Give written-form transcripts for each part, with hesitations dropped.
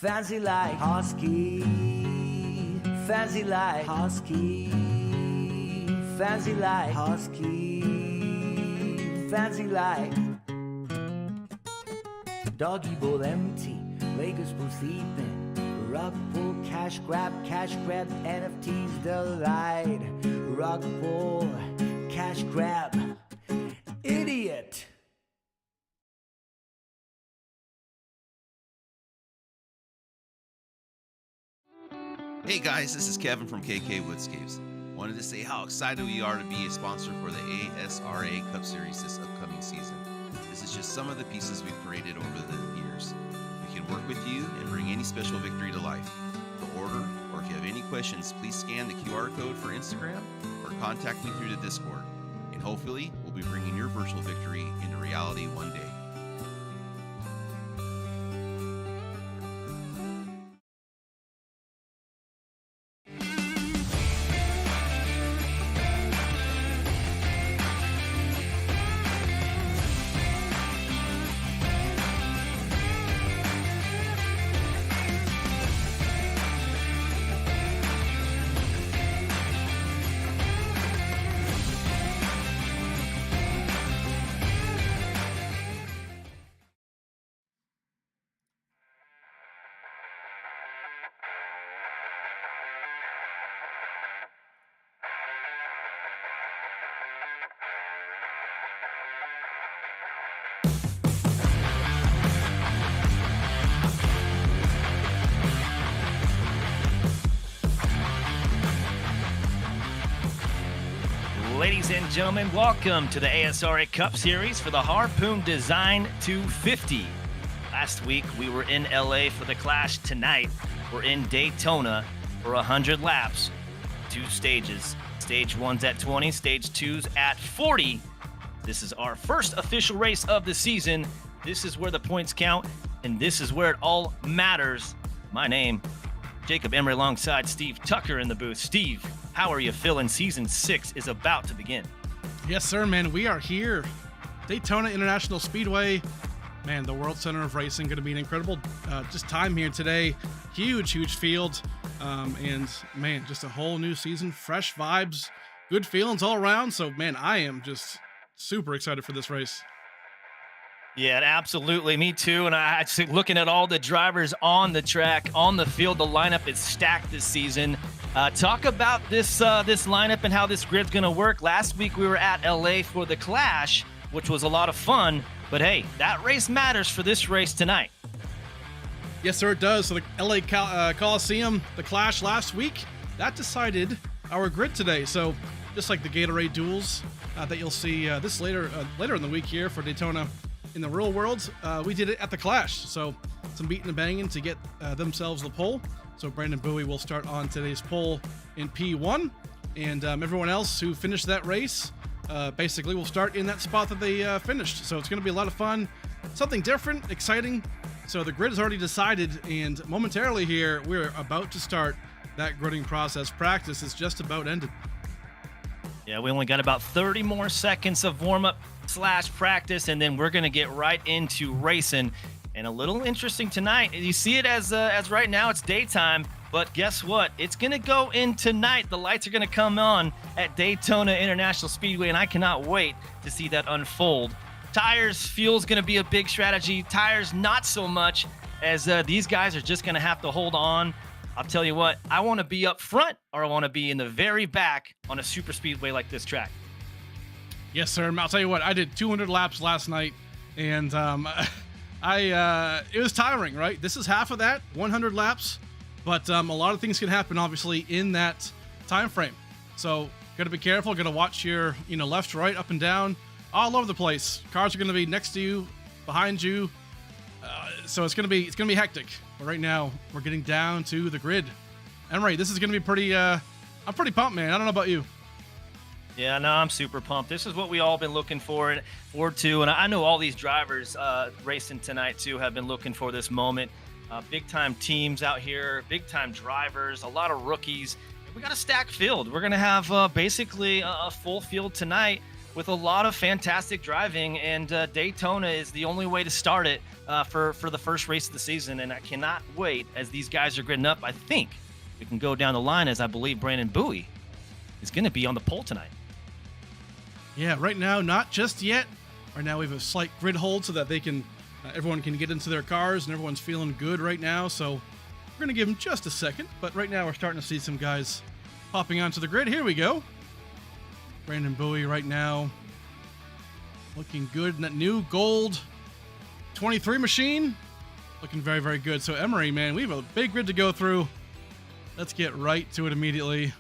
Fancy like Husky, fancy like Husky, fancy like Husky, fancy like Doggy bowl empty, Lakers pool sleeping, rug pull, cash grab, NFTs delight, rug pull, cash grab, idiot. Hey guys, this is Kevin from KK Woodscapes. Wanted to say how excited we are to be a sponsor for the ASRA Cup Series this upcoming season. This is just some of the pieces we've created over the years. We can work with you and bring any special victory to life. To order, or if you have any questions, please scan the QR code for Instagram or contact me through the Discord. And hopefully, we'll be bringing your virtual victory into reality one day. Ladies and gentlemen, welcome to the ASRA Cup Series for the Harpoon Design 250. Last week, we were in LA for the Clash. Tonight, we're in Daytona for 100 laps, 2 stages. Stage 1's at 20, Stage 2's at 40. This is our first official race of the season. This is where the points count, and this is where it all matters. My name, Jacob Emery, alongside Steve Tucker in the booth. Steve, how are you feeling? Season 6 is about to begin. Yes, sir, man. We are here. Daytona International Speedway. Man, the World Center of Racing, going to be an incredible just time here today. Huge field. And, man, just a whole new season. Fresh vibes. Good feelings all around. So, man, I am just super excited for this race. Yeah, absolutely. Me too. And I just looking at all the drivers on the track, on the field, the lineup is stacked this season. Talk about this lineup and how this grid's going to work. Last week we were at LA for the Clash, which was a lot of fun. But hey, that race matters for this race tonight. Yes, sir, it does. So the LA Coliseum, the Clash last week, that decided our grid today. So just like the Gatorade duels that you'll see this later in the week here for Daytona in the real world, we did it at the Clash. So some beating and banging to get themselves the pole. So Brandon Bowie will start on today's pole in P1, and everyone else who finished that race basically will start in that spot that they finished. So it's going to be a lot of fun, something different, exciting. So the grid is already decided, and momentarily here, we're about to start that gridding process. Practice is just about ended. Yeah, we only got about 30 more seconds of warm-up / practice, and then we're going to get right into racing. And a little interesting tonight, you see it as right now it's daytime, but guess what? It's going to go in tonight. The lights are going to come on at Daytona International Speedway, and I cannot wait to see that unfold. Tires, fuel's going to be a big strategy. Tires, not so much, as these guys are just going to have to hold on. I'll tell you what, I want to be up front, or I want to be in the very back on a super speedway like this track. Yes, sir. I'll tell you what, I did 200 laps last night, and it was tiring, right? This is half of that, 100 laps, but a lot of things can happen, obviously, in that time frame. So, got to be careful. Got to watch your, left, right, up and down, all over the place. Cars are going to be next to you, behind you. So it's going to be hectic. But right now, we're getting down to the grid. Emery, this is going to be pretty. I'm pretty pumped, man. I don't know about you. Yeah, no, I'm super pumped. This is what we all been looking forward to, and I know all these drivers racing tonight too have been looking for this moment. Big-time teams out here, big-time drivers, a lot of rookies. We got a stacked field. We're going to have basically a full field tonight. with a lot of fantastic driving, and Daytona is the only way to start it for the first race of the season. And I cannot wait as these guys are gridding up. I think we can go down the line, as I believe Brandon Bowie is going to be on the pole tonight. Yeah, right now, not just yet. Right now, we have a slight grid hold so that they can, everyone can get into their cars, and everyone's feeling good right now. So we're going to give them just a second. But right now, we're starting to see some guys popping onto the grid. Here we go. Brandon Bowie right now looking good in that new gold 23 machine. Looking very, very good. So Emery, man, we have a big grid to go through. Let's get right to it immediately.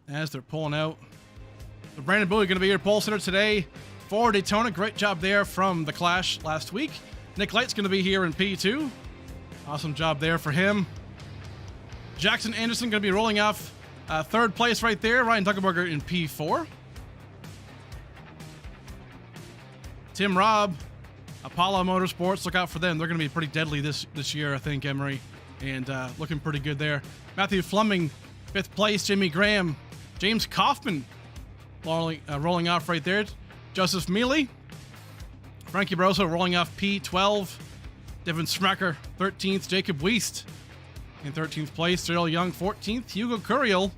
As they're pulling out. So Brandon Bowie going to be your pole sitter today for Daytona. Great job there from the Clash last week. Nick Light's going to be here in P2. Awesome job there for him. Jackson Anderson going to be rolling off third place right there. Ryan Duckelberger in P4. Tim Robb, Apollo Motorsports. Look out for them. They're going to be pretty deadly this year, I think, Emery. And looking pretty good there. Matthew Fleming, 5th place. Jamie Graham. James Kaufman rolling off right there. Joseph Mealy. Frankie Barroso rolling off P12. Devin Smacker, 13th. Jacob Wiest in 13th place. Daryl Young, 14th. Hugo Curiel.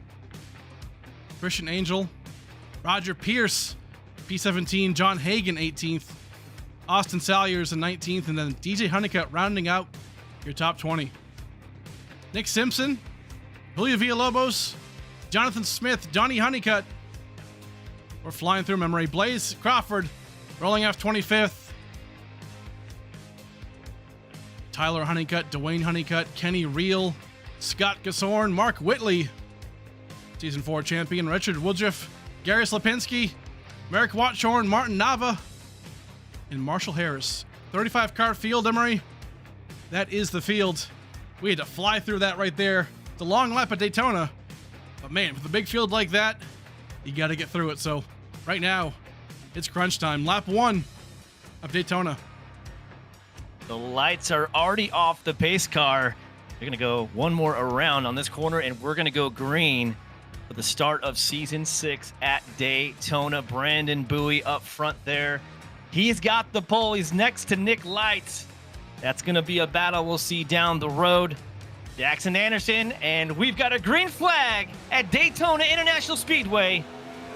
Christian Angel. Roger Pierce, P17. John Hagan, 18th. Austin Salyers in 19th. And then DJ Honeycutt rounding out your top 20. Nick Simpson, Julio Villalobos, Jonathan Smith, Johnny Honeycutt. We're flying through memory. Blaze Crawford rolling off 25th. Tyler Honeycutt, Dwayne Honeycutt, Kenny Reel, Scott Gasorn, Mark Whitley, Season 4 champion, Richard Woodruff, Gary Slapinski, Merrick Watchorn, Martin Nava, and Marshall Harris. 35 car field, Emery. That is the field. We had to fly through that right there. It's a long lap at Daytona, but man, with a big field like that, you got to get through it. So right now, it's crunch time. Lap 1 of Daytona. The lights are already off the pace car. They're going to go one more around on this corner, and we're going to go green for the start of Season 6 at Daytona. Brandon Bowie up front there. He's got the pole. He's next to Nick Lights. That's going to be a battle we'll see down the road. Jackson Anderson, and we've got a green flag at Daytona International Speedway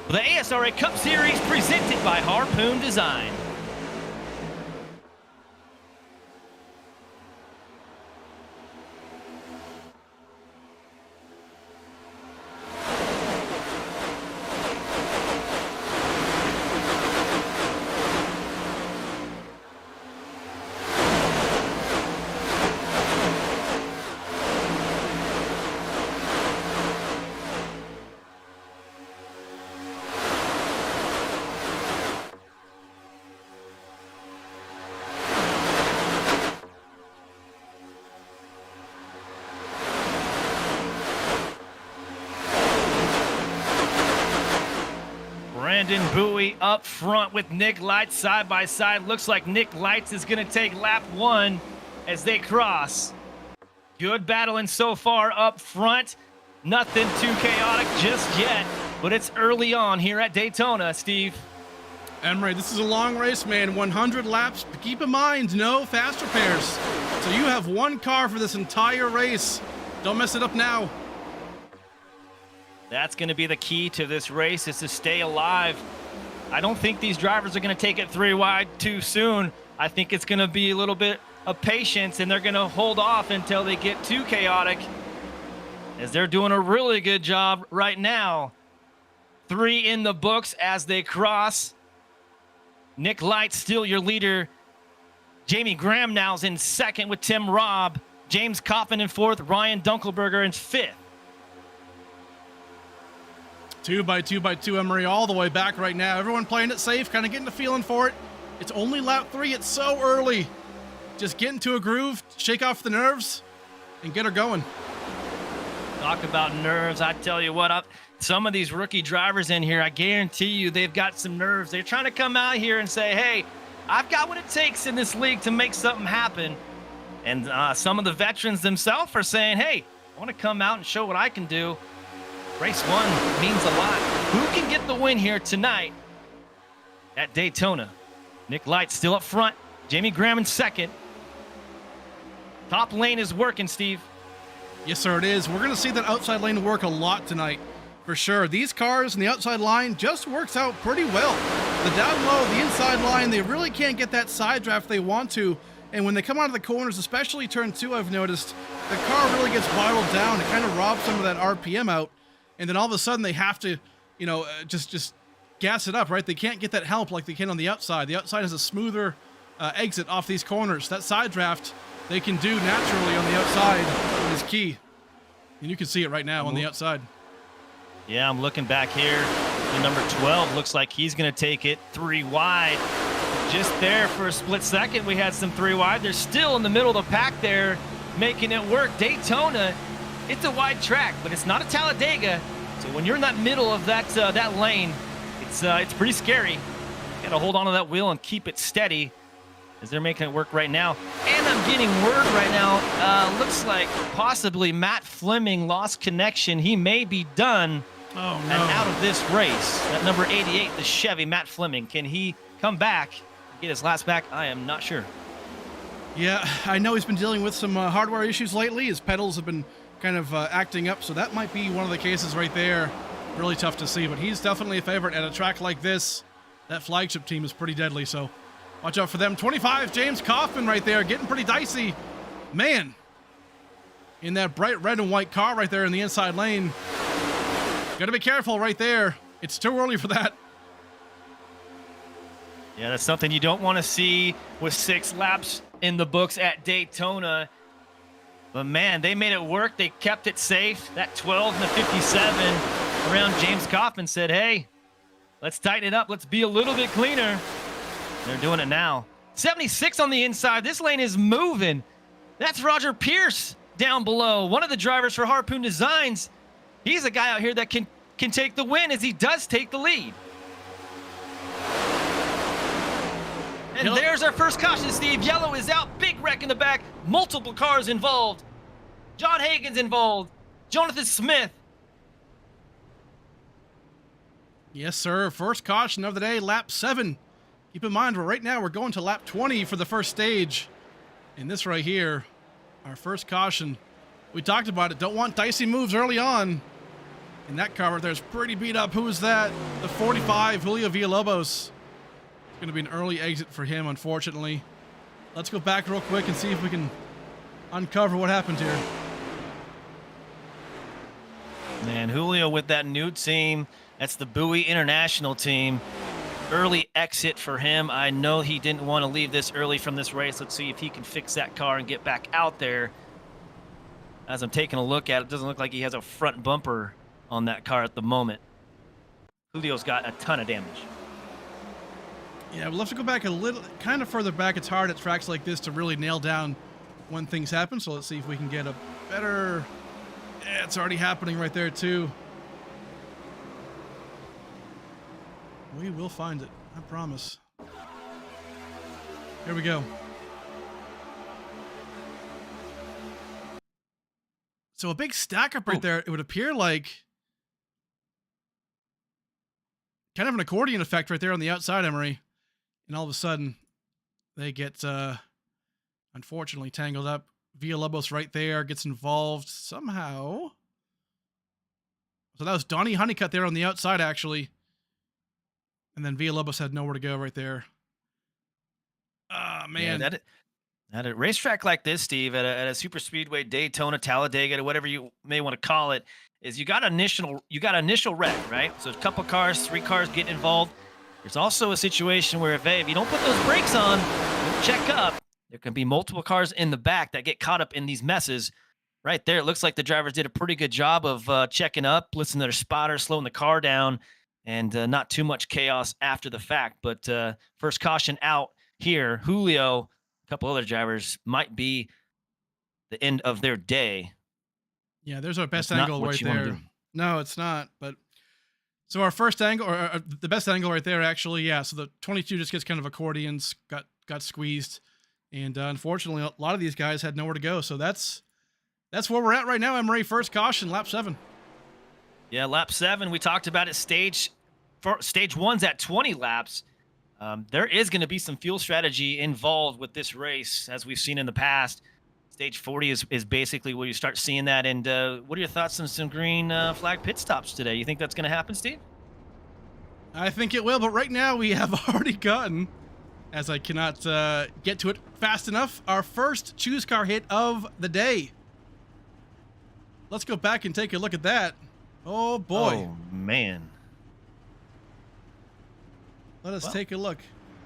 for the ASRA Cup Series presented by Harpoon Design. Brandon Bowie up front with Nick Lights side by side. Looks like Nick Lights is going to take lap 1 as they cross. Good battling so far up front. Nothing too chaotic just yet, but it's early on here at Daytona, Steve. Emery, this is a long race, man. 100 laps. But keep in mind, no fast repairs. So you have one car for this entire race. Don't mess it up now. That's going to be the key to this race, is to stay alive. I don't think these drivers are going to take it 3 wide too soon. I think it's going to be a little bit of patience, and they're going to hold off until they get too chaotic, as they're doing a really good job right now. 3 in the books as they cross. Nick Lights still your leader. Jamie Graham now's in second with Tim Robb. James Coffin in 4th. Ryan Dunkelberger in 5th. 2 by 2 by 2, Emery, all the way back right now. Everyone playing it safe, kind of getting the feeling for it. It's only lap 3. It's so early. Just get into a groove, shake off the nerves, and get her going. Talk about nerves. I tell you what, some of these rookie drivers in here, I guarantee you they've got some nerves. They're trying to come out here and say, hey, I've got what it takes in this league to make something happen. And some of the veterans themselves are saying, hey, I want to come out and show what I can do. Race 1 means a lot. Who can get the win here tonight at Daytona? Nick Light still up front. Jamie Graham in second. Top lane is working, Steve. Yes, sir, it is. We're going to see that outside lane work a lot tonight, for sure. These cars in the outside line just works out pretty well. The down low, the inside line, they really can't get that side draft they want to. And when they come out of the corners, especially turn 2, I've noticed, the car really gets spiraled down. It kind of robs some of that RPM out. And then all of a sudden they have to, just gas it up, right? They can't get that help like they can on the outside. The outside has a smoother exit off these corners. That side draft they can do naturally on the outside is key. And you can see it right now on the outside. Yeah, I'm looking back here. The number 12 looks like he's going to take it 3 wide. Just there for a split second, we had some 3 wide. They're still in the middle of the pack there, making it work. Daytona, it's a wide track, but it's not a Talladega. So when you're in that middle of that lane, it's pretty scary. Got to hold on to that wheel and keep it steady as they're making it work right now. And I'm getting word right now, looks like possibly Matt Fleming lost connection. He may be done and out of this race. That number 88, the Chevy, Matt Fleming, can he come back, get his last back? I am not sure. Yeah, I know he's been dealing with some hardware issues lately. His pedals have been kind of acting up, so that might be one of the cases right there. Really tough to see, but he's definitely a favorite at a track like this. That flagship team is pretty deadly, so watch out for them. 25, James Kaufman right there, getting pretty dicey. Man, in that bright red and white car right there in the inside lane. Gotta be careful right there. It's too early for that. Yeah, that's something you don't want to see with 6 laps in the books at Daytona. But man, they made it work. They kept it safe. That 12 and the 57 around James Kaufman said, hey, let's tighten it up. Let's be a little bit cleaner. They're doing it now. 76 on the inside. This lane is moving. That's Roger Pierce down below. One of the drivers for Harpoon Designs. He's a guy out here that can take the win as he does take the lead. And there's our first caution, Steve. Yellow is out. Big wreck in the back. Multiple cars involved. John Hagan's involved. Jonathan Smith. Yes, sir. First caution of the day, lap 7. Keep in mind, right now we're going to lap 20 for the first stage. And this right here, our first caution. We talked about it. Don't want dicey moves early on. And that car right there is pretty beat up. Who is that? The 45, Julio Villalobos. It's going to be an early exit for him, unfortunately. Let's go back real quick and see if we can uncover what happened here. Man, Julio with that new team. That's the Bowie International team. Early exit for him. I know he didn't want to leave this early from this race. Let's see if he can fix that car and get back out there. As I'm taking a look at it, doesn't look like he has a front bumper on that car at the moment. Julio's got a ton of damage. Yeah, we'll have to go back a little, kind of further back. It's hard at tracks like this to really nail down when things happen. So let's see if we can get a better... Yeah, it's already happening right there too. We will find it, I promise. Here we go. So a big stack up right there, it would appear like kind of an accordion effect right there on the outside, Emery. And all of a sudden, they get, unfortunately, tangled up. Villalobos right there gets involved somehow. So that was Donnie Honeycutt there on the outside, actually. And then Villalobos had nowhere to go right there. Ah, man. Yeah, at a racetrack like this, Steve, at a super speedway, Daytona, Talladega, whatever you may want to call it, is you got initial wreck, right? So a couple cars, 3 cars get involved. There's also a situation where if you don't put those brakes on, don't check up, there can be multiple cars in the back that get caught up in these messes. Right there, it looks like the drivers did a pretty good job of checking up, listening to their spotter, slowing the car down, and not too much chaos after the fact. But first caution out here. Julio, a couple other drivers, might be the end of their day. Yeah, there's our best angle right there. No, it's not. But so our first angle, or the best angle right there, actually, yeah. So the 22 just gets kind of accordions, got squeezed, and unfortunately, a lot of these guys had nowhere to go. So that's where we're at right now, Emery. First caution, lap 7. Yeah, lap 7, we talked about it. Stage 1's at 20 laps. There is going to be some fuel strategy involved with this race, as we've seen in the past. Stage 40 is basically where you start seeing that. And what are your thoughts on some green flag pit stops today? You think that's going to happen, Steve? I think it will, but right now we have already gotten, as I cannot get to it fast enough, our first choose car hit of the day. Let's go back and take a look at that. Oh boy. Oh, man. Let us take a look.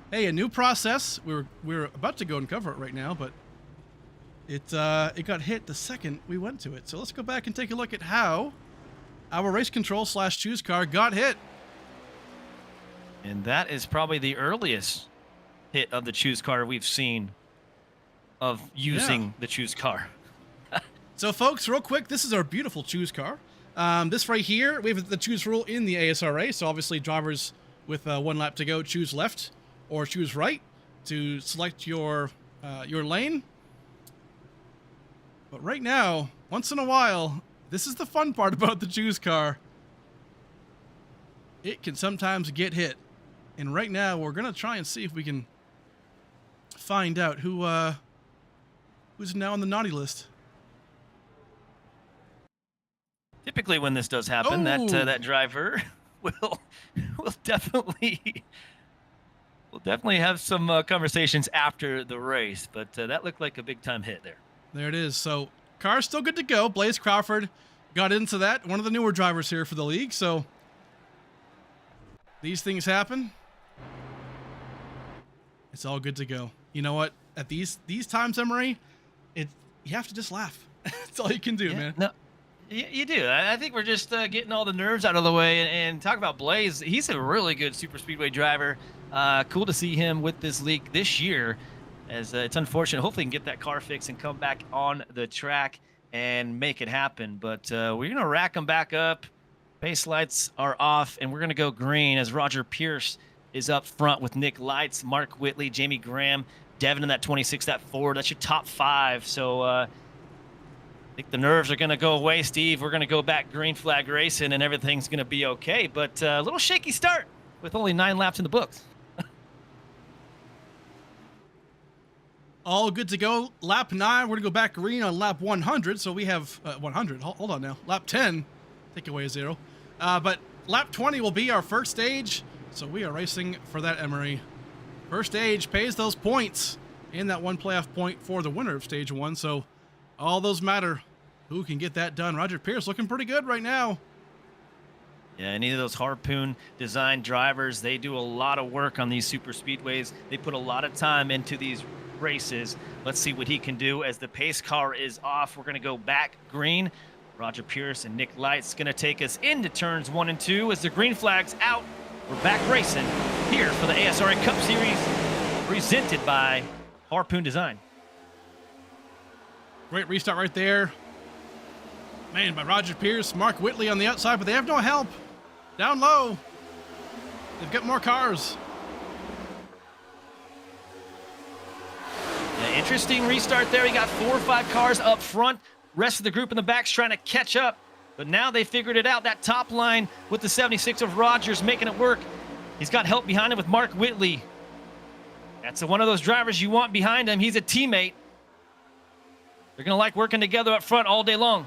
Hey, a new process. We're about to go and cover it right now, but it got hit the second we went to it. So let's go back and take a look at how our race control / choose car got hit. And that is probably the earliest hit of the choose car we've seen of using the choose car. So folks, real quick, this is our beautiful choose car. This right here, we have the choose rule in the ASRA. So obviously drivers with 1 lap to go choose left or choose right to select your lane. But right now, once in a while, this is the fun part about the choose car. It can sometimes get hit. And right now, we're going to try and see if we can find out who's now on the naughty list. Typically, when this does happen, that driver will definitely have some conversations after the race. But that looked like a big time hit there. There it is. So car's still good to go. Blaze Crawford got into that. One of the newer drivers here for the league. So these things happen. It's all good to go. You know what? At these times, Emery, you have to just laugh. That's all you can do, man. No, you do. I think we're just getting all the nerves out of the way and talk about Blaze. He's a really good super speedway driver. Cool to see him with this league this year. As it's unfortunate. Hopefully, he can get that car fixed and come back on the track and make it happen. But we're going to rack them back up. Base lights are off, and we're going to go green as Roger Pierce is up front with Nick Lights, Mark Whitley, Jamie Graham, Devin in that 26, that Ford. That's your top 5. So I think the nerves are going to go away, Steve. We're going to go back green flag racing, and everything's going to be okay. But a little shaky start with only 9 laps in the books. All good to go. Lap 9, we're going to go back green on lap 100. So we have 100. Hold on now. Lap 10, take away a 0. But lap 20 will be our first stage. So we are racing for that, Emery. First stage pays those points and that 1 playoff point for the winner of stage 1. So all those matter. Who can get that done? Roger Pierce looking pretty good right now. Yeah, any of those Harpoon design drivers, they do a lot of work on these super speedways. They put a lot of time into these races. Let's see what he can do as the pace car is off. We're going to go back green. Roger Pierce and Nick Lights going to take us into turns 1 and 2 as the green flag's out. We're back racing here for the ASRA Cup Series presented by Harpoon Design. Great restart right there. Man, by Roger Pierce, Mark Whitley on the outside, but they have no help. Down low. They've got more cars. Yeah, interesting restart there. We got 4 or 5 cars up front. Rest of the group in the back's trying to catch up. But now they figured it out. That top line with the 76 of Rogers making it work. He's got help behind him with Mark Whitley. That's one of those drivers you want behind him. He's a teammate. They're going to like working together up front all day long.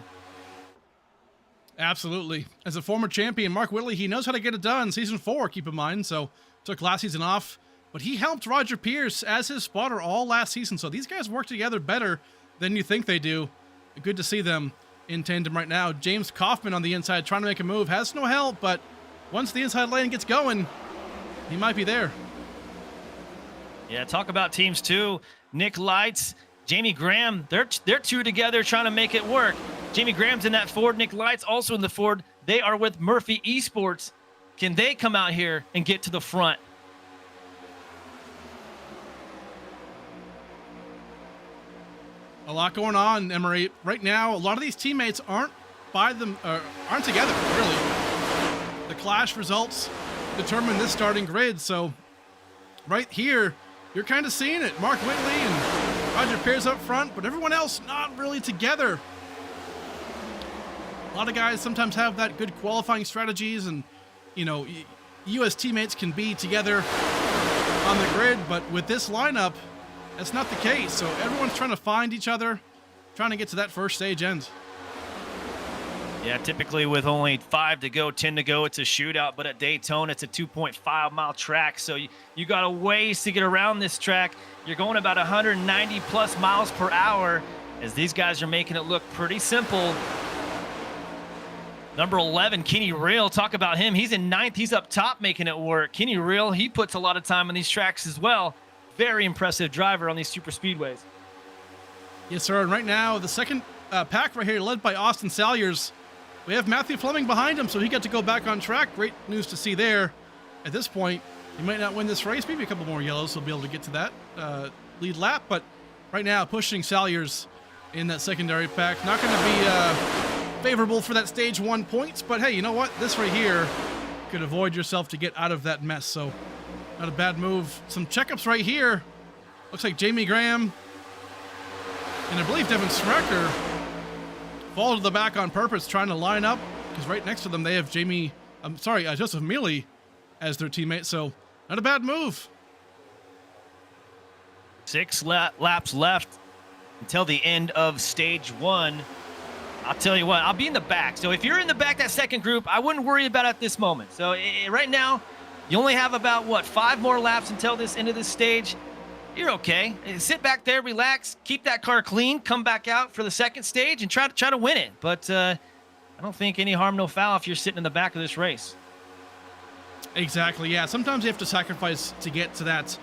Absolutely. As a former champion, Mark Whitley, he knows how to get it done. Season 4, keep in mind. So took last season off. But he helped Roger Pierce as his spotter all last season. So these guys work together better than you think they do. Good to see them in tandem right now. James Kaufman on the inside trying to make a move. Has no help, but once the inside lane gets going, he might be there. Yeah, talk about teams too. Nick Lights, Jamie Graham, they're 2 together trying to make it work. Jamie Graham's in that Ford. Nick Lights also in the Ford. They are with Murphy Esports. Can they come out here and get to the front? A lot going on, Emery. Right now, a lot of these teammates aren't together, really. The clash results determine this starting grid. So right here, you're kind of seeing it. Mark Whitley and Roger Pierce up front, but everyone else not really together. A lot of guys sometimes have that good qualifying strategies, and you as teammates can be together on the grid, but with this lineup, that's not the case. So everyone's trying to find each other, trying to get to that first stage end. Yeah, typically with only 5 to go, 10 to go, it's a shootout. But at Daytona, it's a 2.5-mile track. So you got a ways to get around this track. You're going about 190 plus miles per hour as these guys are making it look pretty simple. Number 11, Kenny Real, talk about him. He's in 9th. He's up top making it work. Kenny Real, he puts a lot of time on these tracks as well. Very impressive driver on these super speedways. Yes, sir. And right now, the second pack right here, led by Austin Salyers. We have Matthew Fleming behind him, so he got to go back on track. Great news to see there. At this point, he might not win this race. Maybe a couple more yellows, so he'll be able to get to that lead lap. But right now, pushing Salyers in that secondary pack. Not going to be favorable for that stage 1 points, but hey, you know what? This right here could avoid yourself to get out of that mess, so not a bad move. Some checkups right here. Looks like Jamie Graham and I believe Devin Smacker fall to the back on purpose, trying to line up, because right next to them they have Joseph Mealy as their teammate, so not a bad move. 6 laps left until the end of stage 1. I'll tell you what, I'll be in the back. So if you're in the back, that second group, I wouldn't worry about it at this moment. So right now, you only have about, 5 more laps until this end of this stage. You're okay. Sit back there, relax, keep that car clean, come back out for the second stage and try to win it. But I don't think any harm, no foul if you're sitting in the back of this race. Exactly, yeah. Sometimes you have to sacrifice to get to that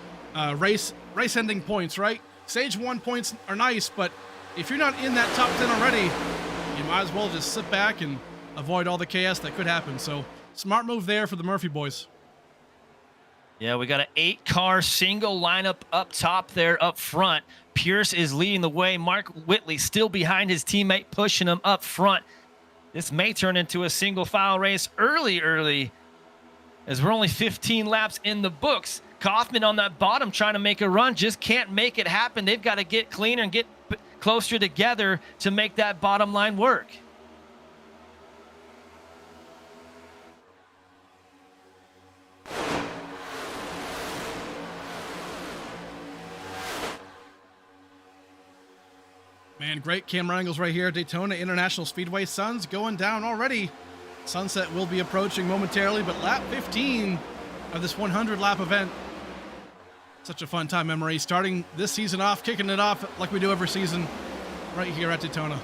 race-ending points, right? Stage 1 points are nice, but if you're not in that top 10 already, you might as well just sit back and avoid all the chaos that could happen. So, smart move there for the Murphy boys. Yeah, we got an 8-car single lineup up top there up front. Pierce is leading the way. Mark Whitley still behind his teammate, pushing him up front. This may turn into a single file race early, as we're only 15 laps in the books. Kaufman on that bottom trying to make a run, just can't make it happen. They've got to get cleaner and get closer together to make that bottom line work. Man, great camera angles right here. Daytona International Speedway. Sun's going down already. Sunset will be approaching momentarily, but lap 15 of this 100-lap event. Such a fun time memory. Starting this season off, kicking it off like we do every season right here at Daytona.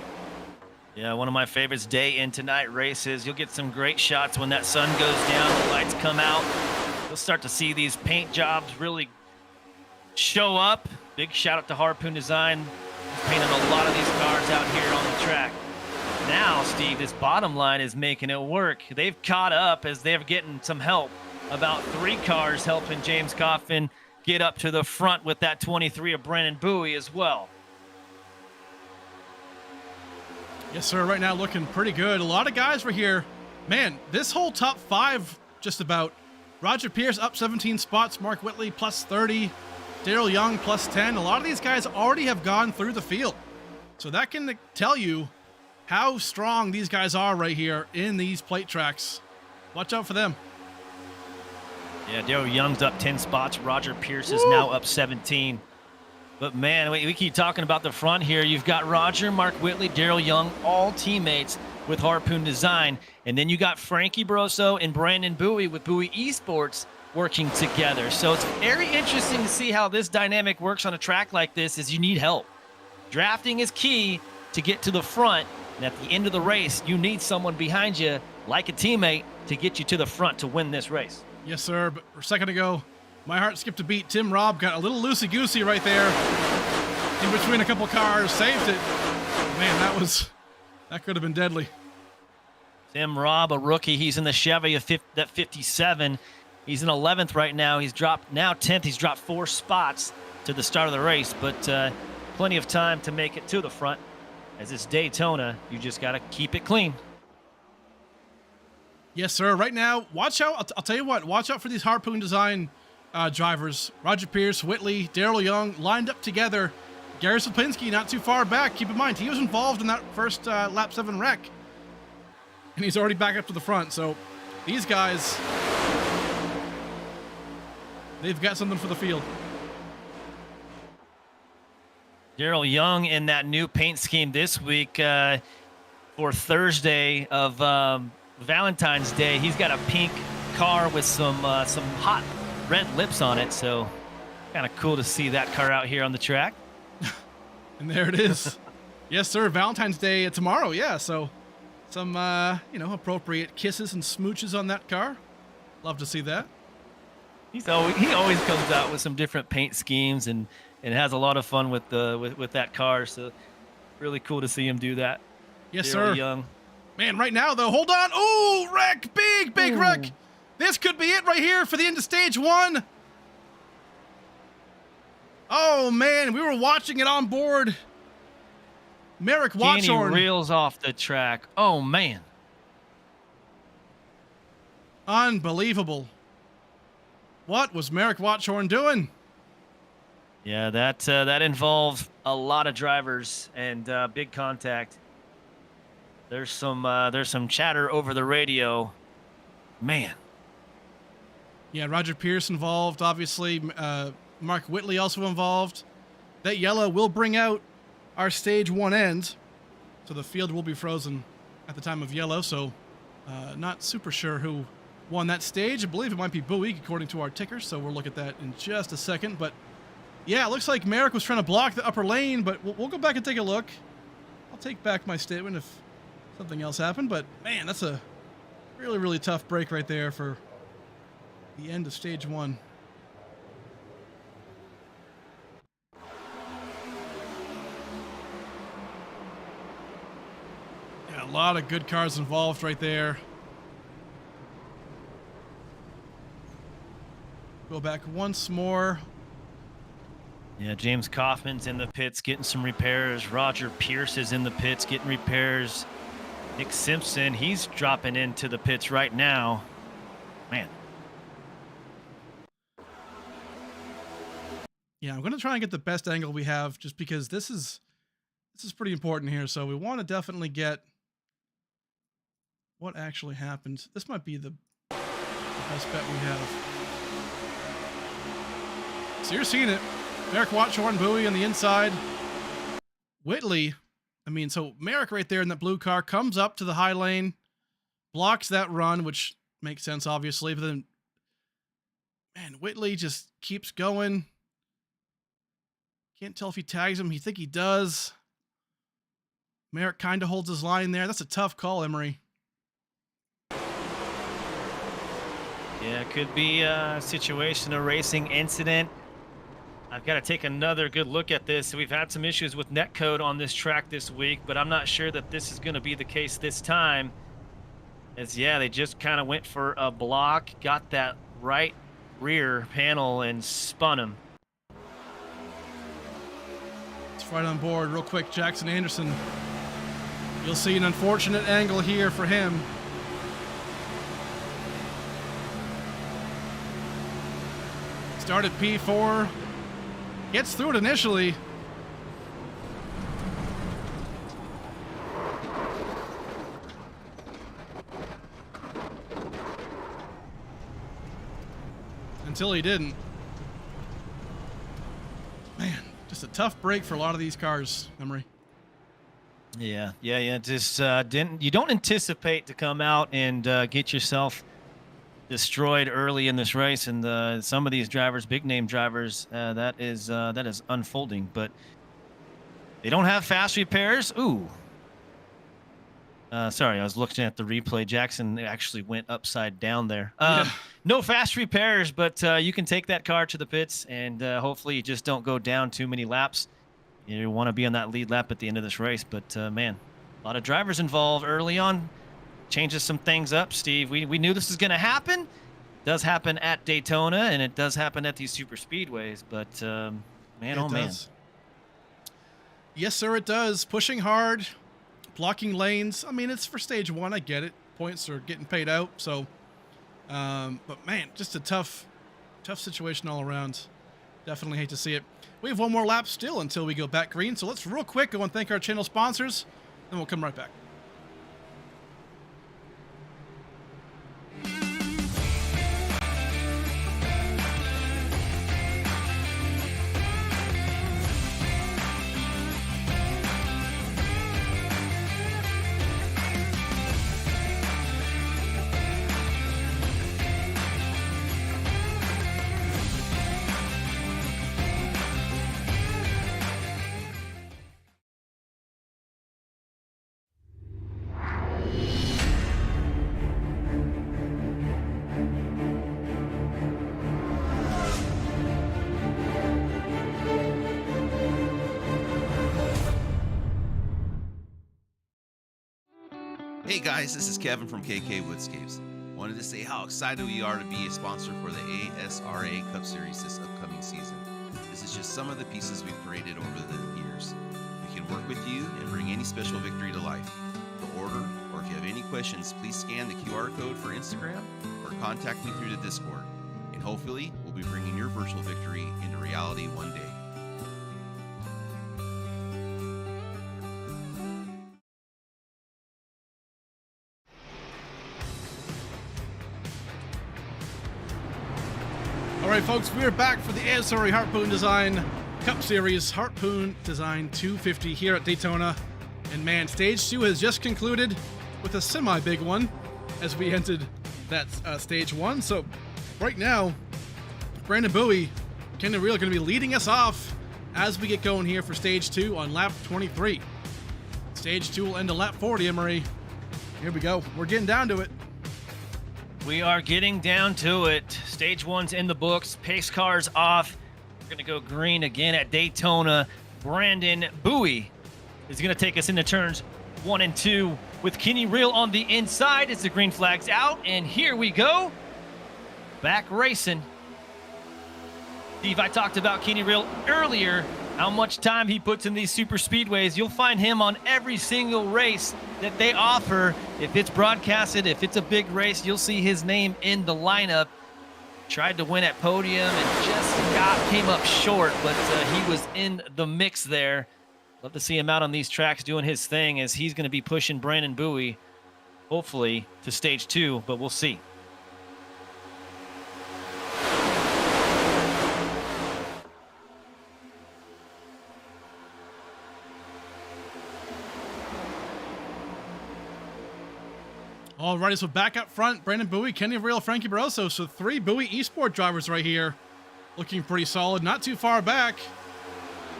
Yeah, one of my favorites, day and tonight races. You'll get some great shots when that sun goes down, the lights come out. You'll start to see these paint jobs really show up. Big shout out to Harpoon Design. Painted a lot of these cars out here on the track. Now, Steve, this bottom line is making it work. They've caught up as they're getting some help. About 3 cars helping James Coffin get up to the front with that 23 of Brandon Bowie as well. Yes, sir. Right now looking pretty good. A lot of guys were here. Man, this whole top 5 just about. Roger Pierce up 17 spots. Mark Whitley plus 30. Daryl Young plus 10. A lot of these guys already have gone through the field. So that can tell you how strong these guys are right here in these plate tracks. Watch out for them. Yeah, Daryl Young's up 10 spots. Roger Pierce is now up 17. But, man, we keep talking about the front here. You've got Roger, Mark Whitley, Daryl Young, all teammates with Harpoon Design. And then you got Frankie Brosso and Brandon Bowie with Bowie Esports working together. So it's very interesting to see how this dynamic works on a track like this, is you need help. Drafting is key to get to the front, and at the end of the race, you need someone behind you, like a teammate, to get you to the front to win this race. Yes, sir. But a second ago, my heart skipped a beat. Tim Robb got a little loosey-goosey right there in between a couple cars, saved it. Man, that could have been deadly. Tim Robb, a rookie, he's in the Chevy at 57. He's in 11th right now. He's dropped now 10th. He's dropped 4 spots to the start of the race, but plenty of time to make it to the front. As it's Daytona, you just got to keep it clean. Yes, sir. Right now, watch out. I'll tell you what, watch out for these Harpoon Design drivers. Roger Pierce, Whitley, Daryl Young lined up together. Gary Slipinski not too far back. Keep in mind, he was involved in that first lap 7 wreck. and he's already back up to the front. So these guys, they've got something for the field. Daryl Young in that new paint scheme this week for Thursday of Valentine's Day. He's got a pink car with some hot red lips on it. So kind of cool to see that car out here on the track. And there it is. Yes, sir. Valentine's Day tomorrow. Yeah. So some, appropriate kisses and smooches on that car. Love to see that. He always comes out with some different paint schemes and has a lot of fun with that car. So really cool to see him do that. Yes, Daryl sir. Young. Man, right now though, hold on. Ooh, wreck, big Ooh. wreck. This could be it right here for the end of stage 1. Oh man, we were watching it on board. Merrick Danny Watchorn reels off the track. Oh man. Unbelievable. What was Merrick Watchorn doing? Yeah, that involved a lot of drivers and big contact. There's some chatter over the radio. Man. Yeah, Roger Pierce involved, obviously. Mark Whitley also involved. That yellow will bring out our stage 1 end, so the field will be frozen at the time of yellow. So, not super sure who won that stage. I believe it might be Bowie, according to our ticker. So we'll look at that in just a second. But yeah, it looks like Merrick was trying to block the upper lane, but we'll go back and take a look. I'll take back my statement if something else happened. But man, that's a really, really tough break right there for the end of stage 1. Yeah, a lot of good cars involved right there. Go back once more. Yeah, James Kaufman's in the pits getting some repairs. Roger Pierce is in the pits getting repairs. Nick Simpson, he's dropping into the pits right now. Man. Yeah, I'm going to try and get the best angle we have just because this is pretty important here. So we want to definitely get what actually happened. This might be the best bet we have. So you're seeing it. Merrick Watchorn, Bowie on the inside. Whitley, so Merrick right there in that blue car comes up to the high lane, blocks that run, which makes sense, obviously. But then, man, Whitley just keeps going. Can't tell if he tags him. You think he does. Merrick kind of holds his line there. That's a tough call, Emery. Yeah, it could be a situation, a racing incident. I've got to take another good look at this. We've had some issues with netcode on this track this week, but I'm not sure that this is going to be the case this time. Yeah, they just kind of went for a block, got that right rear panel and spun him. It's right on board real quick. Jackson Anderson. You'll see an unfortunate angle here for him. Started P4. Gets through it initially. Until he didn't. Man, just a tough break for a lot of these cars, Emery. Yeah. Just you don't anticipate to come out and get yourself destroyed early in this race, and some of these drivers, big name drivers, that is unfolding. But they don't have fast repairs. Ooh. Sorry, I was looking at the replay. Jackson actually went upside down there. No fast repairs, but you can take that car to the pits, and hopefully you just don't go down too many laps. You want to be on that lead lap at the end of this race. But, man, a lot of drivers involved early on. Changes some things up, Steve. We knew this was going to happen. It does happen at Daytona, and it does happen at these super speedways. But, man. Yes, sir, it does. Pushing hard. Blocking lanes. It's for stage 1. I get it. Points are getting paid out. So, but man, just a tough situation all around. Definitely hate to see it. We have one more lap still until we go back green. So let's real quick go and thank our channel sponsors, and we'll come right back. Hey guys, this is Kevin from KK Woodscapes. Wanted to say how excited we are to be a sponsor for the ASRA Cup Series this upcoming season. This is just some of the pieces we've created over the years. We can work with you and bring any special victory to life. To order, or if you have any questions, please scan the QR code for Instagram or contact me through the Discord. And hopefully, we'll be bringing your virtual victory into reality one day. All right, folks, we are back for the ASRA Harpoon Design Cup Series, Harpoon Design 250 here at Daytona. And man, Stage 2 has just concluded with a semi-big one as we entered that Stage 1. So right now, Brandon Bowie, Kenny Reel are going to be leading us off as we get going here for Stage 2 on lap 23. Stage 2 will end on lap 40, Emery. Here we go. We're getting down to it. We are getting down to it. Stage 1's in the books. Pace car's off. We're going to go green again at Daytona. Brandon Bowie is going to take us into turns 1 and 2 with Kenny Reel on the inside as the green flag's out. And here we go. Back racing. Steve, I talked about Kenny Reel earlier, how much time he puts in these super speedways. You'll find him on every single race that they offer. If it's broadcasted, if it's a big race, you'll see his name in the lineup. Tried to win at podium and just came up short, but he was in the mix there. Love to see him out on these tracks doing his thing as he's going to be pushing Brandon Bowie, hopefully, to Stage 2, but we'll see. Alrighty, so back up front, Brandon Bowie, Kenny Reel, Frankie Barroso. So 3 Bowie Esport drivers right here. Looking pretty solid. Not too far back,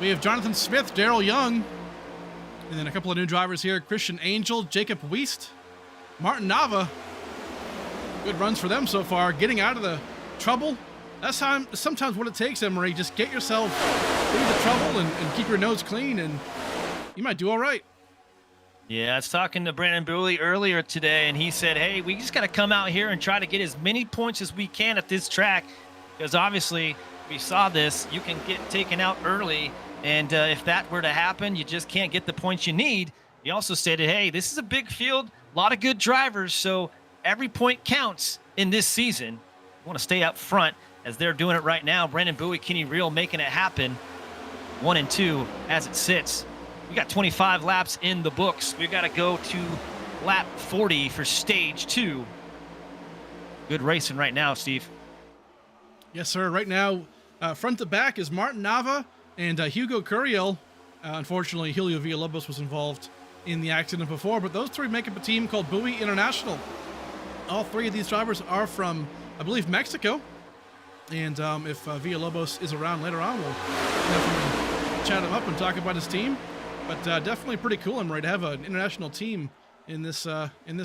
we have Jonathan Smith, Daryl Young, and then a couple of new drivers here. Christian Angel, Jacob Weist, Martin Nava. Good runs for them so far. Getting out of the trouble. That's sometimes what it takes, Emery. Just get yourself through the trouble and keep your nose clean, and you might do all right. Yeah, I was talking to Brandon Bowie earlier today, and he said, hey, we just got to come out here and try to get as many points as we can at this track, because obviously we saw this. You can get taken out early, and if that were to happen, you just can't get the points you need. He also stated, hey, this is a big field, a lot of good drivers, so every point counts in this season. You want to stay up front as they're doing it right now. Brandon Bowie, Kenny Reel making it happen. 1 and 2 as it sits. We got 25 laps in the books. We've got to go to lap 40 for Stage 2. Good racing right now, Steve. Yes, sir. Right now, front to back is Martin Nava and Hugo Curiel. Unfortunately, Julio Villalobos was involved in the accident before, but those 3 make up a team called Bowie International. All 3 of these drivers are from, I believe, Mexico. And if Villalobos is around later on, we'll definitely chat him up and talk about his team. But definitely pretty cool, Emery, to have an international team in this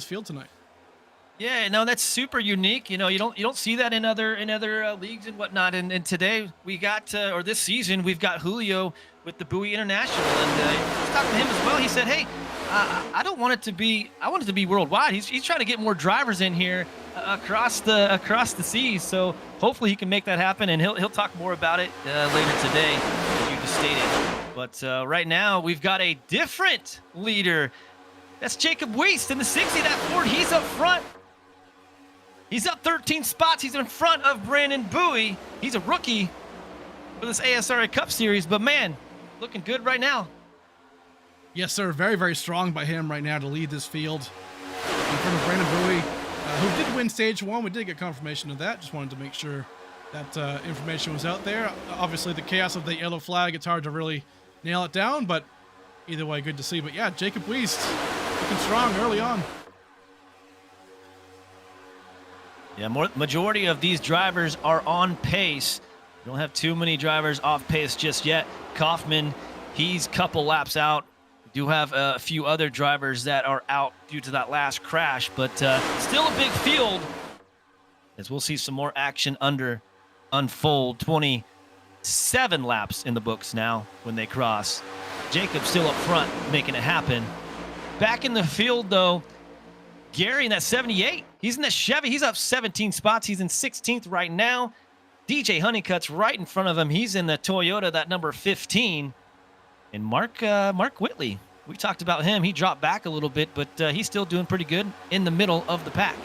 field tonight. Yeah, no, that's super unique. You know, you don't see that in other leagues and whatnot. And today we got, or this season, we've got Julio with the Bowie International, and I was talking to him as well. He said, hey, I want it to be worldwide. He's trying to get more drivers in here across the seas. So hopefully he can make that happen, and he'll talk more about it later today, as you just stated. But right now, we've got a different leader. That's Jacob Weist in the 60, that Ford. He's up front. He's up 13 spots. He's in front of Brandon Bowie. He's a rookie for this ASRA Cup Series, but man, looking good right now. Yes, sir. Very, very strong by him right now to lead this field. In front of Brandon Bowie, who did win Stage 1. We did get confirmation of that. Just wanted to make sure that information was out there. Obviously, the chaos of the yellow flag, it's hard to really nail it down, but either way, good to see. But yeah, Jacob Weist looking strong early on. Yeah, majority of these drivers are on pace. We don't have too many drivers off pace just yet. Kaufman, he's a couple laps out. We do have a few other drivers that are out due to that last crash, but still a big field, as we'll see some more action unfold. 27 laps in the books now when they cross. Jacob still up front, making it happen. Back in the field, though, Gary in that 78. He's in the Chevy. He's up 17 spots. He's in 16th right now. DJ Honeycutt's right in front of him. He's in the Toyota, that number 15. And Mark Whitley, we talked about him. He dropped back a little bit, but he's still doing pretty good in the middle of the pack.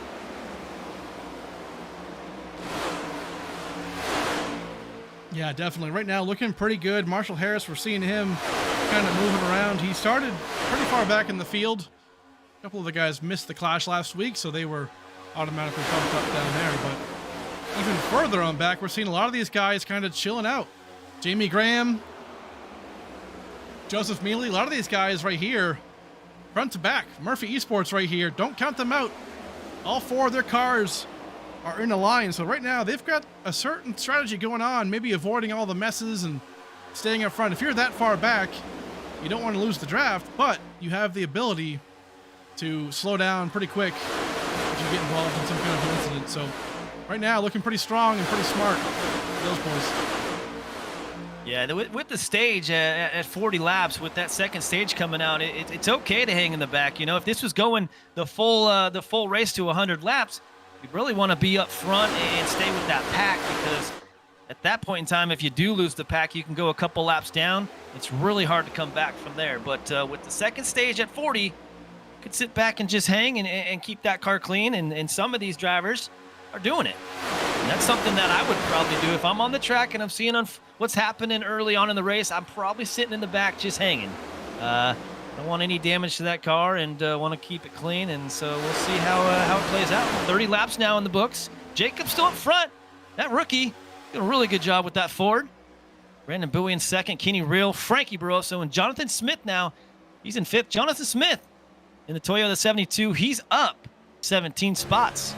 Yeah, definitely. Right now, looking pretty good. Marshall Harris, we're seeing him kind of moving around. He started pretty far back in the field. A couple of the guys missed the clash last week, so they were automatically bumped up down there. But even further on back, we're seeing a lot of these guys kind of chilling out. Jamie Graham, Joseph Mealy, a lot of these guys right here, front to back. Murphy Esports right here. Don't count them out. All four of their cars are in a line. So right now, they've got a certain strategy going on, maybe avoiding all the messes and staying up front. If you're that far back, you don't want to lose the draft, but you have the ability to slow down pretty quick if you get involved in some kind of incident. So right now, looking pretty strong and pretty smart for those boys. Yeah, with the stage at 40 laps, with that second stage coming out, it's okay to hang in the back. You know, if this was going the full race to 100 laps, you really want to be up front and stay with that pack, because at that point in time, if you do lose the pack, you can go a couple laps down. It's really hard to come back from there. But with the second stage at 40, you could sit back and just hang and keep that car clean, and some of these drivers are doing it. And that's something that I would probably do if I'm on the track and I'm seeing what's happening early on in the race. I'm probably sitting in the back just hanging. Don't want any damage to that car, and want to keep it clean, and so we'll see how it plays out. 30 laps now in the books. Jacob's still up front. That rookie did a really good job with that Ford. Brandon Bowie in second, Kenny Real, Frankie Barroso, and Jonathan Smith now. He's in fifth. Jonathan Smith in the Toyota 72. He's up 17 spots.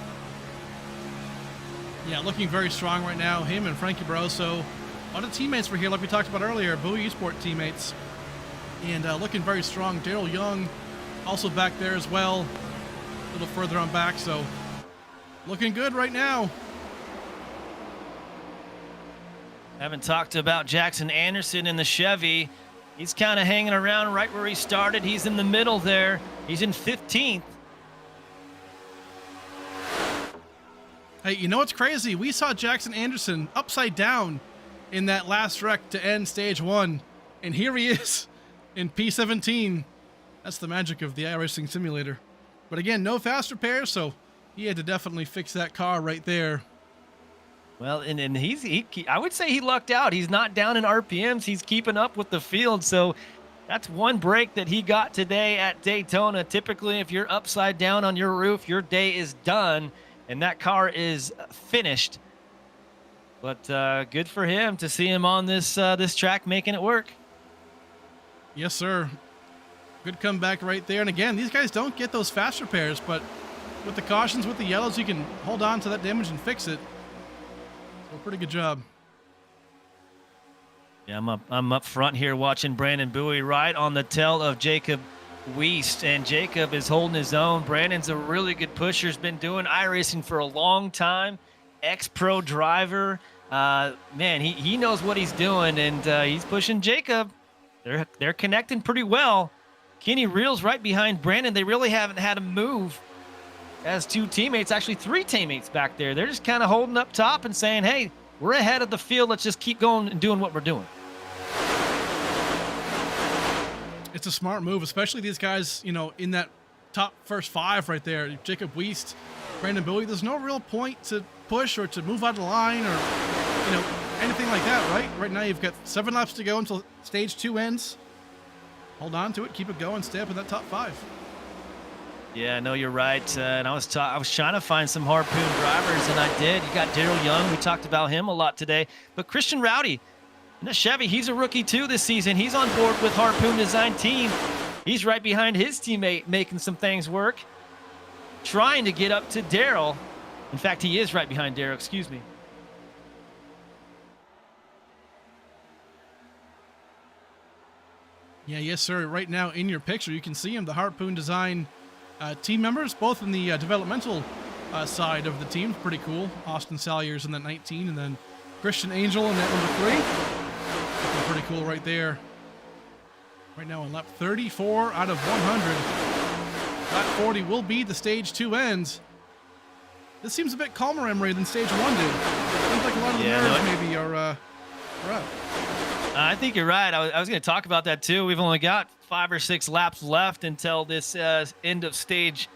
Yeah, looking very strong right now. Him and Frankie Barroso. A lot of teammates were here, like we talked about earlier. Bowie Esport teammates. And looking very strong. Daryl Young also back there as well. A little further on back, so looking good right now. Haven't talked about Jackson Anderson in the Chevy. He's kind of hanging around right where he started. He's in the middle there. He's in 15th. Hey, you know what's crazy? We saw Jackson Anderson upside down in that last wreck to end stage 1. And here he is in P17. That's the magic of the iRacing simulator. But again, no fast repairs, so he had to definitely fix that car right there. Well, and I would say he lucked out. He's not down in RPMs. He's keeping up with the field. So that's one break that he got today at Daytona. Typically, if you're upside down on your roof, your day is done, and that car is finished. But good for him to see him on this track making it work. Yes, sir. Good comeback right there. And again, these guys don't get those fast repairs, but with the cautions, with the yellows, you can hold on to that damage and fix it. So pretty good job. Yeah, I'm up front here watching Brandon Bowie right on the tail of Jacob Wiest, and Jacob is holding his own. Brandon's a really good pusher. He's been doing iRacing for a long time. Ex-pro driver. Man, he knows what he's doing, and he's pushing Jacob. They're connecting pretty well. Kenny Reel's right behind Brandon. They really haven't had a move as two teammates, actually three teammates back there. They're just kind of holding up top and saying, hey, we're ahead of the field. Let's just keep going and doing what we're doing. It's a smart move, especially these guys, you know, in that top first 5 right there. Jacob Wiest, Brandon Bowie. There's no real point to push or to move out of the line or, you know, anything like that, right? Right now you've got 7 laps to go until stage 2 ends. Hold on to it, keep it going, stay up in that top 5. Yeah, no, you're right. And I was trying to find some Harpoon drivers, and I did. You got Daryl Young. We talked about him a lot today. But Christian Rowdy in the Chevy, he's a rookie too this season. He's on board with Harpoon Design Team. He's right behind his teammate, making some things work, trying to get up to Daryl. In fact, he is right behind Daryl. Excuse me. Yeah, yes, sir. Right now in your picture, you can see him, the Harpoon Design team members, both in the developmental side of the team. Pretty cool. Austin Salyers in that 19, and then Christian Angel in that number 3. Looking pretty cool right there. Right now on lap 34 out of 100. Lap 40 will be the stage 2 end. This seems a bit calmer, Emery, than stage 1 did. Seems like a lot of the nerves maybe are up. I think you're right. I was going to talk about that too. We've only got 5 or 6 laps left until this end of stage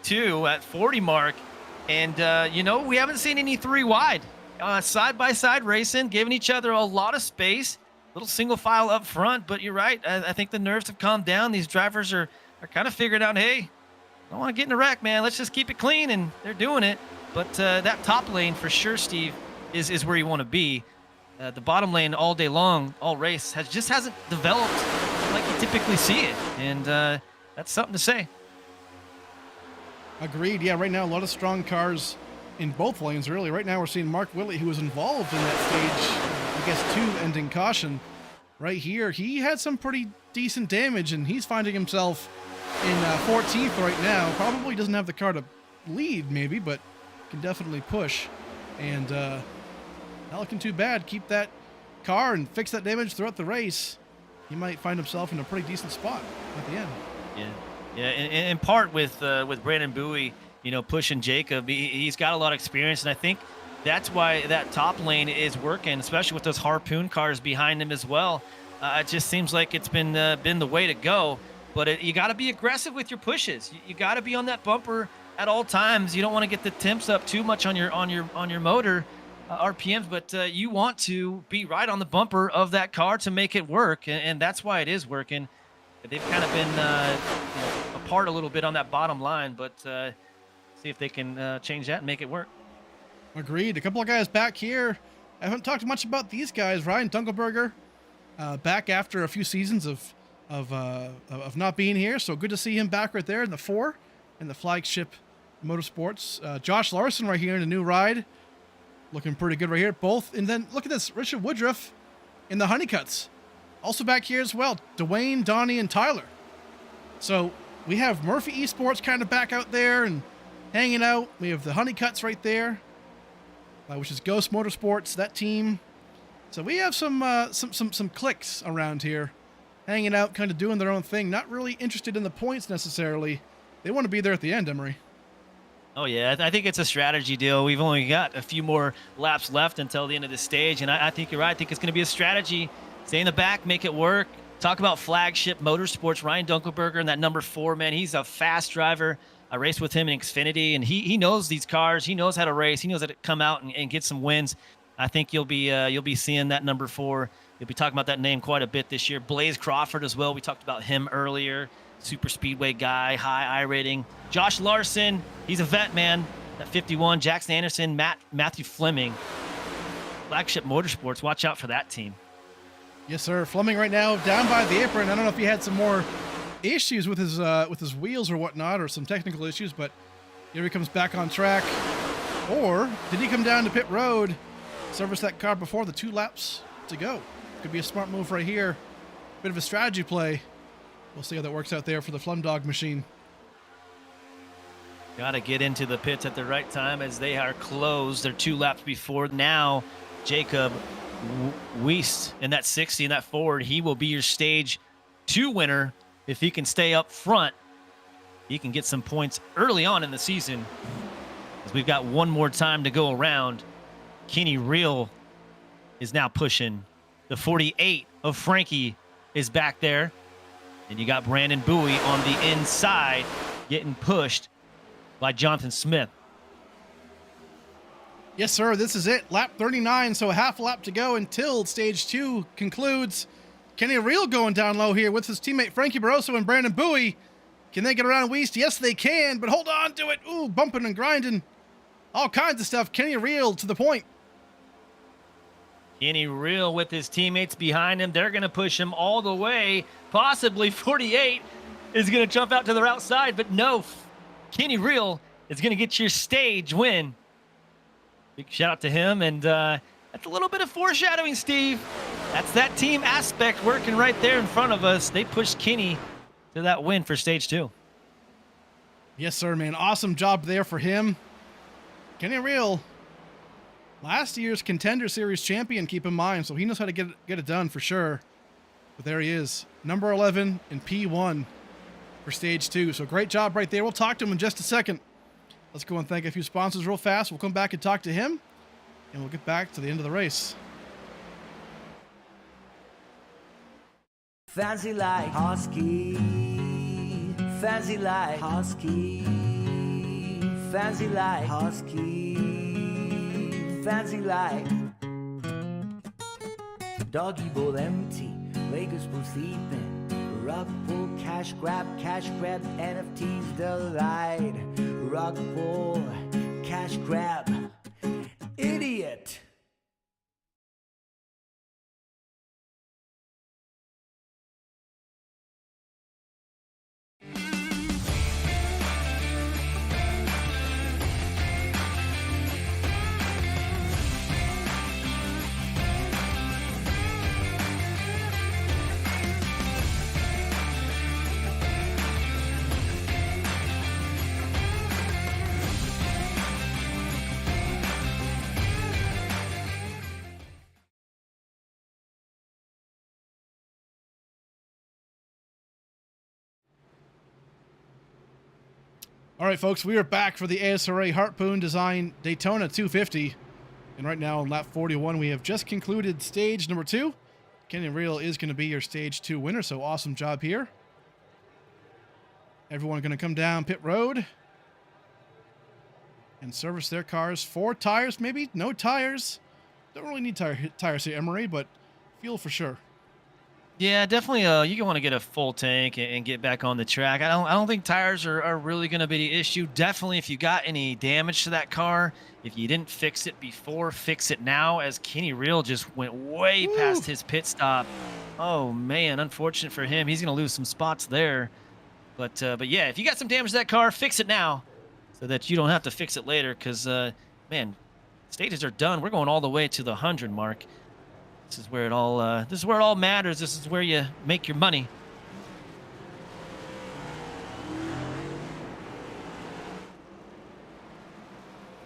2 at 40 mark. And, we haven't seen any 3 wide. Side-by-side racing, giving each other a lot of space. Little single file up front. But you're right. I think the nerves have calmed down. These drivers are kind of figuring out, hey, I don't want to get in a wreck, man. Let's just keep it clean. And they're doing it. But that top lane, for sure, Steve, is where you want to be. The bottom lane all day long, all race, hasn't developed like you typically see it. And that's something to say. Agreed. Yeah, right now, a lot of strong cars in both lanes, really. Right now, we're seeing Mark Whitley, who was involved in that stage, I guess, 2 ending caution. Right here, he had some pretty decent damage, and he's finding himself in 14th right now. Probably doesn't have the car to lead, maybe, but can definitely push. And not looking too bad. Keep that car and fix that damage throughout the race. He might find himself in a pretty decent spot at the end. Yeah. In part with Brandon Bowie, pushing Jacob, he's got a lot of experience, and I think that's why that top lane is working, especially with those Harpoon cars behind him as well. It just seems like it's been the way to go. But you got to be aggressive with your pushes. You got to be on that bumper at all times. You don't want to get the temps up too much on your motor. RPMs, but you want to be right on the bumper of that car to make it work, and that's why it is working. They've kind of been apart a little bit on that bottom line, but see if they can change that and make it work. Agreed. A couple of guys back here. I haven't talked much about these guys. Ryan Dunkelberger, back after a few seasons of not being here, so good to see him back right there in the 4 in the flagship motorsports. Josh Larson right here in a new ride. Looking pretty good right here. Both. And then look at this. Richard Woodruff in the Honeycuts. Also back here as well. Dwayne, Donnie, and Tyler. So we have Murphy Esports kind of back out there and hanging out. We have the Honeycuts right there, which is Ghost Motorsports, that team. So we have some cliques around here hanging out, kind of doing their own thing. Not really interested in the points necessarily. They want to be there at the end, Emery. Oh, yeah. I think it's a strategy deal. We've only got a few more laps left until the end of the stage, and I think you're right. I think it's going to be a strategy. Stay in the back, make it work. Talk about flagship motorsports. Ryan Dunkelberger in that number 4, man. He's a fast driver. I raced with him in Xfinity, and he knows these cars. He knows how to race. He knows how to come out and get some wins. I think you'll be seeing that number 4. You'll be talking about that name quite a bit this year. Blaze Crawford as well. We talked about him earlier. Super speedway guy, high I rating. Josh Larson, he's a vet, man. That 51. Jackson Anderson, Matthew Fleming. Flagship Motorsports, watch out for that team. Yes, sir. Fleming right now down by the apron. I don't know if he had some more issues with his wheels or whatnot, or some technical issues, but here he comes back on track. Or did he come down to pit road, service that car before the 2 laps to go? Could be a smart move right here. Bit of a strategy play. We'll see how that works out there for the Flumdog machine. Got to get into the pits at the right time as they are closed. They're 2 laps before. Now, Jacob Wiest in that 60 in that Ford, he will be your stage 2 winner. If he can stay up front, he can get some points early on in the season. As we've got one more time to go around. Kenny Reel is now pushing. The 48 of Frankie is back there. And you got Brandon Bowie on the inside getting pushed by Jonathan Smith. Yes, sir. This is it. Lap 39, so a half lap to go until stage 2 concludes. Kenny Reel going down low here with his teammate Frankie Barroso and Brandon Bowie. Can they get around Wiest? Yes, they can, but hold on to it. Ooh, bumping and grinding. All kinds of stuff. Kenny Reel to the point. Kenny Reel with his teammates behind him. They're going to push him all the way. Possibly 48 is going to jump out to their outside, but no. Kenny Reel is going to get your stage win. Big shout out to him, and that's a little bit of foreshadowing, Steve. That's that team aspect working right there in front of us. They pushed Kenny to that win for stage 2. Yes, sir, man. Awesome job there for him. Kenny Reel, last year's Contender Series champion, keep in mind, so he knows how to get it done for sure. But there he is, number 11 in P1. for stage 2. So great job right there. We'll talk to him in just a second. Let's go and thank a few sponsors real fast. We'll come back and talk to him, and we'll get back to the end of the race. Fancy like Husky, fancy like Husky, fancy like Husky, fancy like doggy bowl empty, Vegas pool sleeping, rug pull, cash grab, NFTs delight, rug pull, cash grab, idiot. All right, folks, we are back for the ASRA Harpoon Design Daytona 250. And right now on lap 41, we have just concluded stage number 2. Kenny Real is going to be your stage 2 winner, so awesome job here. Everyone going to come down pit road and service their cars. 4 tires, maybe? No tires. Don't really need tires here, Emery, but fuel for sure. Yeah, definitely. You want to get a full tank and get back on the track. I don't think tires are really going to be the issue. Definitely, if you got any damage to that car, if you didn't fix it before, fix it now. As Kenny Real just went way past his pit stop. Oh man, unfortunate for him. He's going to lose some spots there. But yeah, if you got some damage to that car, fix it now, so that you don't have to fix it later. Because man, stages are done. We're going all the way to the 100 mark. This is where it all matters. This is where you make your money.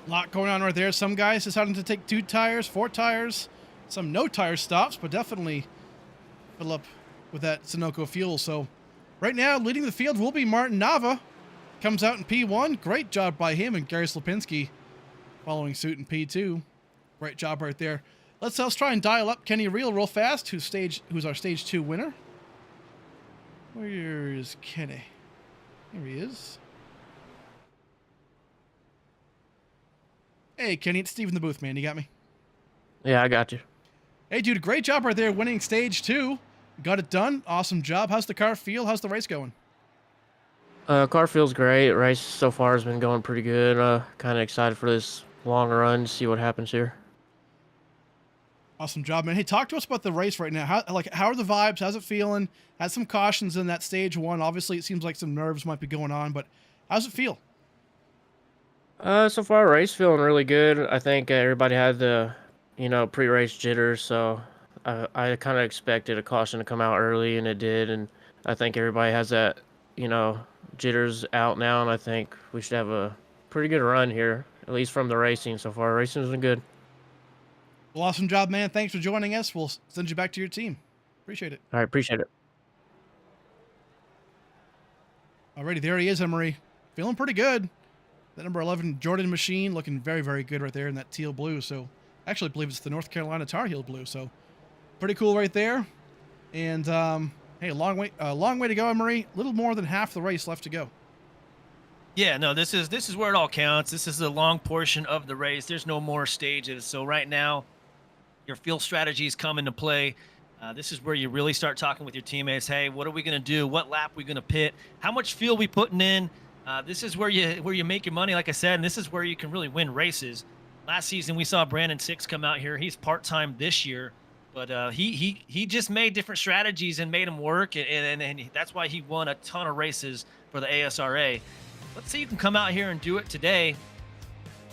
A lot going on right there. Some guys deciding to take 2 tires, 4 tires, some no tire stops, but definitely fill up with that Sunoco fuel. So right now, leading the field will be Martin Nava. Comes out in P1. Great job by him, and Gary Slapinski following suit in P2. Great job right there. Let's try and dial up Kenny real fast, who's our stage 2 winner. Where is Kenny? Here he is. Hey, Kenny, it's Steve in the booth, man. You got me? Yeah, I got you. Hey, dude, great job right there winning stage 2. Got it done. Awesome job. How's the car feel? How's the race going? Car feels great. Race so far has been going pretty good. Kind of excited for this long run, see what happens here. Awesome job, man. Hey, talk to us about the race right now. How are the vibes? How's it feeling? Had some cautions in that stage 1. Obviously, it seems like some nerves might be going on, but how's it feel? So far, race feeling really good. I think everybody had the, pre-race jitters, so I kind of expected a caution to come out early, and it did. And I think everybody has that, jitters out now, and I think we should have a pretty good run here, at least from the racing so far. Racing's been good. Well, awesome job, man. Thanks for joining us. We'll send you back to your team. Appreciate it. All right, appreciate it. Alrighty, there he is, Emery. Feeling pretty good. That number 11 Jordan Machine looking very, very good right there in that teal blue. So, I actually believe it's the North Carolina Tar Heel blue. So, pretty cool right there. And hey, a long way to go, Emery. A little more than half the race left to go. Yeah, no, this is where it all counts. This is the long portion of the race. There's no more stages. So right now, your fuel strategies come into play. This is where you really start talking with your teammates. Hey, what are we going to do? What lap are we going to pit? How much fuel we putting in? This is where you make your money, like I said, and this is where you can really win races. Last season, we saw Brandon Six come out here. He's part-time this year, but he just made different strategies and made them work, and that's why he won a ton of races for the ASRA. Let's see you can come out here and do it today.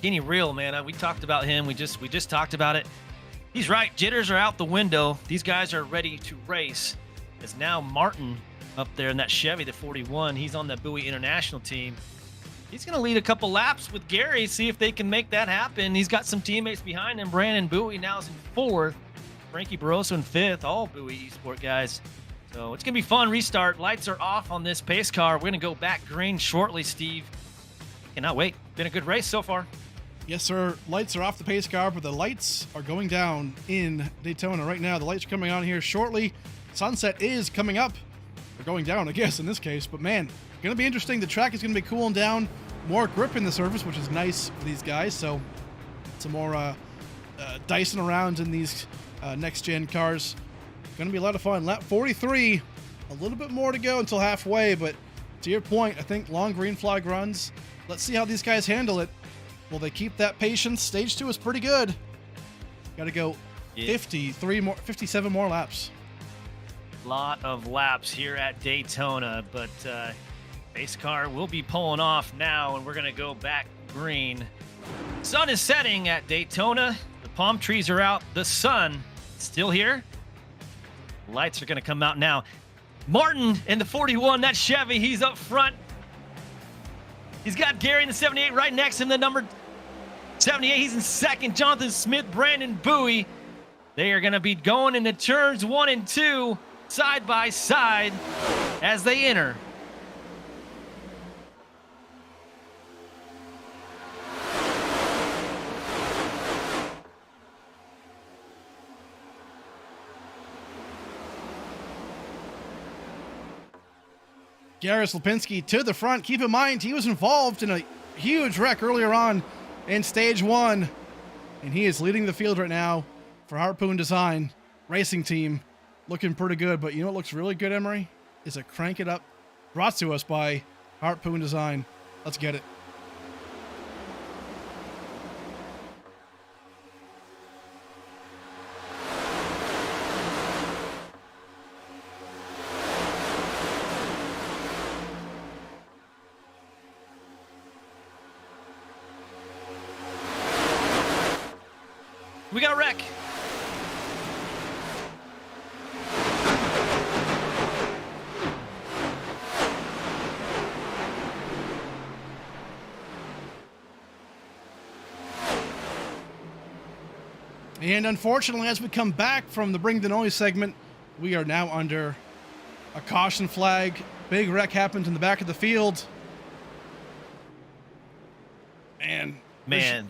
Kenny Real, man, we talked about him. We just talked about it. He's right. Jitters are out the window. These guys are ready to race. It's now Martin up there in that Chevy, the 41. He's on the Bowie International team. He's going to lead a couple laps with Gary, see if they can make that happen. He's got some teammates behind him. Brandon Bowie now is in 4th. Frankie Barroso in 5th. All Bowie Esport guys. So it's going to be fun. Restart. Lights are off on this pace car. We're going to go back green shortly, Steve. Cannot wait. Been a good race so far. Yes, sir. Lights are off the pace car, but the lights are going down in Daytona right now. The lights are coming on here shortly. Sunset is coming up. They're going down, I guess, in this case. But, man, going to be interesting. The track is going to be cooling down. More grip in the surface, which is nice for these guys. So, some more dicing around in these next-gen cars. Going to be a lot of fun. Lap 43, a little bit more to go until halfway, but to your point, I think long green flag runs. Let's see how these guys handle it. Will they keep that patience? Stage 2 is pretty good. Got to go 57 more laps. Lot of laps here at Daytona, but pace car will be pulling off now, and we're going to go back green. Sun is setting at Daytona. The palm trees are out. The sun still here. Lights are going to come out now. Martin in the 41, that Chevy, he's up front. He's got Gary in the 78 right next to him, the number 78. He's in second. Jonathan Smith, Brandon Bowie. They are going to be going into turns 1 and 2 side by side as they enter. Garris Lipinski to the front. Keep in mind, he was involved in a huge wreck earlier on in stage 1, and he is leading the field right now for Harpoon Design Racing Team. Looking pretty good, but you know what looks really good, Emery? Is a Crank It Up brought to us by Harpoon Design. Let's get it. We got a wreck. And unfortunately, as we come back from the Bring the Noise segment, we are now under a caution flag. Big wreck happened in the back of the field. Man.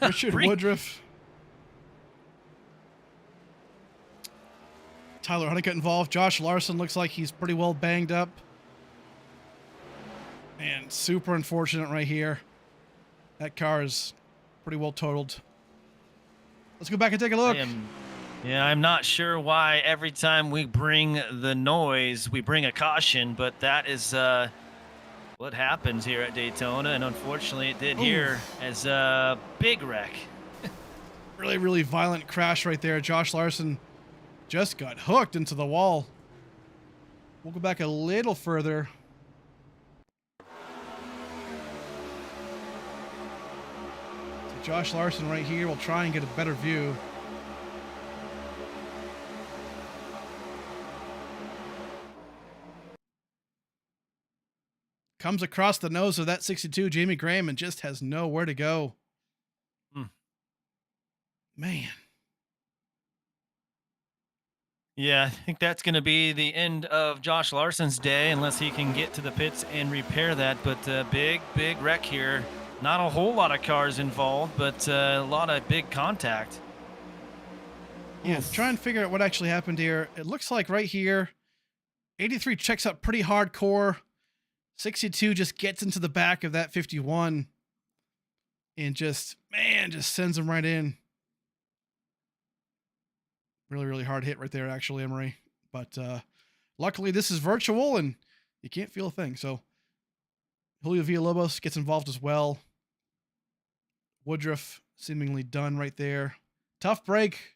Richard Woodruff. Tyler Honeycutt involved. Josh Larson looks like he's pretty well banged up. Man, super unfortunate right here. That car is pretty well totaled. Let's go back and take a look. I'm not sure why every time we bring the noise, we bring a caution, but that is what happens here at Daytona, and unfortunately it did here as a big wreck. Really, really violent crash right there. Josh Larson just got hooked into the wall. We'll go back a little further. Josh Larson right here. We'll try and get a better view. Comes across the nose of that 62 Jamie Graham and just has nowhere to go. Man. Yeah, I think that's going to be the end of Josh Larson's day unless he can get to the pits and repair that. But big wreck here. Not a whole lot of cars involved, but a lot of big contact. Yeah, try and figure out what actually happened here. It looks like right here, 83 checks up pretty hardcore. 62 just gets into the back of that 51 and just sends him right in. Really, really hard hit right there, actually, Emery. But luckily, this is virtual and you can't feel a thing. So Julio Villalobos gets involved as well. Woodruff seemingly done right there. Tough break.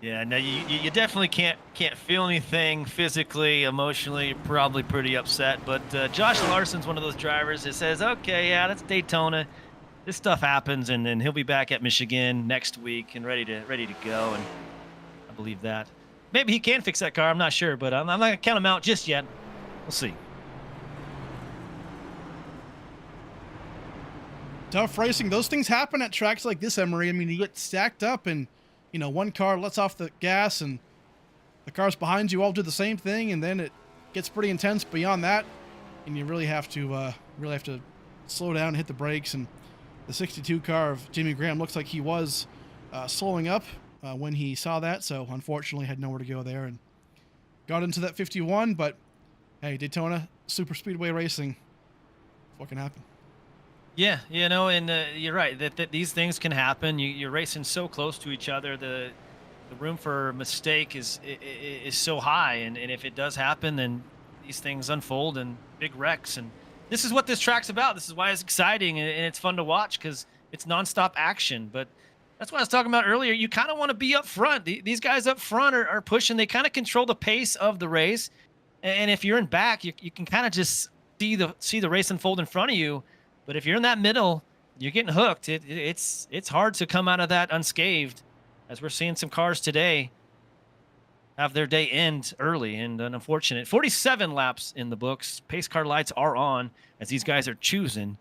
Yeah, no, you definitely can't feel anything physically, emotionally. You're probably pretty upset. But Josh Larson's one of those drivers that says, okay, yeah, that's Daytona. This stuff happens, and then he'll be back at Michigan next week and ready to go. And I believe that. Maybe he can fix that car. I'm not sure, but I'm not going to count him out just yet. We'll see. Tough racing. Those things happen at tracks like this, Emery. I mean, you get stacked up and, you know, one car lets off the gas and the cars behind you all do the same thing, and then it gets pretty intense beyond that, and you really have to slow down and hit the brakes. And the 62 car of Jimmy Graham looks like he was slowing up when he saw that, so unfortunately had nowhere to go there and got into that 51. But hey, Daytona super speedway racing, what can happen? Yeah, and you're right that these things can happen. You're racing so close to each other. The room for mistake is so high, and if it does happen, then these things unfold in big wrecks. And this is what this track's about. This is why it's exciting and it's fun to watch, because it's nonstop action. But that's what I was talking about earlier. You kind of want to be up front. These guys up front are pushing. They kind of control the pace of the race. And if you're in back, you can kind of just see the race unfold in front of you. But if you're in that middle, you're getting hooked. It's hard to come out of that unscathed, as we're seeing some cars today have their day end early and unfortunate. 47 laps in the books. Pace car lights are on as these guys are choosing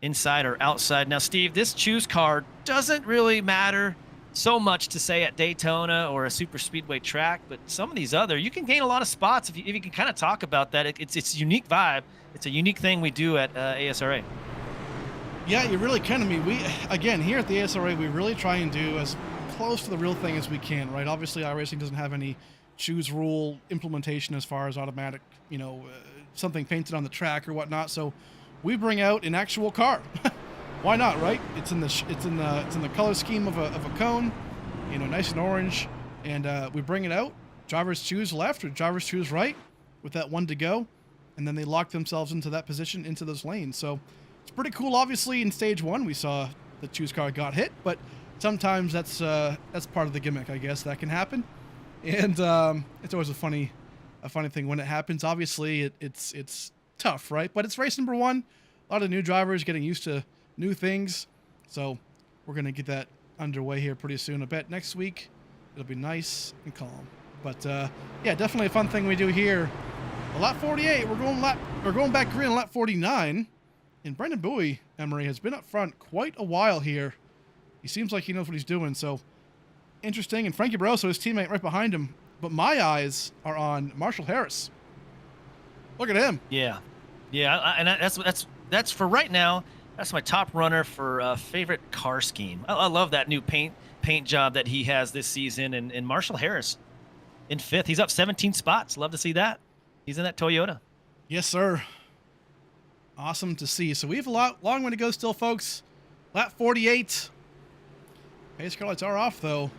inside or outside. Now, Steve, this choose car doesn't really matter so much to say at Daytona or a super speedway track, but some of these you can gain a lot of spots if you can kind of talk about that. It's a unique vibe. It's a unique thing we do at ASRA. Yeah, you really can. I mean, again, here at the ASRA, we really try and do as close to the real thing as we can, right? Obviously, iRacing doesn't have any choose rule implementation as far as automatic, something painted on the track or whatnot. So we bring out an actual car. Why not, right? It's in the color scheme of a cone, nice and orange, and we bring it out. Drivers choose left or drivers choose right with that one to go, and then they lock themselves into that position, into those lanes. So it's pretty cool. Obviously, in stage one, we saw the choose car got hit, but sometimes that's part of the gimmick, I guess. That can happen, and it's always a funny thing when it happens. Obviously, it's tough, right? But it's race number one. A lot of new drivers getting used to new things, so we're gonna get that underway here pretty soon. I bet next week it'll be nice and calm. But yeah, definitely a fun thing we do here. Lap 48, we're going back green on lap 49, and Brendan Bowie, Emery, has been up front quite a while here. He seems like he knows what he's doing, so interesting. And Frankie Barroso, his teammate, right behind him. But my eyes are on Marshall Harris. Look at him. Yeah, and that's for right now. That's my top runner for favorite car scheme. I love that new paint job that he has this season. And Marshall Harris in 5th. He's up 17 spots. Love to see that. He's in that Toyota. Yes, sir. Awesome to see. So we have a long way to go still, folks. Lap 48. Pace car lights are off, though.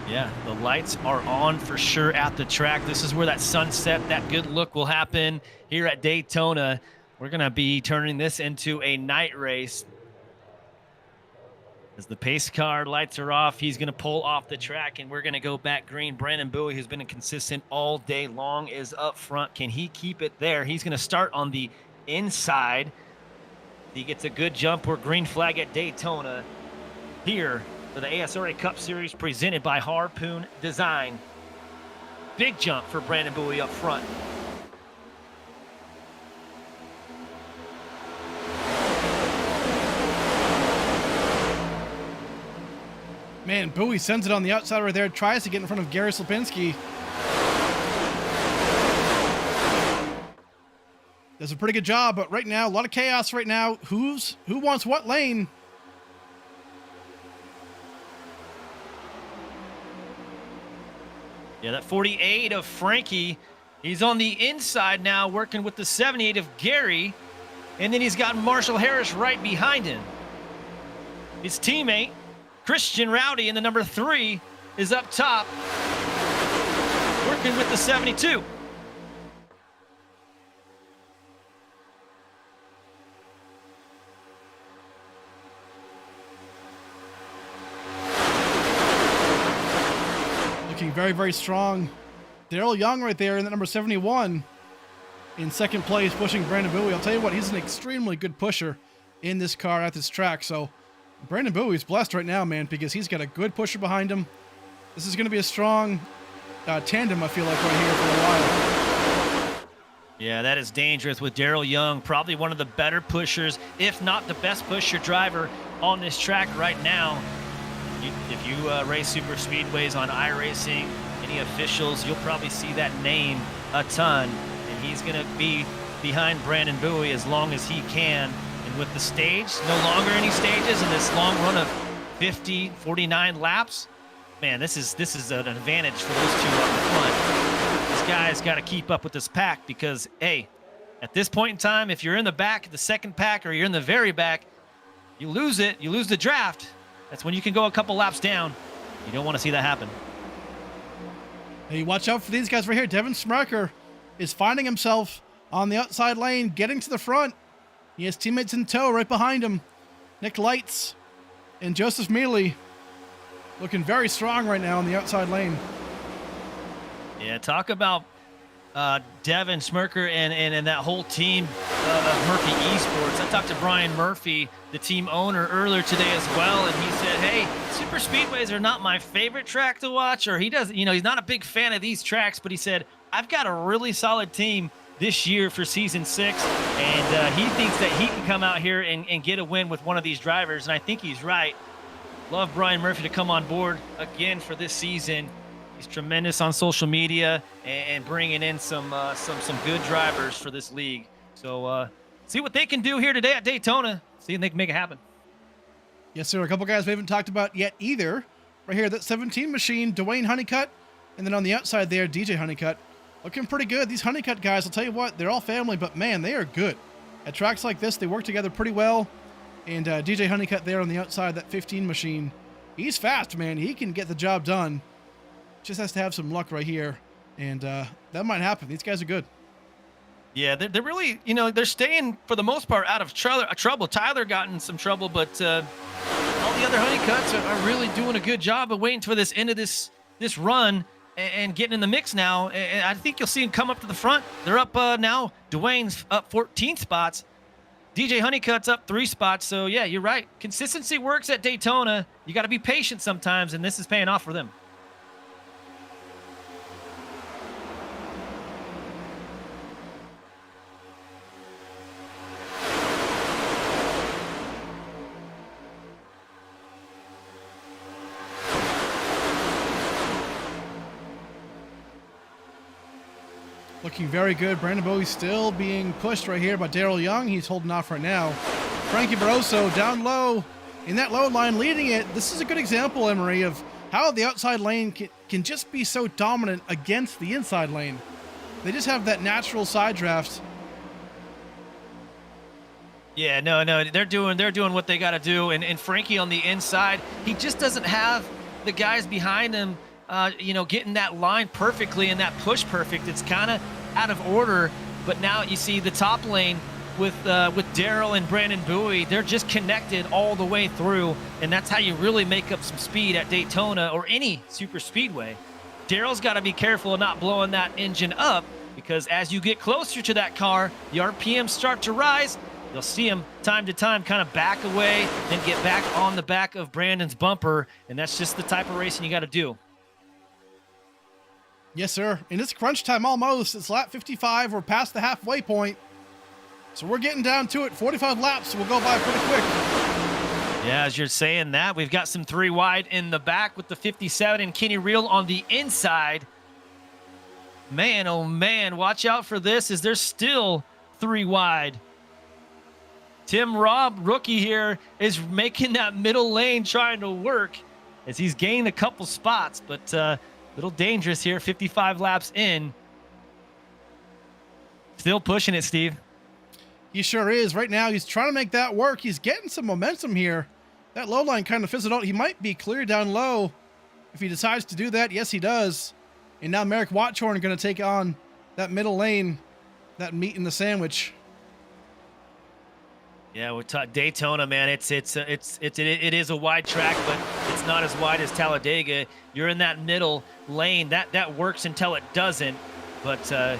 Yeah, the lights are on for sure at the track. This is where that sunset, that good look will happen here at Daytona. We're going to be turning this into a night race. As the pace car lights are off, he's going to pull off the track, and we're going to go back green. Brandon Bowie, who's been consistent all day long, is up front. Can he keep it there? He's going to start on the inside. He gets a good jump. We're green flag at Daytona here for the ASRA Cup Series presented by Harpoon Design. Big jump for Brandon Bowie up front. Man, Bowie sends it on the outside right there, tries to get in front of Gary Slipinski. Does a pretty good job, but right now, a lot of chaos right now. Who wants what lane? Yeah, that 48 of Frankie. He's on the inside now, working with the 78 of Gary. And then he's got Marshall Harris right behind him. His teammate, Christian Rowdy, in the number 3, is up top, working with the 72. Looking very, very strong. Daryl Young right there in the number 71 in second place, pushing Brandon Bowie. I'll tell you what, he's an extremely good pusher in this car at this track. So Brandon Bowie's blessed right now, man, because he's got a good pusher behind him. This is going to be a strong tandem, I feel like, right here for a while. Yeah, that is dangerous with Daryl Young, probably one of the better pushers, if not the best pusher driver on this track right now. If you race super speedways on iRacing, any officials, you'll probably see that name a ton. And he's going to be behind Brandon Bowie as long as he can. And with the stage, no longer any stages, and this long run of 49 laps, man, this is an advantage for those two up front. This guy's got to keep up with this pack because, hey, at this point in time, if you're in the back, the second pack, or you're in the very back, you lose it. You lose the draft. That's when you can go a couple laps down. You don't want to see that happen. Hey, watch out for these guys right here. Devin Smarker is finding himself on the outside lane, getting to the front. He has teammates in tow right behind him. Nick Lights and Joseph Mealy looking very strong right now on the outside lane. Yeah, talk about Devin Smirker and that whole team of Murphy Esports. I talked to Brian Murphy, the team owner, earlier today as well, and he said, hey, super speedways are not my favorite track to watch, or he's not a big fan of these tracks, but he said, I've got a really solid team this year for season 6, and he thinks that he can come out here and get a win with one of these drivers, and I think he's right. Love Brian Murphy to come on board again for this season. He's tremendous on social media and bringing in some good drivers for this league. So see what they can do here today at Daytona. See if they can make it happen. Yes, sir. A couple guys we haven't talked about yet either. Right here, that 17 machine, Dwayne Honeycutt, and then on the outside there, DJ Honeycutt. Looking pretty good. These Honeycutt guys, I'll tell you what, they're all family, but man, they are good. At tracks like this, they work together pretty well. And DJ Honeycutt there on the outside, that 15 machine. He's fast, man. He can get the job done. Just has to have some luck right here. And that might happen. These guys are good. Yeah, they're really, they're staying, for the most part, out of trouble. Tyler got in some trouble, but all the other Honeycutts are really doing a good job of waiting for this end of this run and getting in the mix now. And I think you'll see them come up to the front. They're up now. Dwayne's up 14 spots. DJ Honeycutt's up 3 spots. So, yeah, you're right. Consistency works at Daytona. You got to be patient sometimes, and this is paying off for them. Looking very good. Brandon Bowie still being pushed right here by Daryl Young. He's holding off right now. Frankie Barroso down low in that low line leading it. This is a good example, Emery, of how the outside lane can just be so dominant against the inside lane. They just have that natural side draft. Yeah, no, they're doing what they got to do. And Frankie on the inside, he just doesn't have the guys behind him getting that line perfectly and that push perfect. It's kind of out of order, but now you see the top lane with Daryl and Brandon Bowie. They're just connected all the way through, and that's how you really make up some speed at Daytona or any super speedway. Daryl's got to be careful of not blowing that engine up, because as you get closer to that car, the RPMs start to rise. You'll see him time to time kind of back away, then get back on the back of Brandon's bumper, and that's just the type of racing you got to do. Yes, sir. And it's crunch time almost. It's lap 55. We're past the halfway point. So we're getting down to it. 45 laps will go by pretty quick. Yeah, as you're saying that, we've got some 3 wide in the back with the 57 and Kenny Reel on the inside. Man, oh man, watch out for this as there's still 3 wide. Tim Robb, rookie here, is making that middle lane trying to work as he's gained a couple spots, but little dangerous here, 55 laps in. Still pushing it, Steve. He sure is. Right now, he's trying to make that work. He's getting some momentum here. That low line kind of fizzled out. He might be clear down low if he decides to do that. Yes, he does. And now Merrick Watchorn going to take on that middle lane, that meat in the sandwich. Yeah, we're talking Daytona, man. It is a wide track, but it's not as wide as Talladega. You're in that middle lane. That works until it doesn't. But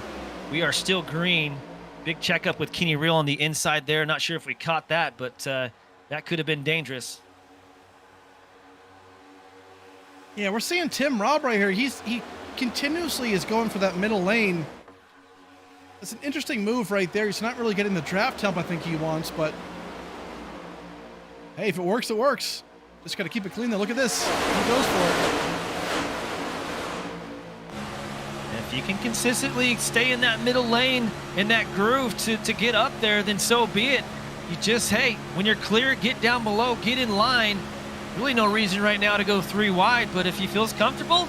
we are still green. Big checkup with Kenny Reel on the inside there. Not sure if we caught that, but that could have been dangerous. Yeah, we're seeing Tim Robb right here. He continuously is going for that middle lane. It's an interesting move right there. He's not really getting the draft help I think he wants, but hey, if it works, it works. Just got to keep it clean, though. Look at this. He goes for it. If you can consistently stay in that middle lane, in that groove to get up there, then so be it. You just, hey, when you're clear, get down below, get in line. Really no reason right now to go 3 wide, but if he feels comfortable,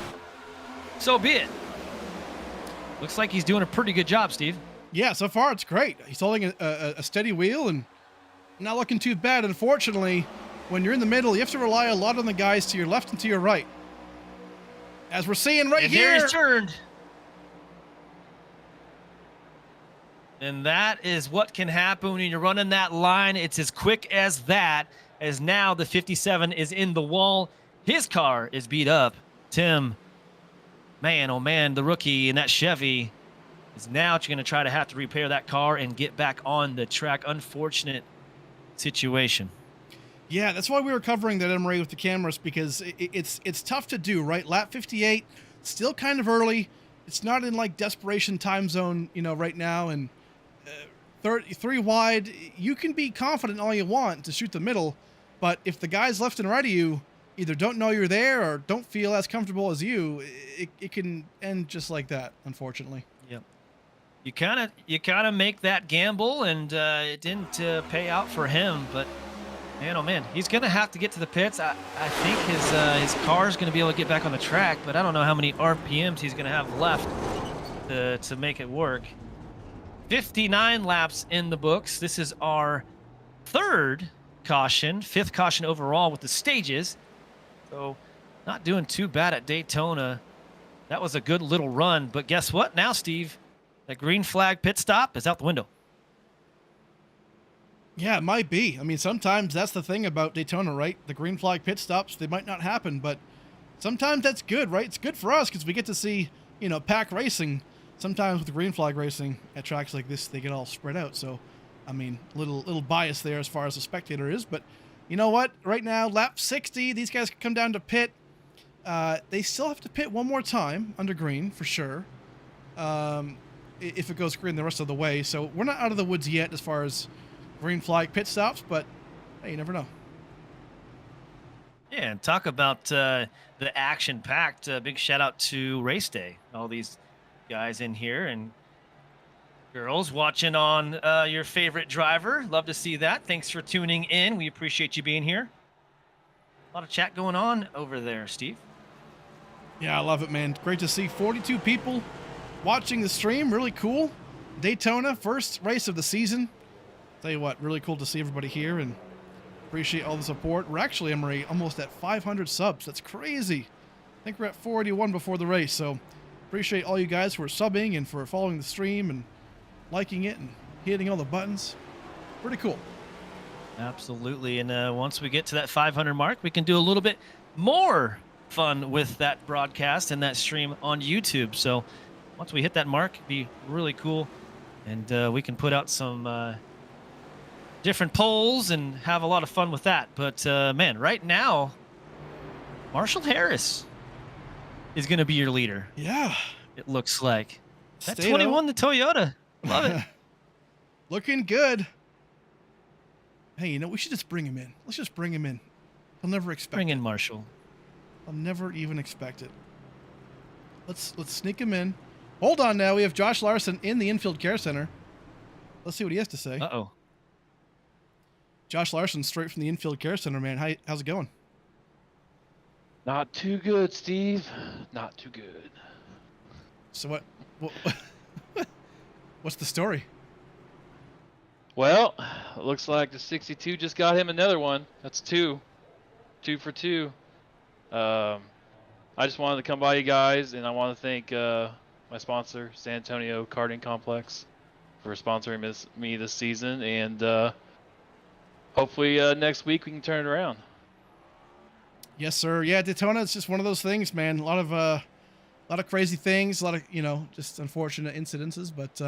so be it. Looks like he's doing a pretty good job, Steve. Yeah, so far it's great. He's holding a steady wheel and not looking too bad. Unfortunately, when you're in the middle, you have to rely a lot on the guys to your left and to your right. As we're seeing right And here. there he's turned. And that is what can happen when you're running that line. It's as quick as that, as now the 57 is in the wall. His car is beat up. Tim, man, oh man, the rookie in that Chevy is now going to try to have to repair that car and get back on the track. Unfortunate situation. Yeah, that's why we were covering that MRA with the cameras, because it's tough to do, right? Lap 58, still kind of early. It's not in like desperation time zone, right now. And 3 wide, you can be confident all you want to shoot the middle, but if the guys left and right of you either don't know you're there or don't feel as comfortable as you, it can end just like that, unfortunately. Yep. You kind of make that gamble, and it didn't pay out for him. But man, oh man, he's gonna have to get to the pits. I think his car is gonna be able to get back on the track, but I don't know how many RPMs he's gonna have left to make it work. 59 laps in the books. This is our 3rd caution, 5th caution overall with the stages. So not doing too bad at Daytona. That was a good little run, but guess what now, Steve? That green flag pit stop is out the window. Yeah, it might be. I mean, sometimes that's the thing about Daytona, right? The green flag pit stops, they might not happen, but sometimes that's good, right? It's good for us because we get to see, pack racing. Sometimes with the green flag racing at tracks like this, they get all spread out. So, I mean, little bias there as far as the spectator is. But you know what? Right now, lap 60, these guys can come down to pit. They still have to pit one more time under green for sure. If it goes green the rest of the way. So we're not out of the woods yet as far as green flag pit stops, but hey, you never know. Yeah, and talk about the action-packed. Big shout-out to Race Day. All these guys in here and girls watching on your favorite driver. Love to see that. Thanks for tuning in. We appreciate you being here. A lot of chat going on over there, Steve. Yeah, I love it, man. Great to see 42 people watching the stream. Really cool. Daytona, first race of the season. Tell you what, really cool to see everybody here and appreciate all the support. We're actually, Emery, almost at 500 subs. That's crazy. I think we're at 481 before the race, so appreciate all you guys who are subbing and for following the stream and liking it and hitting all the buttons. Pretty cool. Absolutely. And once we get to that 500 mark, we can do a little bit more fun with that broadcast and that stream on YouTube. So once we hit that mark, it'd be really cool. And we can put out some different polls and have a lot of fun with that. But man, right now, Marshall Harris is going to be your leader. Yeah. It looks like. That Stay 21, the Toyota. Love it. Looking good. Hey, we should just bring him in. Let's just bring him in. He'll never expect Bring it. in Marshall. I'll never even expect it. Let's sneak him in. Hold on now. We have Josh Larson in the infield care center. Let's see what he has to say. Uh-oh. Josh Larson straight from the infield care center, man. How's it going? Not too good, Steve. Not too good. So what what's the story? Well, it looks like the 62 just got him another one. That's 2. 2 for 2. I just wanted to come by you guys, and I want to thank my sponsor, San Antonio Karting Complex, for sponsoring me this season. And hopefully next week we can turn it around. Yes, sir. Yeah, Daytona, it's just one of those things, man. A lot of crazy things, a lot of, just unfortunate incidences, but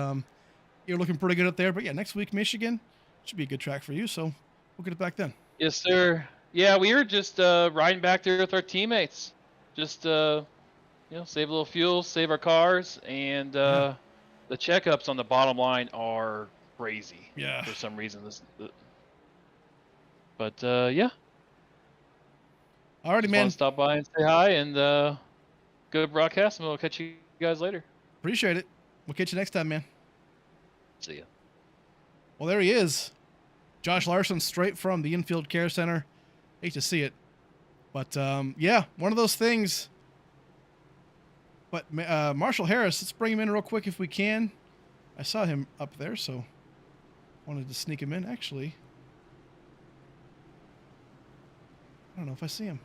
you're looking pretty good up there. But yeah, next week, Michigan should be a good track for you, so we'll get it back then. Yes, sir. Yeah, we were just riding back there with our teammates. Just, save a little fuel, save our cars, and the checkups on the bottom line are crazy. Yeah. For some reason. But, yeah. Alrighty, Just man. want to stop by and say hi and good broadcast, and we'll catch you guys later. Appreciate it. We'll catch you next time, man. See ya. Well, there he is. Josh Larson, straight from the Infield Care Center. Hate to see it. But, yeah, one of those things. But Marshall Harris, let's bring him in real quick if we can. I saw him up there, so wanted to sneak him in. Actually, I don't know if I see him.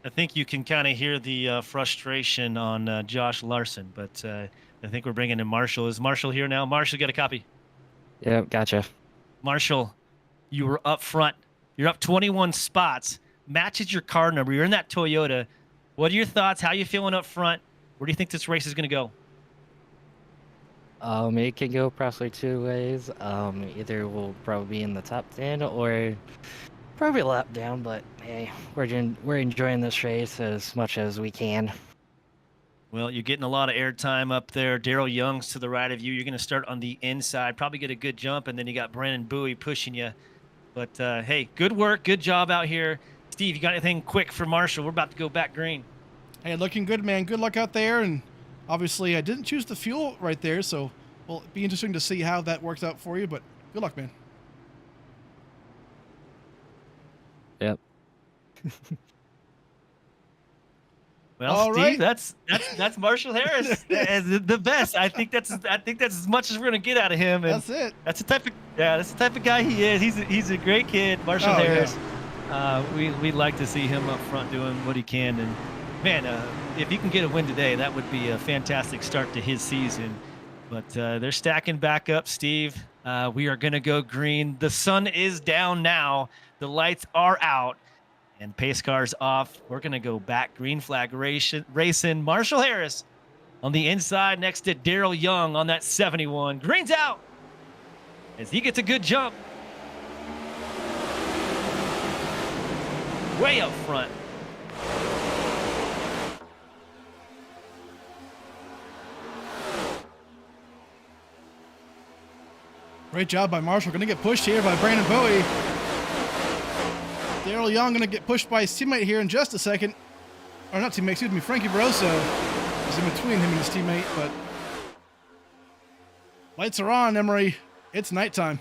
I think you can kind of hear the frustration on Josh Larson, but I think we're bringing in Marshall. Is Marshall here now? Marshall, get a copy. Yep, gotcha. Marshall, you were up front. You're up 21 spots. Matches your car number. You're in that Toyota. What are your thoughts? How are you feeling up front? Where do you think this race is going to go? It can go probably two ways. Either we'll probably be in the top 10 or probably a lap down, but hey, we're enjoying this race as much as we can. Well, you're getting a lot of airtime up there. Daryl Young's to the right of you. You're going to start on the inside, probably get a good jump, and then you got Brandon Bowie pushing you. But, hey, good work. Good job out here. Steve, you got anything quick for Marshall? We're about to go back green. Hey, looking good, man. Good luck out there. And obviously, I didn't choose the fuel right there, so it'll be interesting to see how that works out for you. But good luck, man. Yep. Well, All Steve, right. that's Marshall Harris, the best. I think that's as much as we're gonna get out of him. And That's it. that's the type of guy he is. He's a great kid, Marshall Oh, Harris. We'd like to see him up front doing what he can. And man, if he can get a win today, that would be a fantastic start to his season. But they're stacking back up, Steve. We are gonna go green. The sun is down now. The lights are out. And pace car's off. We're going to go back green flag racing. Marshall Harris on the inside next to Daryl Young on that 71. Green's out as he gets a good jump. Way up front. Great job by Marshall. Going to get pushed here by Brandon Bowie. Daryl Young going to get pushed by his teammate here in just a second. Or not teammate, excuse me, Frankie Barroso is in between him and his teammate, but lights are on, Emery. It's nighttime.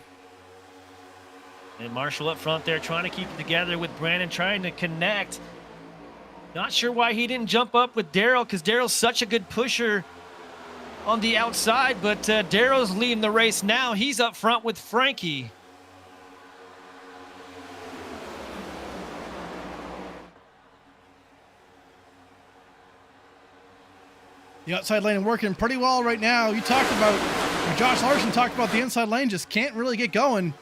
And Marshall up front there trying to keep it together with Brandon, trying to connect. Not sure why he didn't jump up with Daryl, because Daryl's such a good pusher on the outside, but Daryl's leading the race now. He's up front with Frankie. The outside lane working pretty well right now. You talked about, or Josh Larson talked about the inside lane just can't really get going.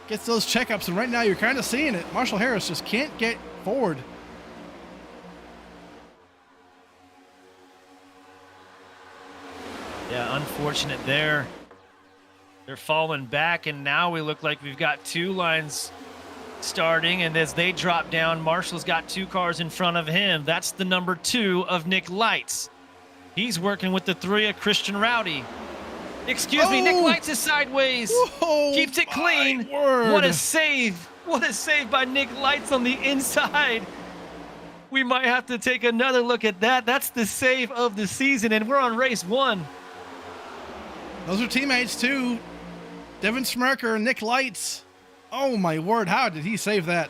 Gets those checkups, and right now you're kind of seeing it. Marshall Harris just can't get forward. Yeah, unfortunate there. They're falling back, and now we look like we've got two lines starting, and as they drop down, Marshall's got two cars in front of him. That's the number 2 of Nick Lights. He's working with the 3 of Christian Rowdy. Excuse me, Nick Lights is sideways. Whoa, Keeps it clean. word. What a save. What a save by Nick Lights on the inside. We might have to take another look at that. That's the save of the season, and we're on race 1. Those are teammates too. Devin Smirker and Nick Lights. Oh my word, how did he save that?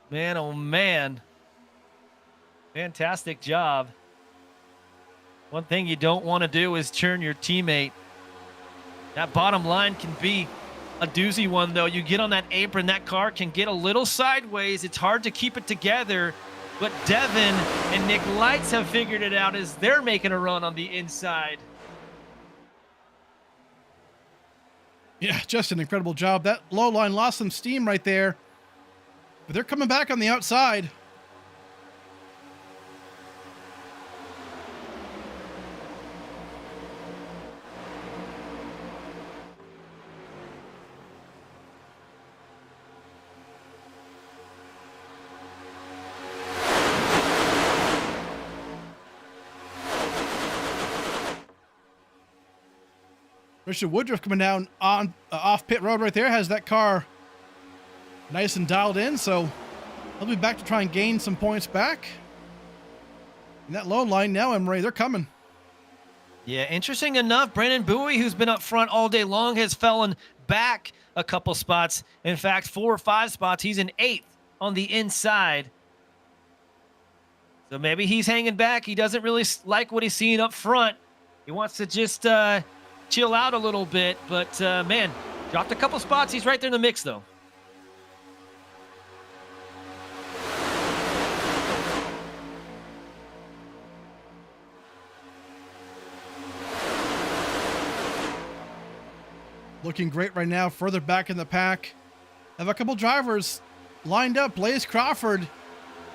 Man, oh man. Fantastic job. One thing you don't want to do is churn your teammate. That bottom line can be a doozy one, though. You get on that apron, that car can get a little sideways. It's hard to keep it together. But Devin and Nick Lights have figured it out as they're making a run on the inside. Yeah, just an incredible job. That low line lost some steam right there. But they're coming back on the outside. Richard Woodruff coming down on off pit road right there, has that car nice and dialed in, so he'll be back to try and gain some points back. And that low line now, Emery, they're coming. Yeah, interesting enough, Brandon Bowie, who's been up front all day long, has fallen back a couple spots. In fact, 4 or 5 spots. He's in 8th on the inside. So maybe he's hanging back. He doesn't really like what he's seeing up front. He wants to just chill out a little bit. But, man, dropped a couple spots. He's right there in the mix, though. Looking great right now, further back in the pack. Have a couple drivers lined up. Blaze Crawford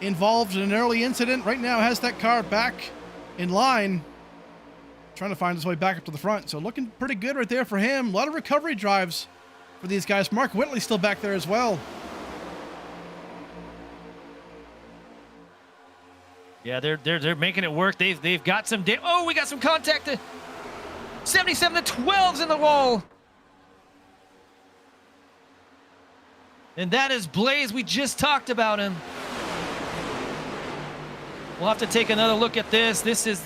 involved in an early incident. Right now has that car back in line, trying to find his way back up to the front. So looking pretty good right there for him. A lot of recovery drives for these guys. Mark Whitley still back there as well. Yeah, they're making it work. They've got some. Oh, we got some contact. 77 to 12's in the wall. And that is Blaze. We just talked about him. We'll have to take another look at this. This is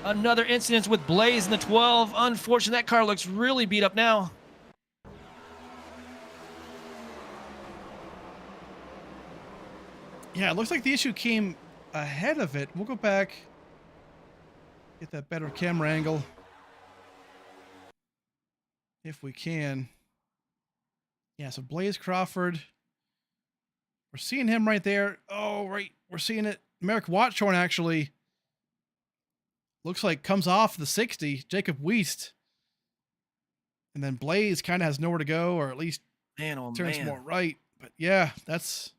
another incident with Blaze in the 12. Unfortunately, that car looks really beat up now. Yeah, it looks like the issue came ahead of it. We'll go back, get that better camera angle if we can. Yeah, so Blaze Crawford, we're seeing him right there. Oh, right, we're seeing it. Merrick Watchorn actually looks like comes off the 60. Jacob Wiest, and then Blaze kind of has nowhere to go, or at least turns more right. But yeah, that's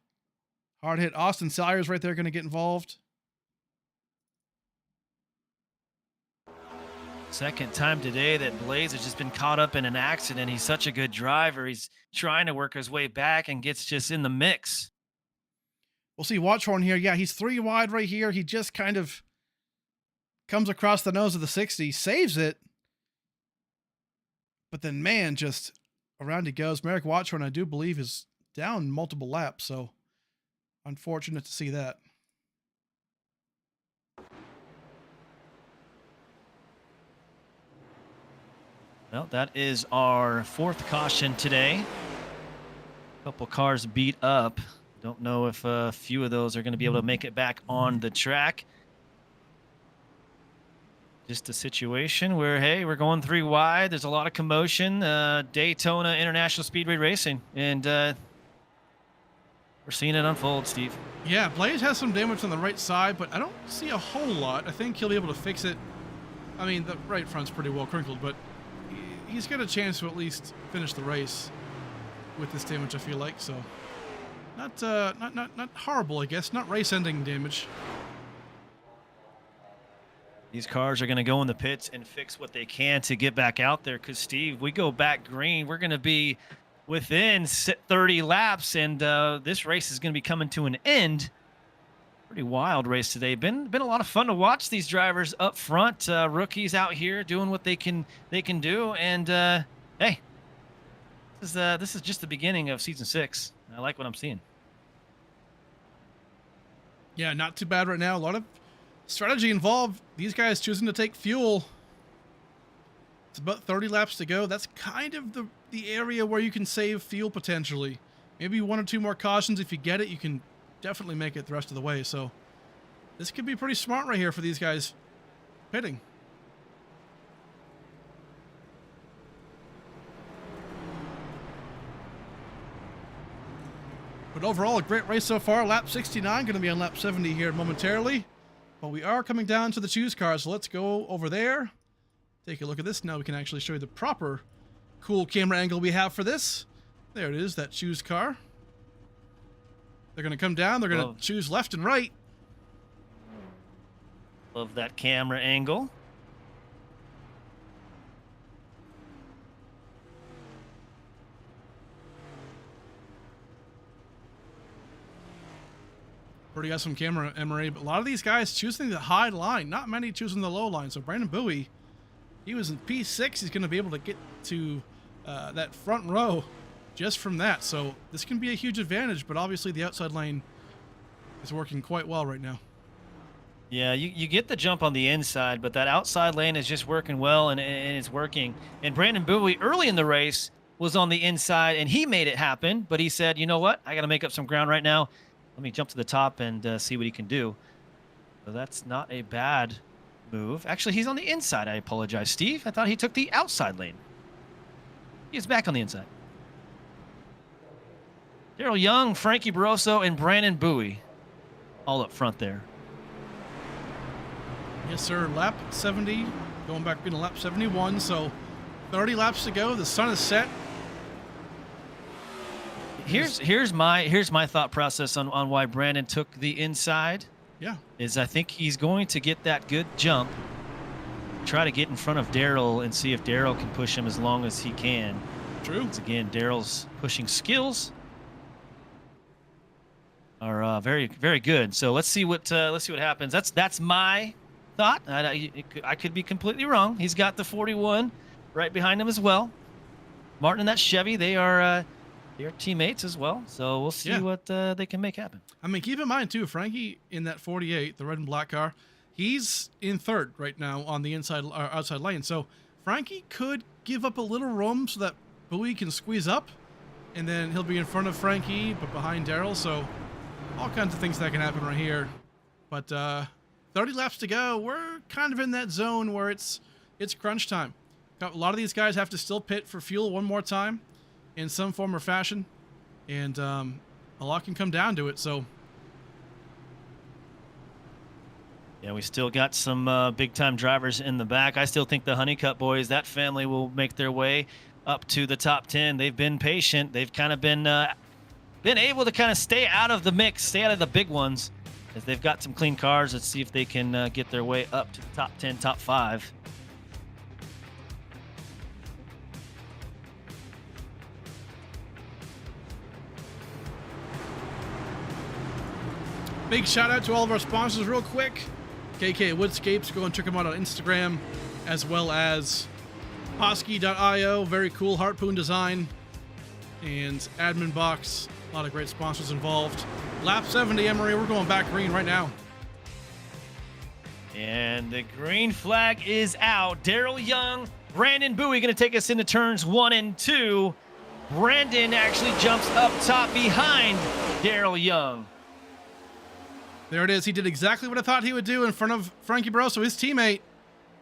hard hit. Austin Salyer's right there, going to get involved. Second time today that Blaze has just been caught up in an accident. He's such a good driver. He's trying to work his way back and gets just in the mix. We'll see Watchorn here. Yeah, he's 3 wide right here. He just kind of comes across the nose of the 60, saves it. But then, man, just around he goes. Merrick Watchorn, I do believe, is down multiple laps. So unfortunate to see that. Well, that is our 4th caution today. A couple cars beat up. Don't know if a few of those are going to be able to make it back on the track. Just a situation where, hey, we're going 3 wide. There's a lot of commotion. Daytona International Speedway Racing. And we're seeing it unfold, Steve. Yeah, Blaze has some damage on the right side, but I don't see a whole lot. I think he'll be able to fix it. I mean, the right front's pretty well crinkled, but he's got a chance to at least finish the race with this damage, I feel like. So not horrible, I guess. Not race-ending damage. These cars are going to go in the pits and fix what they can to get back out there. Because, Steve, we go back green, we're going to be within 30 laps, and this race is going to be coming to an end. Pretty wild race today. Been a lot of fun to watch these drivers up front. Rookies out here doing what they can do. And hey, this is just the beginning of season 6. I like what I'm seeing. Yeah, not too bad right now. A lot of strategy involved. These guys choosing to take fuel. It's about 30 laps to go. That's kind of the area where you can save fuel potentially. Maybe 1 or 2 more cautions. If you get it, you can definitely make it the rest of the way. So this could be pretty smart right here for these guys pitting. But overall, a great race so far. Lap 69, going to be on lap 70 here momentarily. But we are coming down to the choose cars, so let's go over there. Take a look at this. Now we can actually show you the proper cool camera angle we have for this. There it is, that choose car. They're going to come down. They're going to choose left and right. Love that camera angle. Pretty awesome camera, Emery. But a lot of these guys choosing the high line. Not many choosing the low line. So Brandon Bowie, he was in P6. He's going to be able to get to that front row just from that. So this can be a huge advantage, but obviously the outside lane is working quite well right now. Yeah, you get the jump on the inside, but that outside lane is just working well, and it's working. And Brandon Bowie early in the race was on the inside, and he made it happen. But he said, you know what? I got to make up some ground right now. Let me jump to the top and see what he can do. So that's not a bad move. Actually, he's on the inside. I apologize, Steve. I thought he took the outside lane. He's back on the inside. Daryl Young, Frankie Barroso, and Brandon Bowie all up front there. Yes, sir. Lap 70, going back into lap 71. So 30 laps to go. The sun is set. Here's my thought process on why Brandon took the inside. Yeah. Is I think he's going to get that good jump, try to get in front of Daryl and see if Daryl can push him as long as he can. True. Once again, Daryl's pushing skills are very, very good. So let's see what happens. That's my thought. I could be completely wrong. He's got the 41 right behind him as well. Martin and that Chevy, they are teammates as well. So we'll see what they can make happen. I mean, keep in mind too, Frankie in that 48, the red and black car, he's in third right now on the outside lane. So Frankie could give up a little room so that Bowie can squeeze up, and then he'll be in front of Frankie but behind Daryl. So all kinds of things that can happen right here. But 30 laps to go. We're kind of in that zone where it's crunch time. A lot of these guys have to still pit for fuel one more time in some form or fashion, and a lot can come down to it. So yeah, we still got some big-time drivers in the back. I still think the Honeycutt boys, that family, will make their way up to the top 10. They've been patient. They've kind of been able to kind of stay out of the mix, stay out of the big ones, as they've got some clean cars. Let's see if they can get their way up to the top 10, top 5. big shout out to all of our sponsors real quick. KK Woodscapes, go and check them out on Instagram, as well as Hosky.io, very cool Harpoon design, and Admin Box. A lot of great sponsors involved. Lap 70, Emery, we're going back green right now. And the green flag is out. Daryl Young, Brandon Bowie going to take us into turns 1 and 2. Brandon actually jumps up top behind Daryl Young. There it is. He did exactly what I thought he would do in front of Frankie Barroso, his teammate.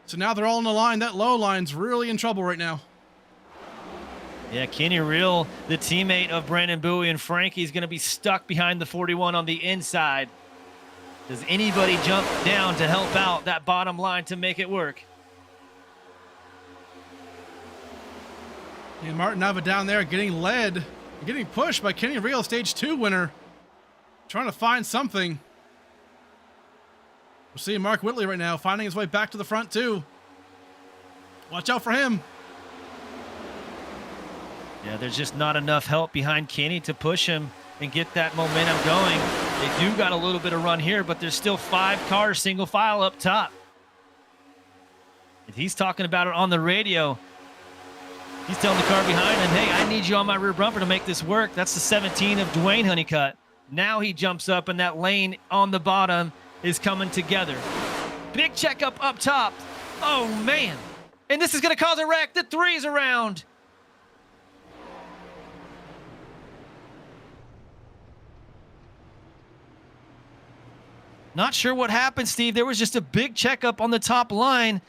So now they're all in the line. That low line's really in trouble right now. Yeah, Kenny Real, the teammate of Brandon Bowie and Frankie, is going to be stuck behind the 41 on the inside. Does anybody jump down to help out that bottom line to make it work? And Martin Nava down there getting led, getting pushed by Kenny Real, stage 2 winner. Trying to find something. We're seeing Mark Whitley right now, finding his way back to the front too. Watch out for him. Yeah, there's just not enough help behind Kenny to push him and get that momentum going. They do got a little bit of run here, but there's still 5 cars single file up top. If he's talking about it on the radio, he's telling the car behind him, hey, I need you on my rear bumper to make this work. That's the 17 of Dwayne Honeycutt. Now he jumps up, and that lane on the bottom is coming together. Big checkup up top. Oh, man. And this is going to cause a wreck. The 3 is around. Not sure what happened, Steve. There was just a big checkup on the top line.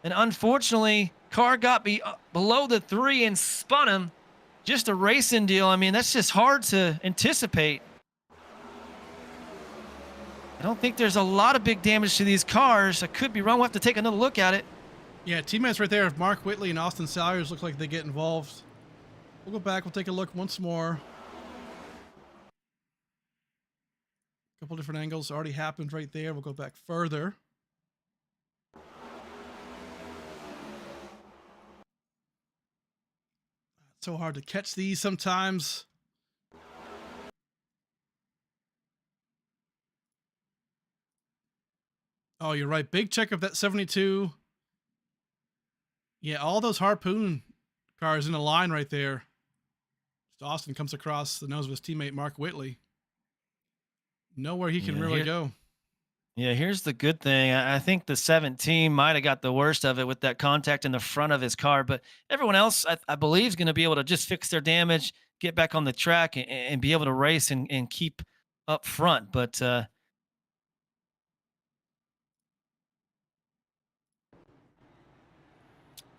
And unfortunately, car got below the 3 and spun him. Just a racing deal. I mean, that's just hard to anticipate. I don't think there's a lot of big damage to these cars. I could be wrong. We'll have to take another look at it. Yeah, teammates right there of Mark Whitley and Austin Salyers look like they get involved. We'll go back. We'll take a look once more. A couple different angles already happened right there. We'll go back further. It's so hard to catch these sometimes. Oh, you're right. Big check of that 72. Yeah, all those Harpoon cars in a line right there. Dawson comes across the nose of his teammate Mark Whitley. Nowhere he can Yeah, really go. Yeah, here's the good thing. I think the 17 might have got the worst of it with that contact in the front of his car, but everyone else, I believe, is going to be able to just fix their damage, get back on the track, and be able to race and keep up front. But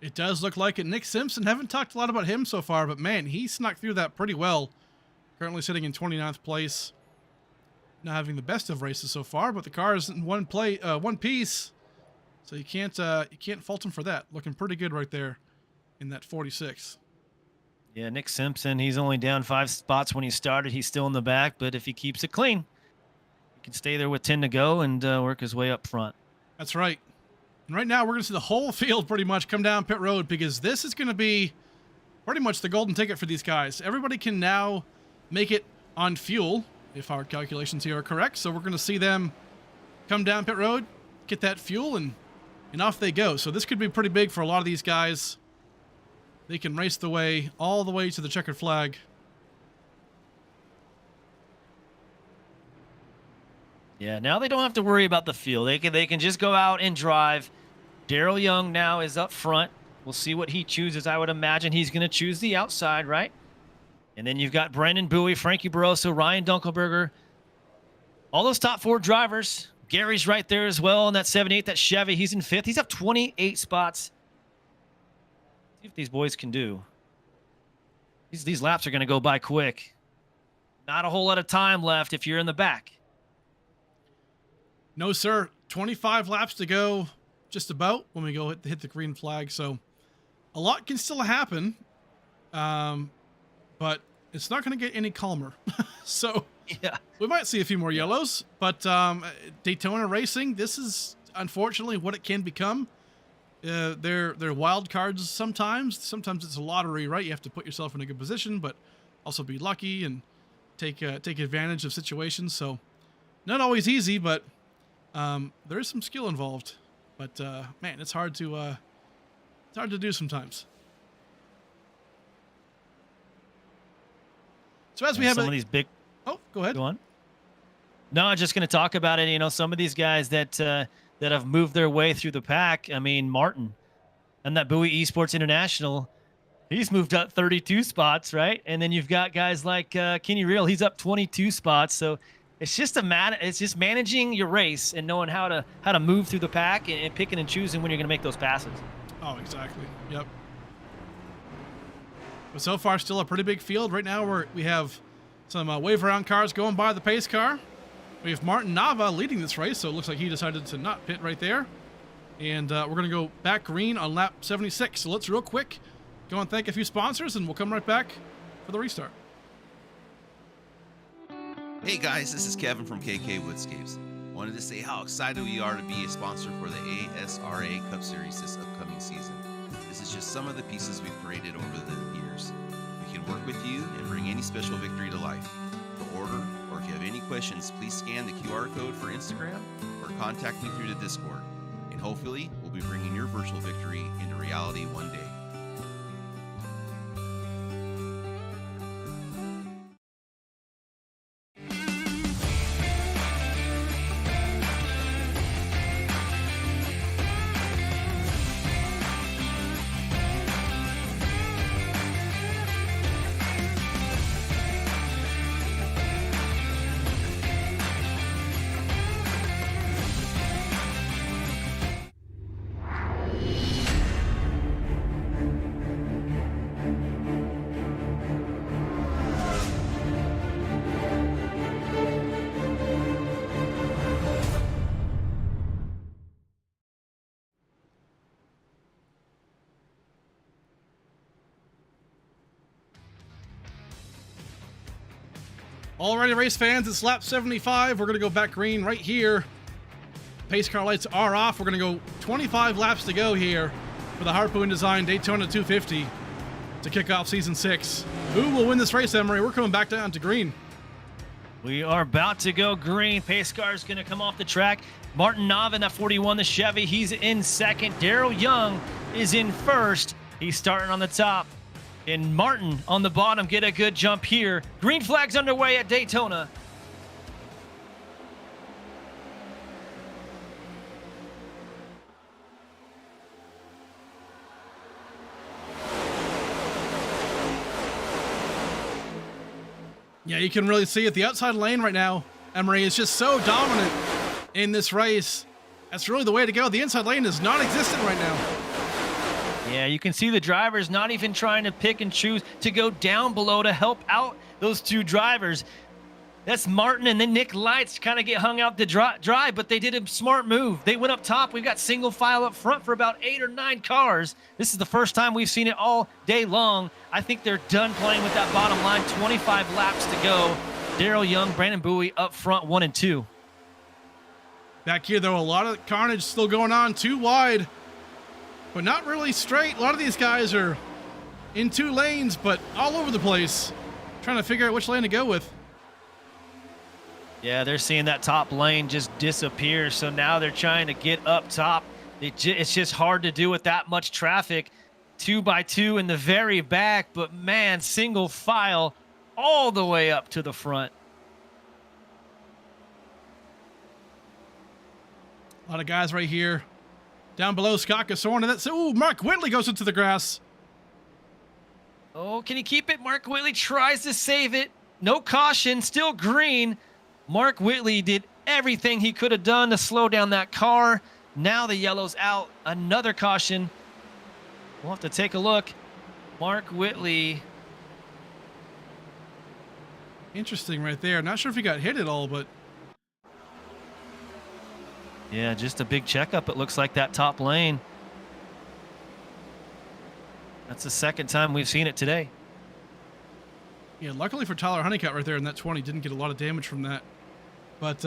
it does look like it. Nick Simpson, haven't talked a lot about him so far, but man, he snuck through that pretty well. Currently sitting in 29th place. Not having the best of races so far, but the car is in one piece, so you can't fault him for that. Looking pretty good right there in that 46. yeah, Nick Simpson, he's only down 5 spots when he started. He's still in the back, but if he keeps it clean, he can stay there with 10 to go and work his way up front. That's right. And right now we're going to see the whole field pretty much come down pit road, because this is going to be pretty much the golden ticket for these guys. Everybody can now make it on fuel, if our calculations here are correct. So we're going to see them come down pit road, get that fuel, and off they go. So this could be pretty big for a lot of these guys. They can race the way all the way to the checkered flag. Yeah, now they don't have to worry about the field. They can just go out and drive. Daryl Young now is up front. We'll see what he chooses. I would imagine he's going to choose the outside, right? And then you've got Brandon Bowie, Frankie Barroso, Ryan Dunkelberger. All those top 4 drivers. Gary's right there as well in that 78, that Chevy. He's in 5th. He's up 28 spots. See what these boys can do. These laps are going to go by quick. Not a whole lot of time left if you're in the back. No, sir. 25 laps to go, just about, when we go hit the green flag. So a lot can still happen. But it's not going to get any calmer. So Yeah. we might see a few more yellows, but Daytona racing, this is unfortunately what it can become. They're wild cards sometimes. Sometimes it's a lottery, right? You have to put yourself in a good position, but also be lucky and take advantage of situations. So not always easy, but there is some skill involved. But man, it's hard to do sometimes. So as we have some of these big. Oh, go ahead. Go on. No, I'm just going to talk about it. You know, some of these guys that have moved their way through the pack. I mean, Martin and that Bowie Esports International, he's moved up 32 spots, right? And then you've got guys like Kenny Real. He's up 22 spots. So it's just it's just managing your race and knowing how to move through the pack and picking and choosing when you're going to make those passes. Oh, exactly. Yep. But so far, still a pretty big field. Right now, we have some wave around cars going by the pace car. We have Martin Nava leading this race, so it looks like he decided to not pit right there. And we're going to go back green on lap 76. So let's real quick go and thank a few sponsors, and we'll come right back for the restart. Hey guys, this is Kevin from KK Woodscapes. Wanted to say how excited we are to be a sponsor for the ASRA Cup Series this upcoming season. This is just some of the pieces we've created over the years. We can work with you and bring any special victory to life. To order, or if you have any questions, please scan the QR code for Instagram or contact me through the Discord. And hopefully, we'll be bringing your virtual victory into reality one day. Alrighty, race fans, it's lap 75. We're going to go back green right here. Pace car lights are off. We're going to go 25 laps to go here for the Harpoon Design Daytona 250 to kick off Season 6. Who will win this race, Emery? We're coming back down to green. We are about to go green. Pace car is going to come off the track. Martin Nava in that 41, the Chevy, he's in second. Daryl Young is in first. He's starting on the top. And Martin on the bottom get a good jump here. Green flags underway at Daytona. Yeah, you can really see it. The outside lane right now, Emery, is just so dominant in this race. That's really the way to go. The inside lane is non-existent right now. Yeah, you can see the drivers not even trying to pick and choose to go down below to help out those two drivers. That's Martin and then Nick Lights kind of get hung out to drive, but they did a smart move. They went up top. We've got single file up front for about 8 or 9 cars. This is the first time we've seen it all day long. I think they're done playing with that bottom line. 25 laps to go. Daryl Young, Brandon Bowie up front, 1 and 2. Back here, though, a lot of carnage still going on. Too wide, but not really straight. A lot of these guys are in 2 lanes, but all over the place, trying to figure out which lane to go with. Yeah, they're seeing that top lane just disappear, so now they're trying to get up top. It's just hard to do with that much traffic. 2 by 2 in the very back, but man, single file all the way up to the front. A lot of guys right here. Down below, Scott Gasorn, and that's, ooh, Mark Whitley goes into the grass. Oh, can he keep it? Mark Whitley tries to save it. No caution, still green. Mark Whitley did everything he could have done to slow down that car. Now the yellow's out. Another caution. We'll have to take a look. Mark Whitley. Interesting right there. Not sure if he got hit at all, but Yeah, just a big checkup. It looks like that top lane. That's the second time we've seen it today. yeah, luckily for Tyler Honeycutt right there in that 20, didn't get a lot of damage from that. But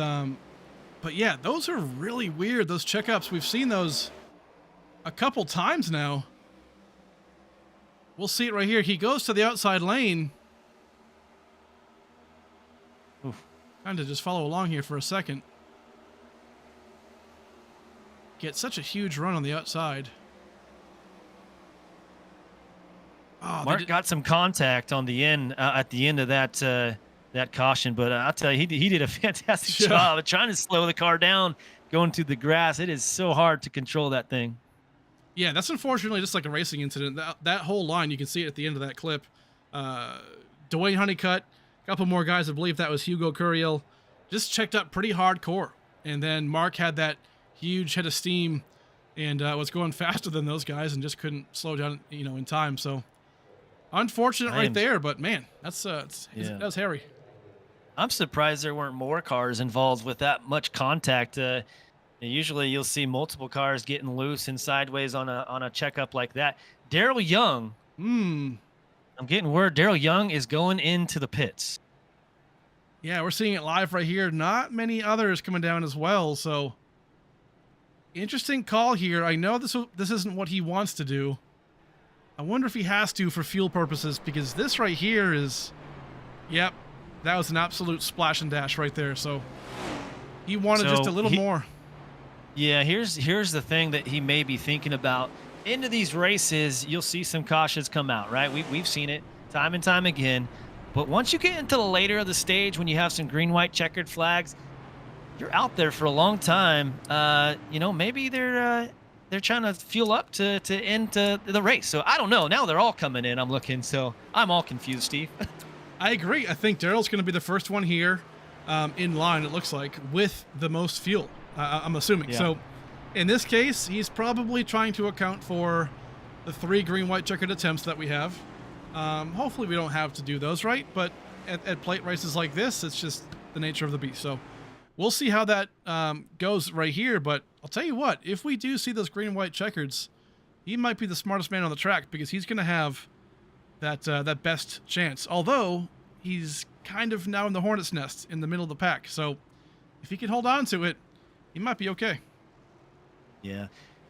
yeah, those are really weird, those checkups. We've seen those a couple times now. We'll see it right here. He goes to the outside lane. Kind of just follow along here for a second. Get such a huge run on the outside. Oh, Mark got some contact on the end at the end of that caution, but I'll tell you, he did a fantastic job of trying to slow the car down going through the grass. It is so hard to control that thing. Yeah, that's unfortunately just like a racing incident. That whole line, you can see it at the end of that clip. Dwayne Honeycutt, a couple more guys, I believe that was Hugo Curiel, just checked up pretty hardcore. And then Mark had that huge head of steam and was going faster than those guys and just couldn't slow down, in time. So unfortunate right there, but man, that was hairy. I'm surprised there weren't more cars involved with that much contact. Usually you'll see multiple cars getting loose and sideways on a checkup like that. Daryl Young. I'm getting word Daryl Young is going into the pits. Yeah, we're seeing it live right here. Not many others coming down as well. So interesting call here. I know this isn't what he wants to do. I wonder if he has to for fuel purposes, because this right here is, yep, that was an absolute splash and dash right there. So he wanted just a little more. Yeah, here's the thing that he may be thinking about. Into these races, you'll see some cautions come out, right? We've seen it time and time again. But once you get into the later of the stage, when you have some green, white, checkered flags, you're out there for a long time. Maybe they're trying to fuel up to end the race. So I don't know. Now they're all coming in. I'm looking, so I'm all confused, Steve. I agree. I think Daryl's going to be the first one here in line, it looks like, with the most fuel, I'm assuming. Yeah. So in this case, he's probably trying to account for the 3 green, white, checkered attempts that we have. Hopefully we don't have to do those, right? But at plate races like this, it's just the nature of the beast. So we'll see how that goes right here. But I'll tell you what, if we do see those green, white, checkers, he might be the smartest man on the track, because he's going to have that best chance. Although he's kind of now in the hornet's nest in the middle of the pack. So if he can hold on to it, he might be okay. Yeah,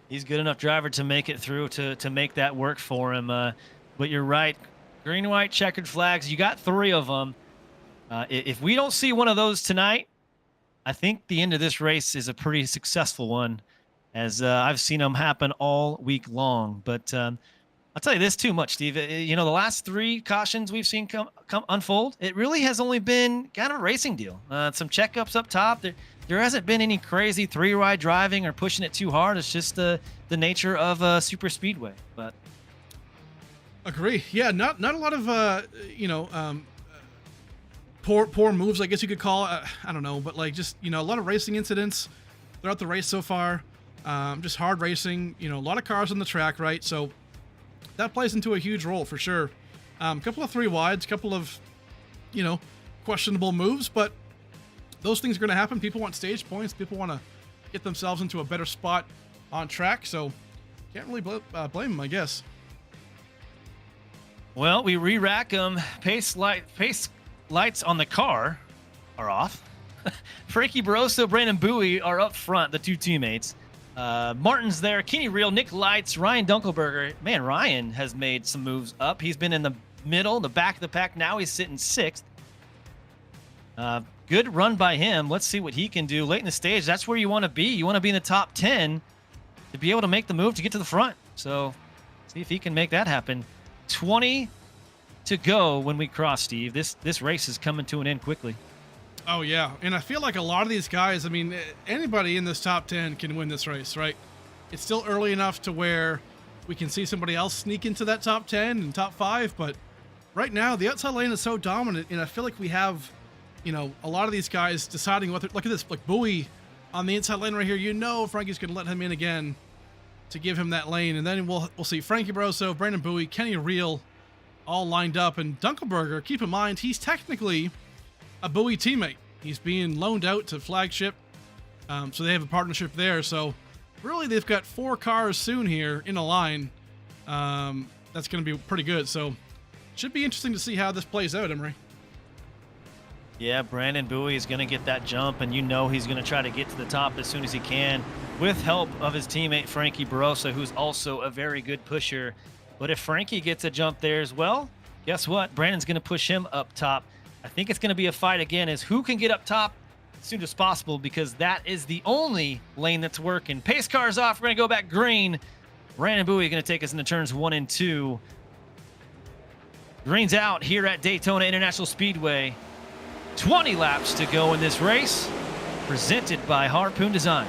he's a good enough driver to make it through to make that work for him. But you're right. Green, white, checkered flags. You got 3 of them. If we don't see one of those tonight, I think the end of this race is a pretty successful one, as I've seen them happen all week long. But I'll tell you this too much, Steve. You know, the last 3 cautions we've seen come unfold, it really has only been kind of a racing deal. Some checkups up top. There hasn't been any crazy 3-wide driving or pushing it too hard. It's just the nature of a super speedway. But agree. Yeah, not a lot of poor moves, I guess you could call it. I don't know, but like just a lot of racing incidents throughout the race so far. Just hard racing. A lot of cars on the track, right? So that plays into a huge role for sure. Couple of 3-wides, couple of questionable moves, but those things are going to happen. People want stage points. People want to get themselves into a better spot on track. So can't really blame them, I guess. Well, we re-rack them. Pace lights on the car are off. Frankie Barroso, Brandon Bowie are up front, the 2 teammates. Martin's there, Kenny Reel, Nick Lights, Ryan Dunkelberger. Man, Ryan has made some moves up. He's been in the middle, the back of the pack. Now he's sitting 6th. Good run by him. Let's see what he can do late in the stage. That's where you want to be. You want to be in the top 10 to be able to make the move to get to the front. So see if he can make that happen. 20 to go when we cross, Steve. This race is coming to an end quickly. Oh, yeah. And I feel like a lot of these guys, I mean, anybody in this top 10 can win this race, right? It's still early enough to where we can see somebody else sneak into that top 10 and top 5. But right now, the outside lane is so dominant. And I feel like we have, a lot of these guys deciding what look at this, like Bowie on the inside lane right here. Frankie's going to let him in again to give him that lane. And then we'll see Frankie Barroso, Brandon Bowie, Kenny Reel all lined up. And Dunkelberger, keep in mind, he's technically a Bowie teammate. He's being loaned out to Flagship, so they have a partnership there. So really, they've got 4 cars soon here in a line. That's going to be pretty good. So should be interesting to see how this plays out, Emery. Yeah, Brandon Bowie is going to get that jump, and he's going to try to get to the top as soon as he can with help of his teammate Frankie Barroso, who's also a very good pusher. But if Frankie gets a jump there as well, guess what? Brandon's going to push him up top. I think it's going to be a fight again as who can get up top as soon as possible, because that is the only lane that's working. Pace car's off. We're going to go back green. Brandon Bowie going to take us into turns 1 and 2. Green's out here at Daytona International Speedway. 20 laps to go in this race, presented by Harpoon Design.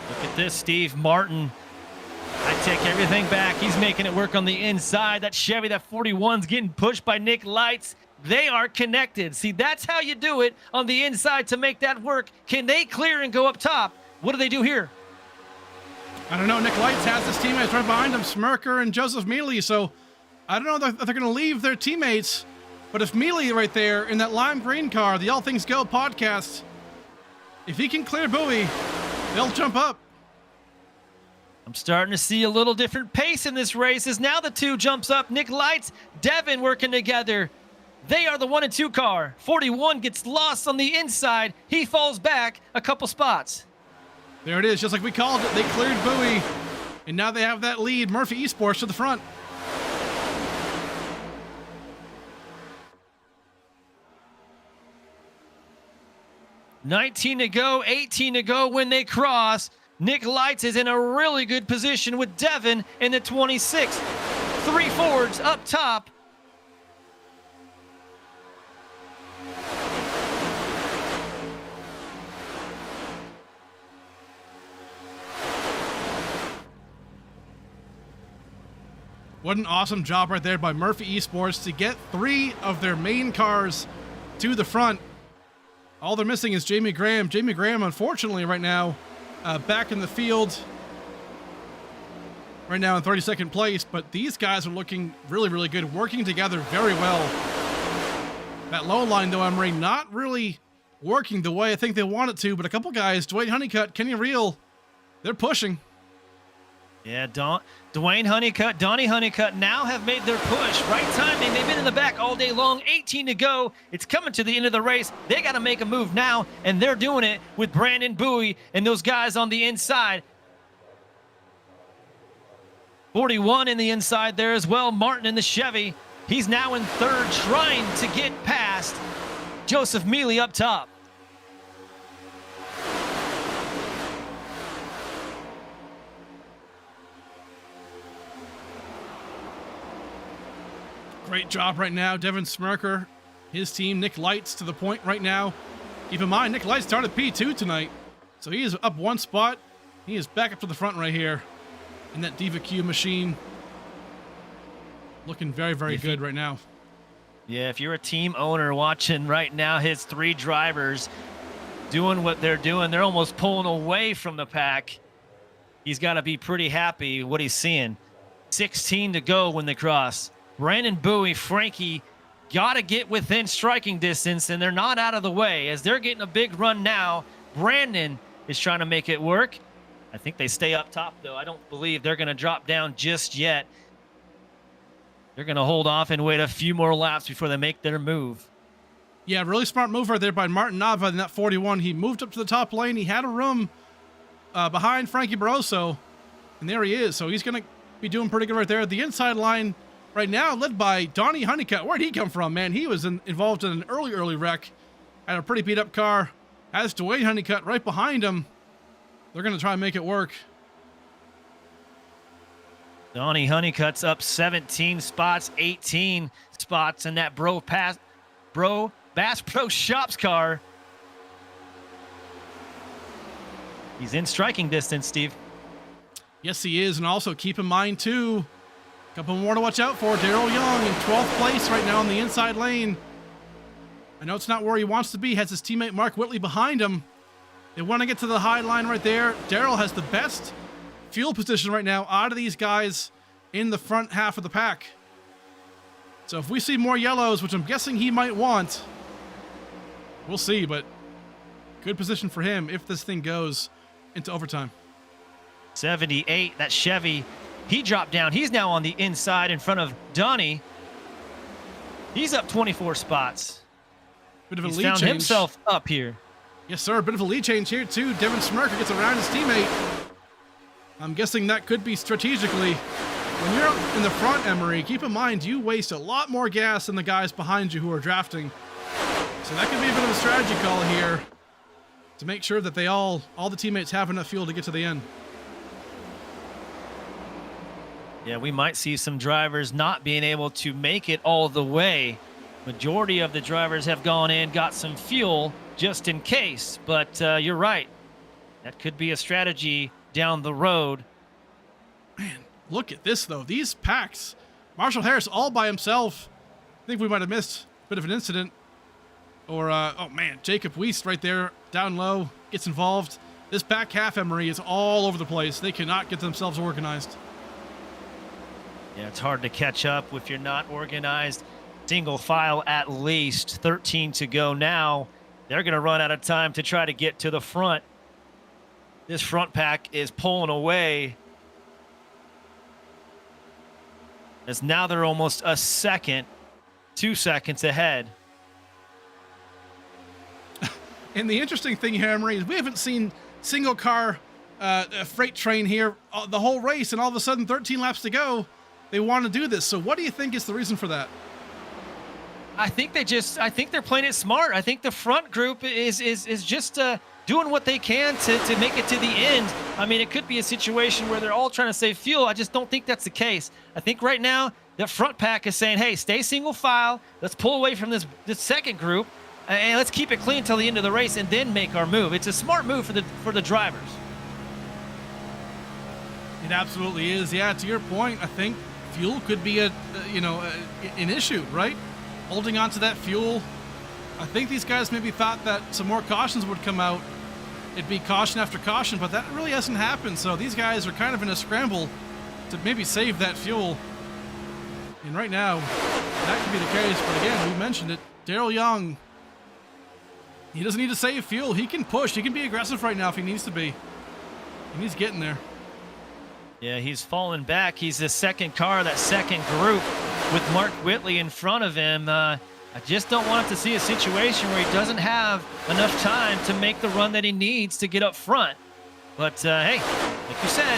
Look at this, Steve Martin. I take everything back. He's making it work on the inside. That Chevy, that 41's getting pushed by Nick Lights. They are connected. See, that's how you do it on the inside to make that work. Can they clear and go up top? What do they do here? I don't know. Nick Lights has his teammates right behind him, Smirker and Joseph Mealy. So I don't know if they're going to leave their teammates. But if Mealy right there in that lime green car, the All Things Go podcast, if he can clear Bowie, they'll jump up. I'm starting to see a little different pace in this race as now the 2 jumps up. Nick Lights, Devin working together. They are the 1 and 2 car. 41 gets lost on the inside. He falls back a couple spots. There it is, just like we called it. They cleared Bowie, and now they have that lead. Murphy Esports to the front. $19 to go, 18 to go when they cross. Nick Lights is in a really good position with Devin in the 26. 3 Fords up top. What an awesome job right there by Murphy Esports to get 3 of their main cars to the front. All they're missing is Jamie Graham. Jamie Graham, unfortunately, right now, back in the field. Right now in 32nd place, but these guys are looking really, really good, working together very well. That low line, though, Emery, not really working the way I think they want it to, but a couple guys, Dwayne Honeycutt, Kenny Reel, they're pushing. Yeah, Dwayne Honeycutt, Donnie Honeycutt now have made their push. Right timing. They've been in the back all day long. 18 to go. It's coming to the end of the race. They got to make a move now, and they're doing it with Brandon Bowie and those guys on the inside. 41 in the inside there as well. Martin in the Chevy. He's now in third, trying to get past Joseph Mealy up top. Great job right now, Devin Smirker. His team, Nick Lights, to the point right now. Keep in mind, Nick Lights started P2 tonight, so he is up one spot. He is back up to the front right here in that Diva Q machine. Looking very, very good right now. Yeah, if you're a team owner watching right now, his 3 drivers doing what they're doing, they're almost pulling away from the pack. He's got to be pretty happy what he's seeing. 16 to go when they cross. Brandon Bowie, Frankie, got to get within striking distance, and they're not out of the way. As they're getting a big run now, Brandon is trying to make it work. I think they stay up top, though. I don't believe they're going to drop down just yet. They're going to hold off and wait a few more laps before they make their move. Yeah, really smart move right there by Martin Nava in that 41. He moved up to the top lane. He had a room behind Frankie Barroso, and there he is. So he's going to be doing pretty good right there. The inside line right now led by Donnie Honeycutt. Where'd he come from, man? He was involved in an early wreck. Had a pretty beat-up car. Has Dwayne Honeycutt right behind him. They're going to try and make it work. Donnie Honeycutt's up 17 spots, 18 spots in that Bass Pro Shops car. He's in striking distance, Steve. Yes, he is. And also keep in mind, too, a couple more to watch out for. Daryl Young in 12th place right now in the inside lane. I know it's not where he wants to be. Has his teammate Mark Whitley behind him. They want to get to the high line right there. Daryl has the best fuel position right now out of these guys in the front half of the pack. So if we see more yellows, which I'm guessing he might want, we'll see, but good position for him if this thing goes into overtime. 78, that Chevy, he dropped down. He's now on the inside in front of Donnie. He's up 24 spots. Bit of a He's lead found change. himself up here. Yes, sir. A bit of a lead change here, too. Devin Smirker gets around his teammate. I'm guessing that could be strategically. When you're up in the front, Emery, keep in mind you waste a lot more gas than the guys behind you who are drafting. So that could be a bit of a strategy call here to make sure that all the teammates have enough fuel to get to the end. Yeah, we might see some drivers not being able to make it all the way. Majority of the drivers have gone in, got some fuel just in case. But you're right. That could be a strategy down the road. Man, look at this, though. These packs. Marshall Harris all by himself. I think we might have missed a bit of an incident. Or, oh man, Jacob Wiest right there, down low, gets involved. This back half, Emery, is all over the place. They cannot get themselves organized. Yeah, it's hard to catch up if you're not organized. Single file at least. 13 to go now. They're going to run out of time to try to get to the front. This front pack is pulling away. As now they're almost a second, 2 seconds ahead. And the interesting thing here, Emery, is we haven't seen single car freight train here the whole race, and all of a sudden 13 laps to go, they want to do this. So what do you think is the reason for that? I think they're playing it smart. I think the front group is just doing what they can to make it to the end. I mean, it could be a situation where they're all trying to save fuel. I just don't think that's the case. I think right now the front pack is saying, hey, stay single file. Let's pull away from this second group, and let's keep it clean until the end of the race and then make our move. It's a smart move for the drivers. It absolutely is. Yeah, to your point, I think fuel could be an issue, right? Holding on to that fuel. I think these guys maybe thought that some more cautions would come out. It'd be caution after caution, but that really hasn't happened. So these guys are kind of in a scramble to maybe save that fuel. And right now, that could be the case. But again, we mentioned it. Daryl Young, he doesn't need to save fuel. He can push. He can be aggressive right now if he needs to be. And he's getting there. Yeah, he's falling back. He's the second car, that second group, with Mark Whitley in front of him. I just don't want to see a situation where he doesn't have enough time to make the run that he needs to get up front. But, hey, like you said,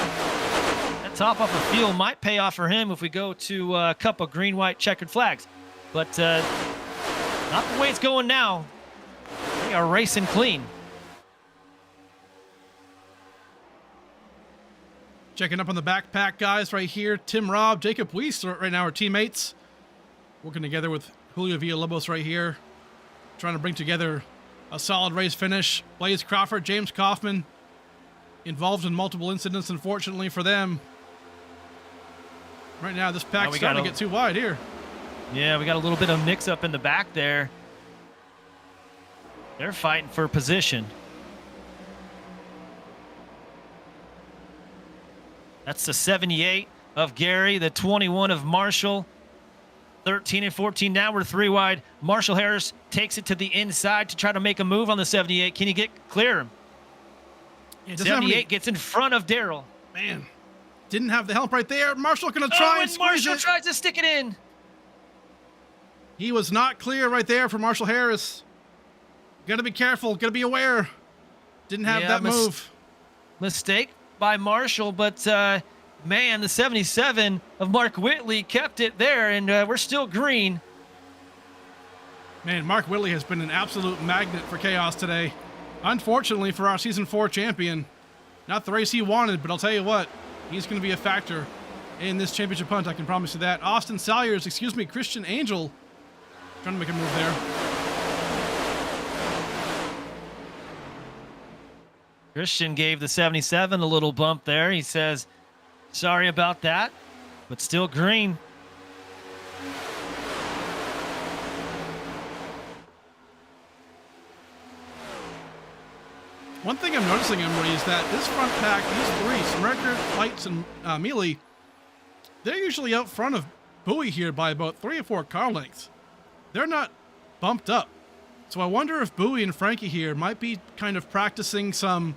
That top off the field might pay off for him if we go to a couple green-white-checkered flags. But not the way it's going now. They are racing clean. Checking up on the backpack guys right here. Tim Robb, Jacob Weiss right now are teammates. Working together with Julio Villalobos right here. Trying to bring together a solid race finish. Blaze Crawford, James Kaufman involved in multiple incidents, unfortunately for them. Right now, this pack's starting to get too wide here. Yeah, we got a little bit of mix-up in the back there. They're fighting for position. That's the 78 of Gary, the 21 of Marshall. 13 and 14. Now we're 3 wide. Marshall Harris takes it to the inside to try to make a move on the 78. Can he get clear? Yeah, 78 gets in front of Darrell. Man, didn't have the help right there. Marshall gonna try and squeeze Marshall it. tries to stick it in. He was not clear right there for Marshall Harris. Gotta be careful. Gotta be aware. Didn't have that move. Mistake by Marshall, but man, the 77 of Mark Whitley kept it there, and we're still green. Man, Mark Whitley has been an absolute magnet for chaos today. Unfortunately for our Season 4 champion. Not the race he wanted, but I'll tell you what, he's going to be a factor in this championship hunt, I can promise you that. Austin Salyers, Christian Angel, trying to make a move there. Christian gave the 77 a little bump there. He says, sorry about that, but still green. One thing I'm noticing, Emery, is that this front pack, these three, Smerker, Lights, and Mealy, they're usually out front of Bowie here by about 3 or 4 car lengths. They're not bumped up. So I wonder if Bowie and Frankie here might be kind of practicing some,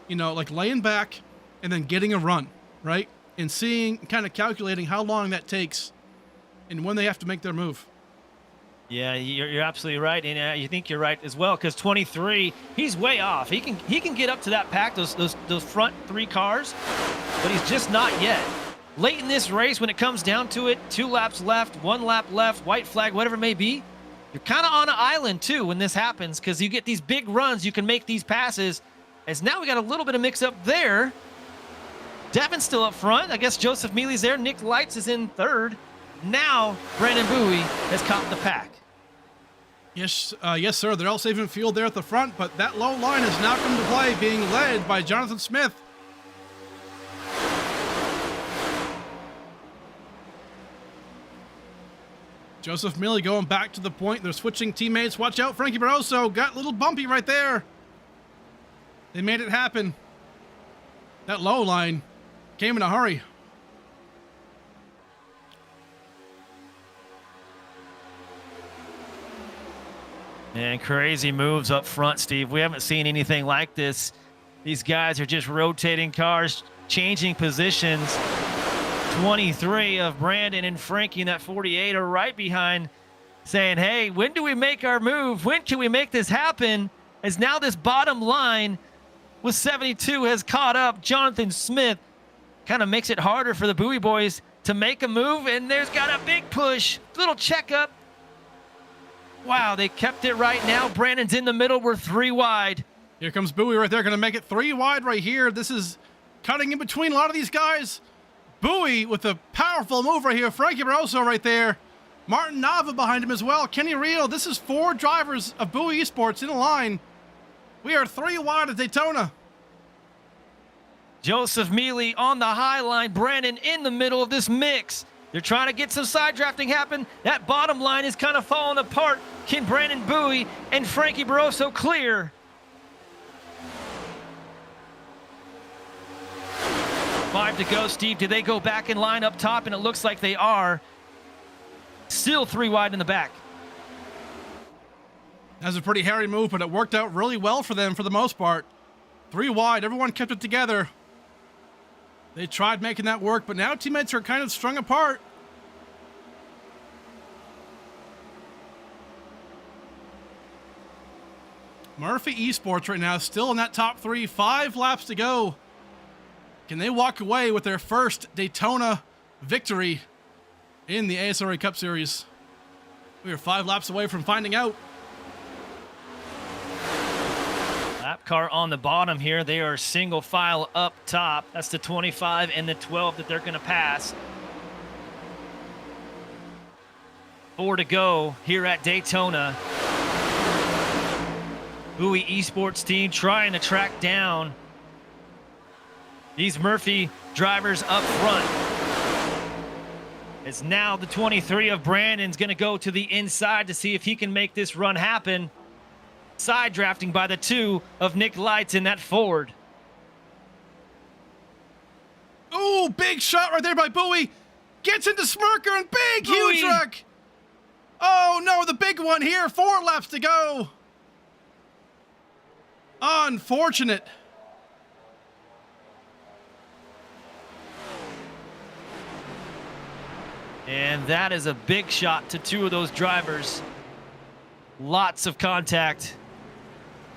like laying back and then getting a run, right? And seeing, kind of calculating how long that takes and when they have to make their move. Yeah, you're absolutely right, and you think you're right as well. Because 23, he's way off. He can get up to that pack, those front 3 cars, but he's just not yet. Late in this race, when it comes down to it, 2 laps left, 1 lap left, white flag, whatever it may be. You're kind of on an island too when this happens, because you get these big runs, you can make these passes. As now we got a little bit of mix up there. Devin's still up front. I guess Joseph Mealy's there. Nick Lights is in 3rd. Now Brandon Bowie has caught the pack. Yes, sir. They're all saving fuel there at the front, but that low line has now come to play, being led by Jonathan Smith. Joseph Mealy going back to the point. They're switching teammates. Watch out, Frankie Barroso. Got a little bumpy right there. They made it happen. That low line came in a hurry. And crazy moves up front, Steve. We haven't seen anything like this. These guys are just rotating cars, changing positions. 23 of Brandon and Frankie in that 48 are right behind, saying, hey, when do we make our move? When can we make this happen? As now this bottom line with 72 has caught up. Jonathan Smith kind of makes it harder for the Bowie boys to make a move, and there's got a big push. Little checkup. Wow, they kept it right now. Brandon's in the middle. We're 3 wide. Here comes Bowie right there. Going to make it 3 wide right here. This is cutting in between a lot of these guys. Bowie with a powerful move right here. Frankie Barroso right there. Martin Nava behind him as well. Kenny Reel. This is 4 drivers of Bowie Esports in a line. We are 3 wide at Daytona. Joseph Mealy on the high line. Brandon in the middle of this mix. They're trying to get some side drafting happen. That bottom line is kind of falling apart. Can Brandon Bowie and Frankie Barroso clear? Five to go, Steve. Do they go back in line up top? And it looks like they are. Still 3 wide in the back. That was a pretty hairy move, but it worked out really well for them for the most part. 3 wide. Everyone kept it together. They tried making that work, but now teammates are kind of strung apart. Murphy Esports right now still in that top 3. 5 laps to go. Can they walk away with their first Daytona victory in the ASRA Cup Series? We are 5 laps away from finding out. Lap car on the bottom here. They are single file up top. That's the 25 and the 12 that they're going to pass. 4 to go here at Daytona. Bowie Esports team trying to track down these Murphy drivers up front. It's now the 23 of Brandon's going to go to the inside to see if he can make this run happen. Side drafting by the 2 of Nick Lights in that Ford. Oh, big shot right there by Bowie. Gets into Smirker and big, huge Bowie. wreck. Oh no, the big one here. 4 laps to go. Unfortunate. And that is a big shot to 2 of those drivers. Lots of contact.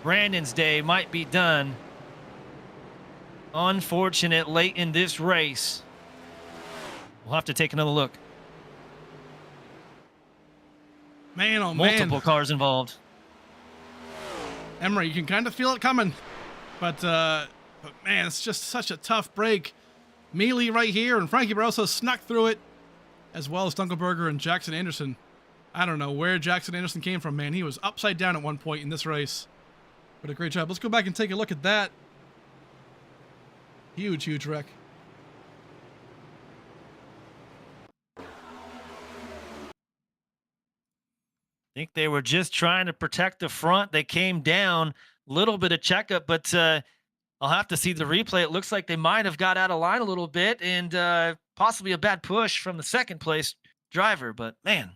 Brandon's day might be done. Unfortunate late in this race. We'll have to take another look. Man, oh man. Multiple cars involved. Emery, you can kind of feel it coming. But man, it's just such a tough break. Mealy right here, and Frankie Barroso snuck through it, as well as Dunkelberger and Jackson Anderson. I don't know where Jackson Anderson came from, man. He was upside down at one point in this race. But a great job. Let's go back and take a look at that. Huge, huge wreck. I think they were just trying to protect the front. They came down, little bit of checkup, but I'll have to see the replay. It looks like they might have got out of line a little bit, and possibly a bad push from the second place driver, but man.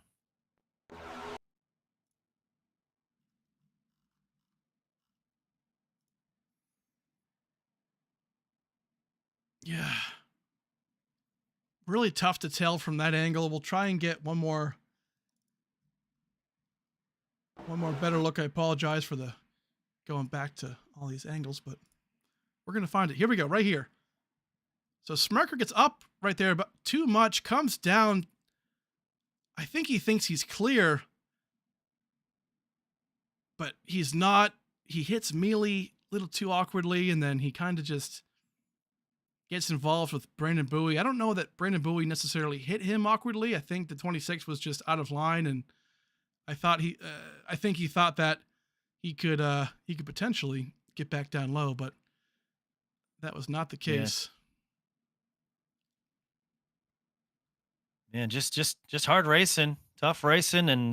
Yeah. Really tough to tell from that angle. We'll try and get one more better look. I apologize for the going back to all these angles, but we're going to find it. Here we go, right here. So Smirker gets up right there, but too much, comes down. I think he thinks he's clear, but he's not. He hits Mealy a little too awkwardly, and then he kind of just gets involved with Brandon Bowie. I don't know that Brandon Bowie necessarily hit him awkwardly. I think the 26 was just out of line, and I think he thought that he could potentially get back down low, but that was not the case. Man, just hard racing, tough racing, and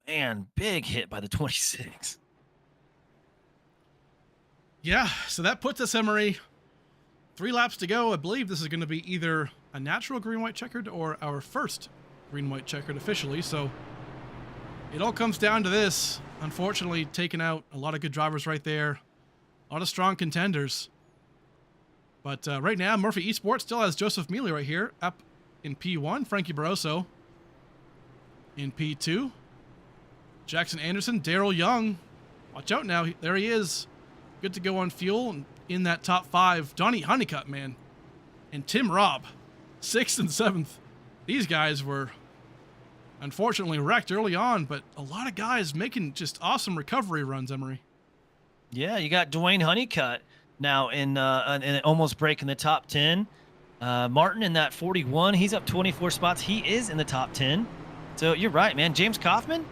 man, big hit by the 26. Yeah, so that puts us, Emery, 3 laps to go. I believe this is going to be either a natural green-white-checkered or our first green-white-checkered officially, so it all comes down to this. Unfortunately, taking out a lot of good drivers right there. A lot of strong contenders. But right now, Murphy Esports still has Joseph Mealy right here, up in P1. Frankie Barroso in P2. Jackson Anderson, Daryl Young. Watch out now. There he is. Good to go on fuel and in that top 5. Donnie Honeycutt, man. And Tim Robb, 6th and 7th. These guys were unfortunately wrecked early on, but a lot of guys making just awesome recovery runs, Emery. Yeah, you got Dwayne Honeycutt now in almost breaking the top 10. Martin in that 41, he's up 24 spots. He is in the top 10. So you're right, man. James Kaufman,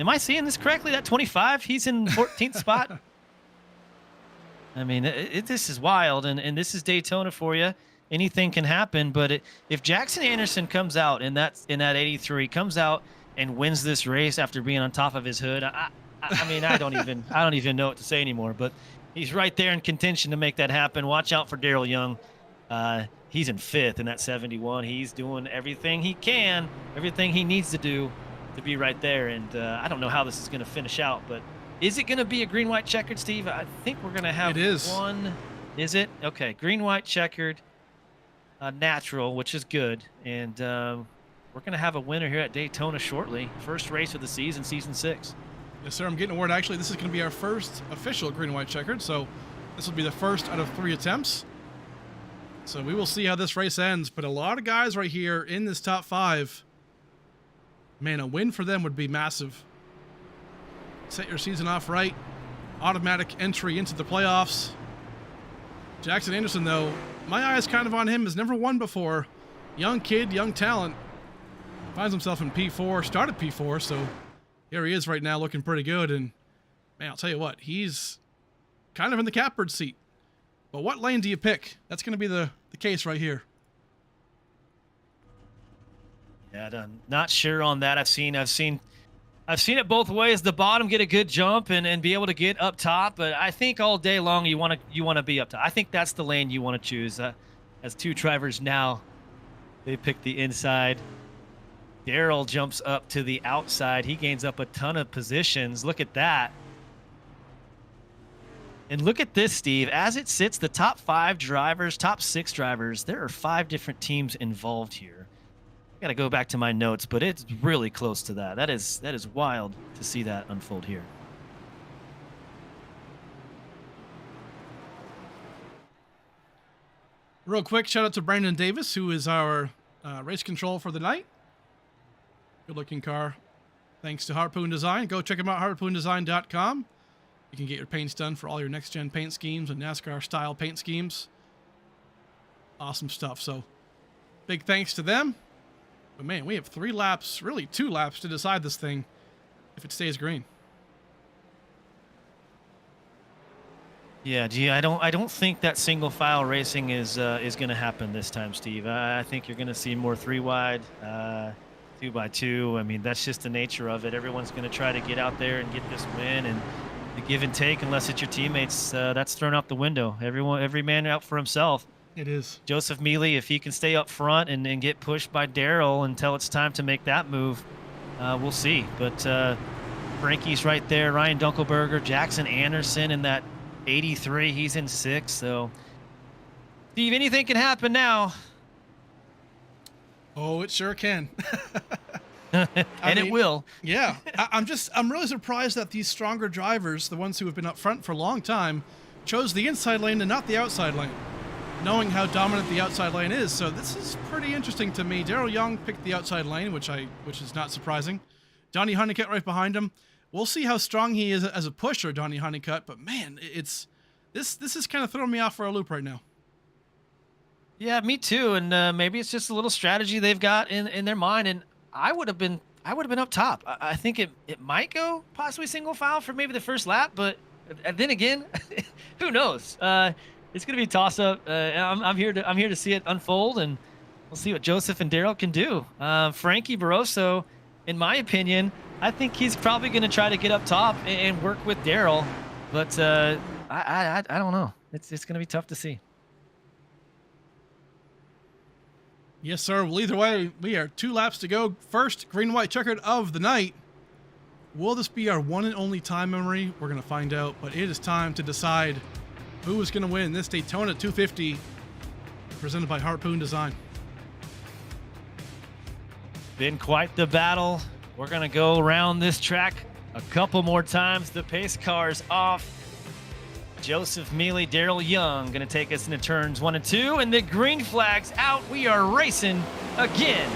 am I seeing this correctly? That 25, he's in 14th spot. I mean, this is wild, and this is Daytona for you. Anything can happen, but if Jackson Anderson comes out in that 83, comes out and wins this race after being on top of his hood, I mean, I don't even know what to say anymore. But he's right there in contention to make that happen. Watch out for Daryl Young. He's in 5th in that 71. He's doing everything he can, everything he needs to do to be right there. And I don't know how this is going to finish out, but is it going to be a green-white-checkered, Steve? I think we're going to have one. Is it? Okay, green-white-checkered, natural, which is good. And we're going to have a winner here at Daytona shortly. First race of the season, season 6. Yes, sir. I'm getting a word. Actually, this is going to be our first official green-white-checkered, so this will be the first out of 3 attempts. So we will see how this race ends, but a lot of guys right here in this top 5. Man, a win for them would be massive. Set your season off right. Automatic entry into the playoffs. Jackson Anderson, though, my eye is kind of on him. Has never won before. Young kid, young talent. Finds himself in P4, started P4, so here he is right now looking pretty good. And, man, I'll tell you what, he's kind of in the catbird seat. But what lane do you pick? That's going to be the case right here. Yeah, not sure on that. I've seen it both ways. The bottom get a good jump and be able to get up top, but I think all day long you want to be up top. I think that's the lane you want to choose. As 2 drivers now, they pick the inside. Darrell jumps up to the outside. He gains up a ton of positions. Look at that. And look at this, Steve. As it sits, the top 5 drivers, top 6 drivers, there are 5 different teams involved here. I got to go back to my notes, but it's really close to that. That is wild to see that unfold here. Real quick, shout out to Brandon Davis, who is our race control for the night. Good looking car. Thanks to Harpoon Design. Go check them out, harpoondesign.com. You can get your paints done for all your next-gen paint schemes and NASCAR-style paint schemes. Awesome stuff. So, big thanks to them. But, man, we have 3 laps, really 2 laps to decide this thing if it stays green. Yeah, gee, I don't think that single file racing is going to happen this time, Steve. I think you're going to see more 3-wide, 2x2. I mean, that's just the nature of it. Everyone's going to try to get out there and get this win, and the give and take, unless it's your teammates, that's thrown out the window. Every man out for himself. It is. Joseph Mealy, if he can stay up front and get pushed by Darrell until it's time to make that move, we'll see. But Frankie's right there, Ryan Dunkelberger, Jackson Anderson in that 83, he's in 6th. So, Steve, anything can happen now. Oh, it sure can. And it will. Yeah. I'm really surprised that these stronger drivers, the ones who have been up front for a long time, chose the inside lane and not the outside lane, knowing how dominant the outside lane is. So this is pretty interesting to me. Darrell Young picked the outside lane, which is not surprising. Donnie Honeycutt right behind him. We'll see how strong he is as a pusher, Donnie Honeycutt. But man, this is kind of throwing me off for a loop right now. Yeah, me too. And maybe it's just a little strategy they've got in their mind. And I would have been up top. I think it might go possibly single file for maybe the first lap, but then again, who knows? It's gonna be a toss up. I'm here to see it unfold, and we'll see what Joseph and Darrell can do. Frankie Barroso, in my opinion, I think he's probably gonna try to get up top and work with Darrell, but I don't know. It's gonna be tough to see. Yes, sir. Well, either way, we are 2 laps to go. First green-white-checkered of the night. Will this be our one and only time memory? We're going to find out, but it is time to decide who is going to win this Daytona 250 presented by Harpoon Design. Been quite the battle. We're going to go around this track a couple more times. The pace car's off. Joseph Mealy, Darrell Young going to take us into turns 1 and 2, and the green flag's out. We are racing again.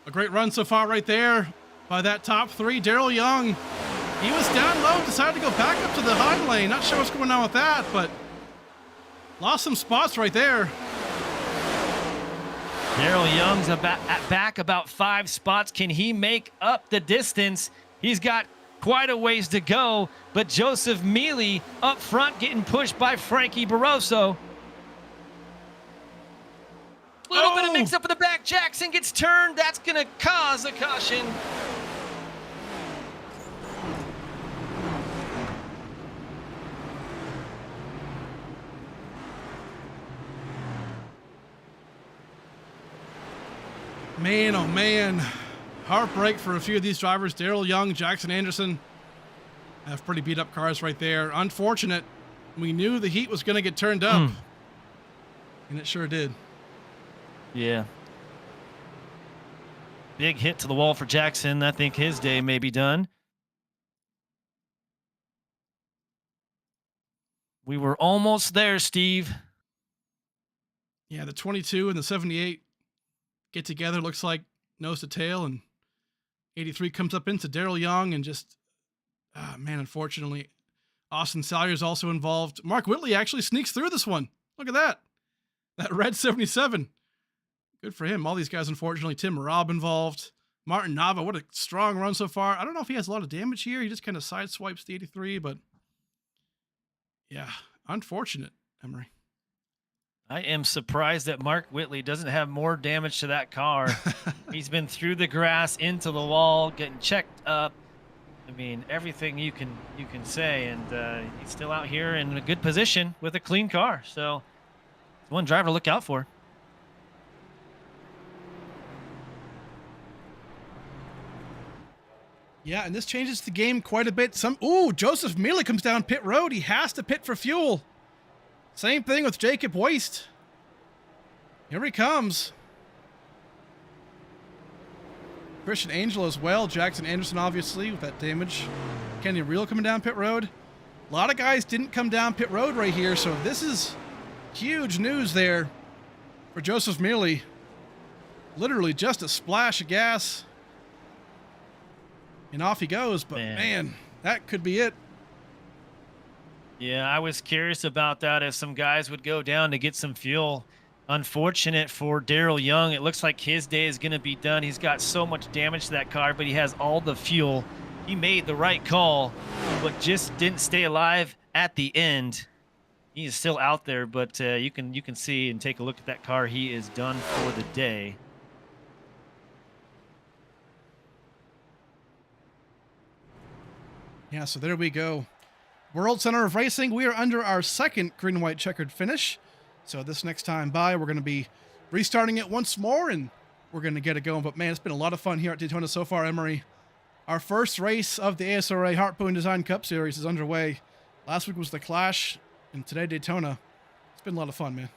A great run so far right there by that top 3. Darrell Young, he was down low, decided to go back up to the high lane. Not sure what's going on with that, but lost some spots right there. Darrell Young's back about 5 spots. Can he make up the distance? He's got quite a ways to go, but Joseph Mealy up front getting pushed by Frankie Barroso. Little bit of mix up in the back. Jackson gets turned. That's going to cause a caution. Man, oh man. Heartbreak for a few of these drivers. Darrell Young, Jackson Anderson have pretty beat up cars right there. Unfortunate. We knew the heat was going to get turned up. And it sure did. Yeah. Big hit to the wall for Jackson. I think his day may be done. We were almost there, Steve. Yeah, the 22 and the 78 get together. Looks like nose to tail, and 83 comes up into Daryl Young, and just, man, unfortunately, Austin Salyer's also involved. Mark Whitley actually sneaks through this one. Look at that. That red 77. Good for him. All these guys, unfortunately. Tim Robb involved. Martin Nava, what a strong run so far. I don't know if he has a lot of damage here. He just kind of sideswipes the 83, but yeah, unfortunate, Emery. I am surprised that Mark Whitley doesn't have more damage to that car. He's been through the grass, into the wall, getting checked up. I mean, everything you can say, and he's still out here in a good position with a clean car. So it's one driver to look out for. Yeah, and this changes the game quite a bit. Joseph Mealy comes down pit road. He has to pit for fuel. Same thing with Jacob Waste. Here he comes. Christian Angel as well. Jackson Anderson, obviously, with that damage. Kenny Reel coming down pit road. A lot of guys didn't come down pit road right here, so this is huge news there for Joseph Mealy. Literally just a splash of gas. And off he goes, but man, that could be it. Yeah, I was curious about that, if some guys would go down to get some fuel. Unfortunate for Daryl Young. It looks like his day is going to be done. He's got so much damage to that car, but he has all the fuel. He made the right call, but just didn't stay alive at the end. He is still out there, but you can see and take a look at that car. He is done for the day. Yeah, so there we go. World Center of Racing, we are under our second green-white-checkered finish. So this next time by, we're going to be restarting it once more, and we're going to get it going. But man, it's been a lot of fun here at Daytona so far, Emery. Our first race of the ASRA Harpoon Design Cup Series is underway. Last week was the Clash, and today Daytona. It's been a lot of fun, man.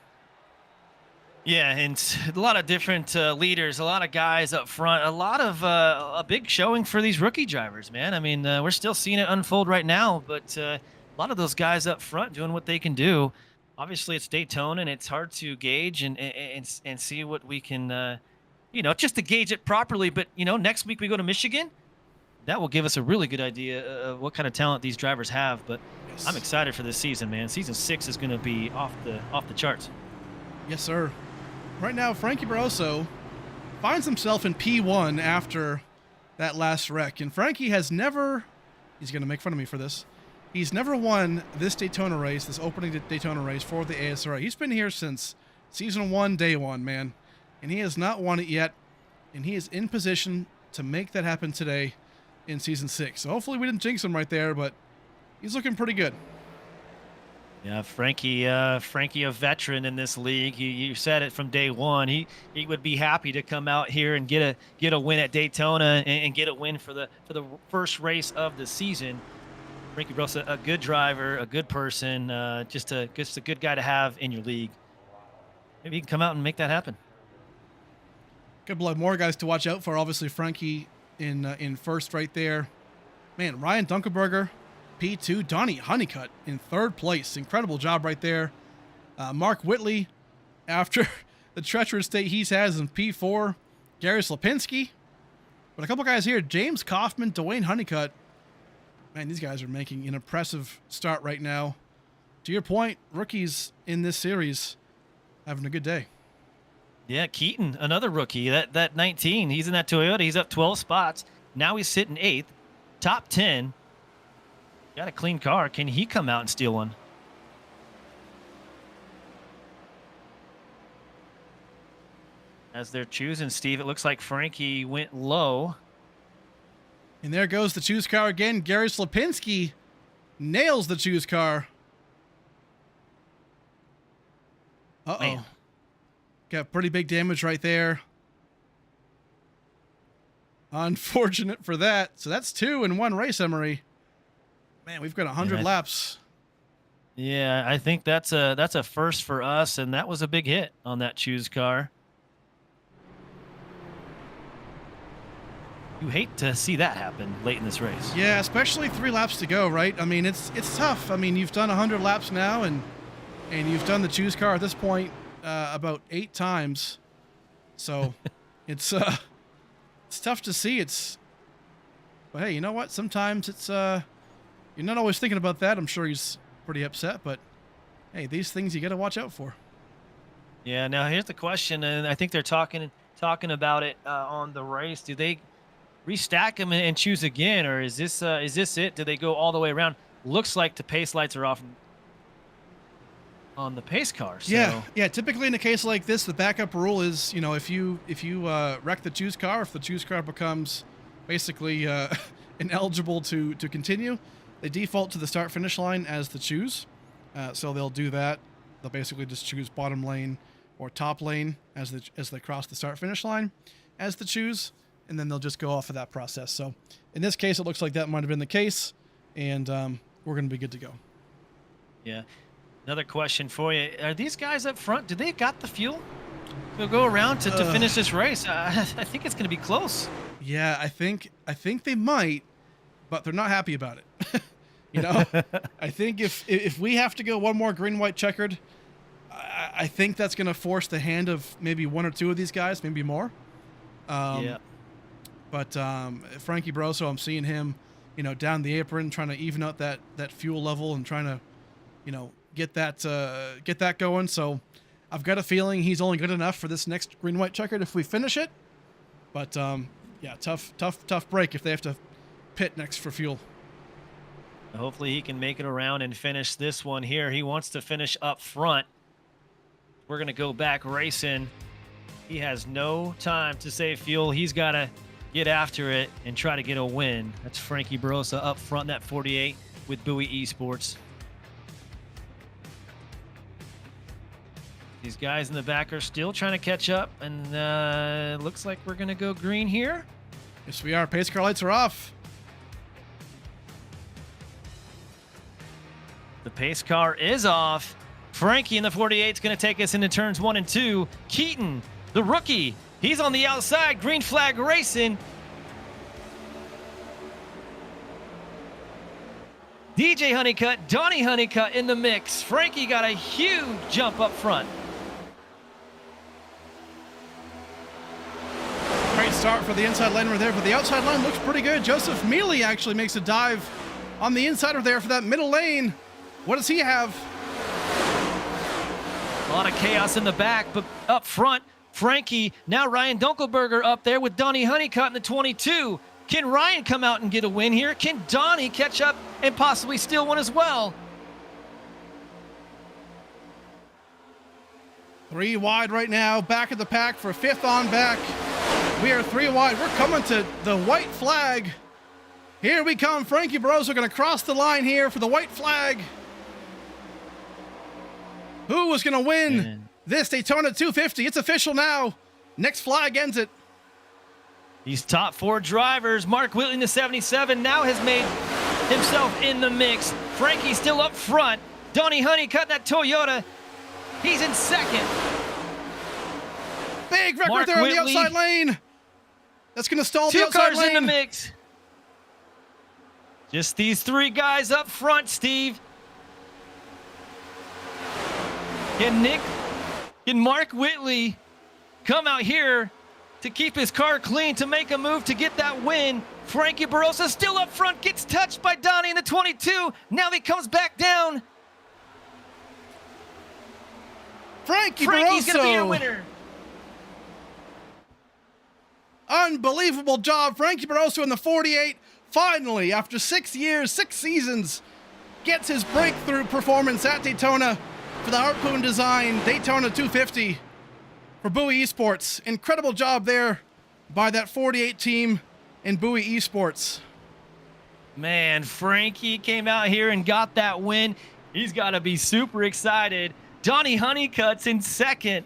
Yeah, and a lot of different leaders, a lot of guys up front, a lot of a big showing for these rookie drivers, man. I mean, we're still seeing it unfold right now, but a lot of those guys up front doing what they can do. Obviously, it's Daytona, and it's hard to gauge and see what we can, just to gauge it properly. But, next week we go to Michigan. That will give us a really good idea of what kind of talent these drivers have. But yes, I'm excited for this season, man. Season 6 is going to be off the charts. Yes, sir. Right now, Frankie Barroso finds himself in P1 after that last wreck. And Frankie has never, he's going to make fun of me for this, he's never won this Daytona race, this opening Daytona race for the ASRA. He's been here since season 1, day 1, man. And he has not won it yet. And he is in position to make that happen today in season 6. So hopefully we didn't jinx him right there, but he's looking pretty good. Yeah, Frankie, a veteran in this league. You said it from day one. He would be happy to come out here and get a win at Daytona and get a win for the first race of the season. Frankie Barroso, a good driver, a good person, just a good guy to have in your league. Maybe he can come out and make that happen. Couple of more guys to watch out for. Obviously, Frankie in first right there. Man, Ryan Dunkelberger, P2. Donnie Honeycutt in third place. Incredible job right there. Mark Whitley, after the treacherous state he's has in P4. Gary Slapinski. But a couple guys here. James Kaufman, Dwayne Honeycutt. Man, these guys are making an impressive start right now. To your point, rookies in this series having a good day. Yeah, Keaton, another rookie. That 19, he's in that Toyota. He's up 12 spots. Now he's sitting 8th. Top 10. Got a clean car. Can he come out and steal one? As they're choosing, Steve, it looks like Frankie went low. And there goes the choose car again. Gary Slapinski nails the choose car. Uh-oh. Man. Got pretty big damage right there. Unfortunate for that. So that's 2 in one race, Emery. Man, we've got 100 laps. Yeah, I think that's a first for us, and that was a big hit on that choose car. You hate to see that happen late in this race. Yeah, especially 3 laps to go, right? I mean, it's tough. I mean, you've done 100 laps now, and you've done the choose car at this point about 8 times. So it's tough to see. But hey, you know what? Sometimes it's you're not always thinking about that. I'm sure he's pretty upset, but hey, these things you got to watch out for. Yeah. Now here's the question, and I think they're talking about it on the race. Do they restack them and choose again, or is this it? Do they go all the way around? Looks like the pace lights are off on the pace car. So. Yeah. Typically in a case like this, the backup rule is, if you wreck the choose car, if the choose car becomes basically ineligible to continue, they default to the start finish line as the choose. So they'll do that. They'll basically just choose bottom lane or top lane as they cross the start finish line as the choose. And then they'll just go off of that process. So in this case, it looks like that might have been the case, and we're going to be good to go. Yeah. Another question for you. Are these guys up front, do they got the fuel to go around to finish this race? I think it's going to be close. Yeah, I think they might, but they're not happy about it. I think if we have to go one more green-white-checkered, I think that's going to force the hand of maybe 1 or 2 of these guys, maybe more. Yeah. But Frankie Barroso, I'm seeing him, down the apron, trying to even out that fuel level and trying to, get that going. So I've got a feeling he's only good enough for this next green-white-checkered if we finish it. But yeah, tough break if they have to pit next for fuel. Hopefully he can make it around and finish this one here. He wants to finish up front. We're going to go back racing. He has no time to save fuel. He's got to get after it and try to get a win. That's Frankie Barroso up front in that 48 with Bowie Esports. These guys in the back are still trying to catch up, and looks like we're going to go green here. Yes, we are. Pace car lights are off. The pace car is off. Frankie in the 48 is going to take us into turns 1 and 2. Keaton, the rookie, he's on the outside. Green flag racing. DJ Honeycutt, Donnie Honeycutt in the mix. Frankie got a huge jump up front. Great start for the inside lane right there, but the outside line looks pretty good. Joseph Mealy actually makes a dive on the inside of there for that middle lane. What does he have? A lot of chaos in the back, but up front, Frankie, now Ryan Dunkelberger up there with Donnie Honeycutt in the 22. Can Ryan come out and get a win here? Can Donnie catch up and possibly steal one as well? 3 wide right now, back of the pack for 5th on back. We are 3 wide. We're coming to the white flag. Here we come. Frankie Barroso going to cross the line here for the white flag. Who was going to win this Daytona 250? It's official now. Next flag ends it. These top 4 drivers, Mark Whitley in the 77 now has made himself in the mix. Frankie still up front. Donnie Honeycutt, that Toyota, he's in 2nd. Big wreck Mark right there Whitley, on the outside lane. That's going to stall the 2 outside cars lane. in the mix. Just these 3 guys up front, Steve. Can Mark Whitley come out here to keep his car clean, to make a move to get that win? Frankie Barroso still up front, gets touched by Donnie in the 22. Now he comes back down. Frankie's going to be your winner. Unbelievable job. Frankie Barroso in the 48. Finally, after 6 years, 6 seasons, gets his breakthrough performance at Daytona for the Harpoon design Daytona 250 for Bowie Esports. Incredible job there by that 48 team in Bowie Esports. Man, Frankie came out here and got that win. He's got to be super excited. Donnie Honeycutt's in 2nd.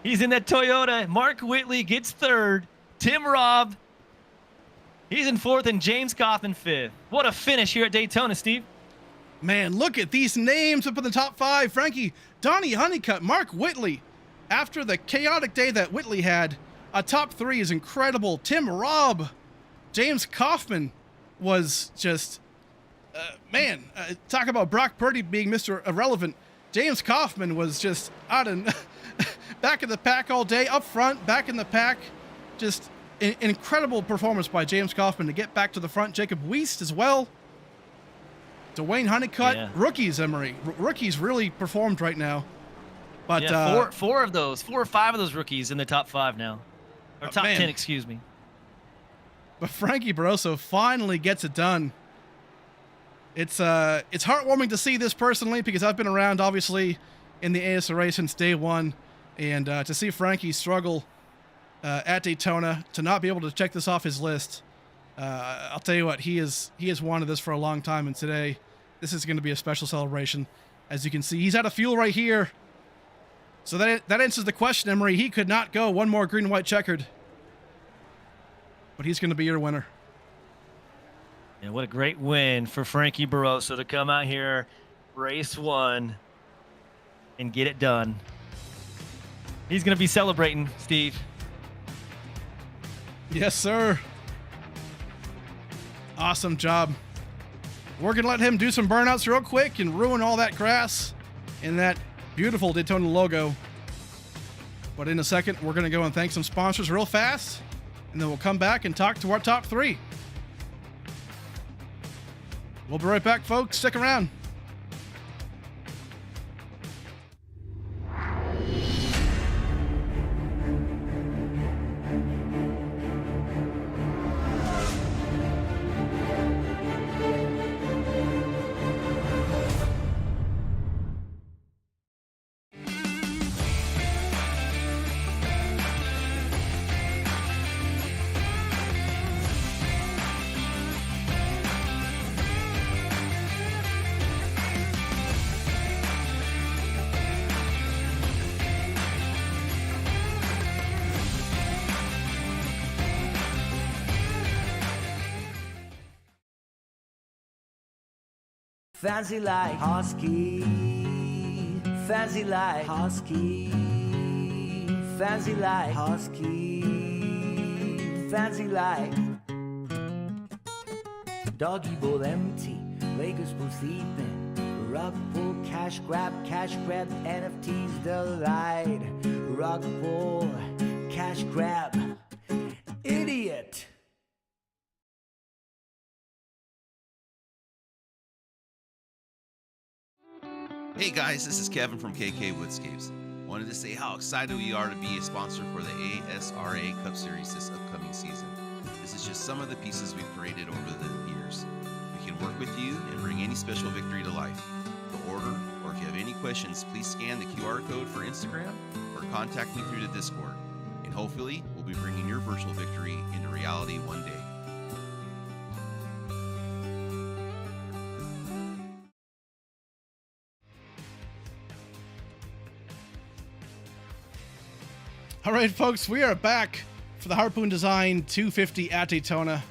He's in that Toyota. Mark Whitley gets 3rd. Tim Robb, he's in 4th, and James Coffin 5th. What a finish here at Daytona, Steve. Man, look at these names up in the top 5. Frankie, Donnie Honeycutt, Mark Whitley. After the chaotic day that Whitley had, a top 3 is incredible. Tim Robb, James Kaufman was just, talk about Brock Purdy being Mr. Irrelevant. James Kaufman was just out and back in the pack all day, up front, back in the pack. Just an incredible performance by James Kaufman to get back to the front. Jacob Weist as well. Dwayne Honeycutt, Yeah. rookies, Emery. Rookies really performed right now. But Yeah, four or five of those rookies in the top 5 now. Or top man. 10, excuse me. But Frankie Barroso finally gets it done. It's heartwarming to see this personally, because I've been around obviously in the ASRA since day one, and to see Frankie struggle at Daytona, to not be able to check this off his list. I'll tell you what, he has wanted this for a long time, and today this is going to be a special celebration. As you can see, he's out of fuel right here. So that answers the question, Emery. He could not go one more green-white-checkered, but he's going to be your winner. And what a great win for Frankie Barroso to come out here, race 1, and get it done. He's going to be celebrating, Steve. Yes, sir. Awesome job. We're going to let him do some burnouts real quick and ruin all that grass and that beautiful Daytona logo. But in a second, we're going to go and thank some sponsors real fast, and then we'll come back and talk to our top 3. We'll be right back, folks. Stick around. Fancy like Husky, fancy like Husky, fancy like Husky, fancy like Doggy bowl empty, Vegas pool sleeping, rug pull, cash grab, NFTs delight, rug pull, cash grab, idiot. Hey guys, this is Kevin from KK Woodscapes. Wanted to say how excited we are to be a sponsor for the ASRA Cup Series this upcoming season. This is just some of the pieces we've created over the years. We can work with you and bring any special victory to life. To order, or if you have any questions, please scan the QR code for Instagram or contact me through the Discord. And hopefully, we'll be bringing your virtual victory into reality one day. All right, folks, we are back for the Harpoon Design 250 at Daytona.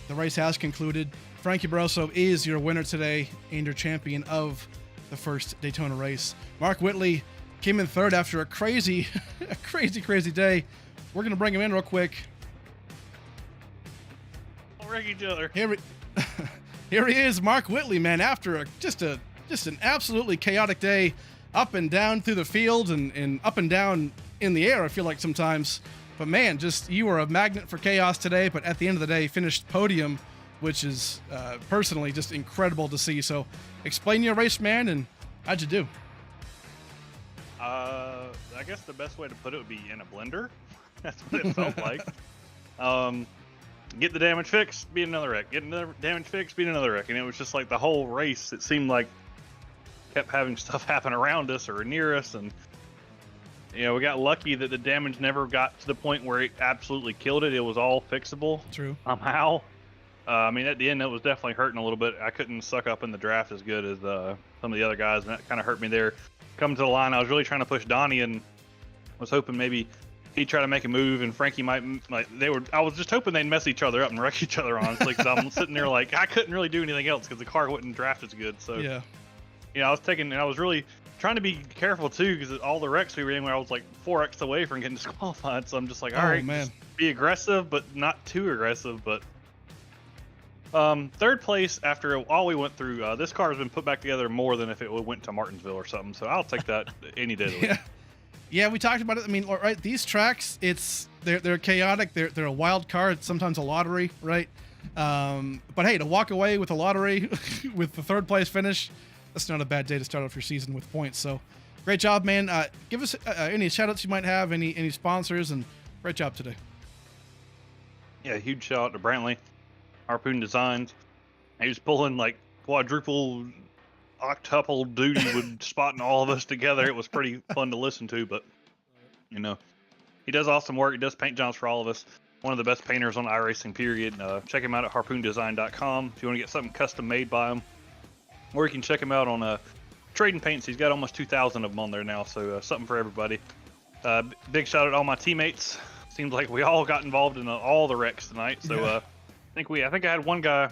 The race has concluded. Frankie Barroso is your winner today and your champion of the first Daytona race. Mark Whitley came in third after a crazy day. We're going to bring him in real quick. We'll wreck each other. Here he is, Mark Whitley, man, after just an absolutely chaotic day, up and down through the field and up and down in the air, I feel like sometimes. But man, you were a magnet for chaos today, but at the end of the day, finished podium, which is personally just incredible to see. So explain your race, man, and how'd you do? I guess the best way to put it would be in a blender. That's what it felt like. Get the damage fixed, beat another wreck. Get another damage fixed, beat another wreck. And it was just like the whole race, it seemed like kept having stuff happen around us or near us, and you know, we got lucky that the damage never got to the point where it absolutely killed it. It was all fixable. True. Somehow. I mean, at the end, it was definitely hurting a little bit. I couldn't suck up in the draft as good as some of the other guys, and that kind of hurt me there. Coming to the line, I was really trying to push Donnie, and was hoping maybe he'd try to make a move, and Frankie might, I was just hoping they'd mess each other up and wreck each other, honestly, because I'm sitting there like, I couldn't really do anything else because the car wouldn't draft as good. So, yeah. You know, I was really trying to be careful too, because all the wrecks we were in, where I was like 4x away from getting disqualified. So I'm just like, all right, man, just be aggressive, but not too aggressive. But Third place after all we went through. This car has been put back together more than if it went to Martinsville or something. So I'll take that any day of the week. Yeah, we talked about it. I mean, right? These tracks, they're chaotic. They're a wild card. It's sometimes a lottery, right? But hey, to walk away with a lottery with the third place finish, that's not a bad day to start off your season with points. So, great job, man. Give us any shout outs you might have, any sponsors, and great job today. Yeah, huge shout out to Brantley, Harpoon Designs. He was pulling like quadruple, octuple duty with spotting all of us together. It was pretty fun to listen to, but you know, he does awesome work. He does paint jobs for all of us. One of the best painters on iRacing, period. Check him out at harpoondesign.com if you want to get something custom made by him. Or you can check him out on Trading Paints. He's got almost 2,000 of them on there now, so something for everybody. Big shout out to all my teammates. Seems like we all got involved in all the wrecks tonight. So I think I had one guy,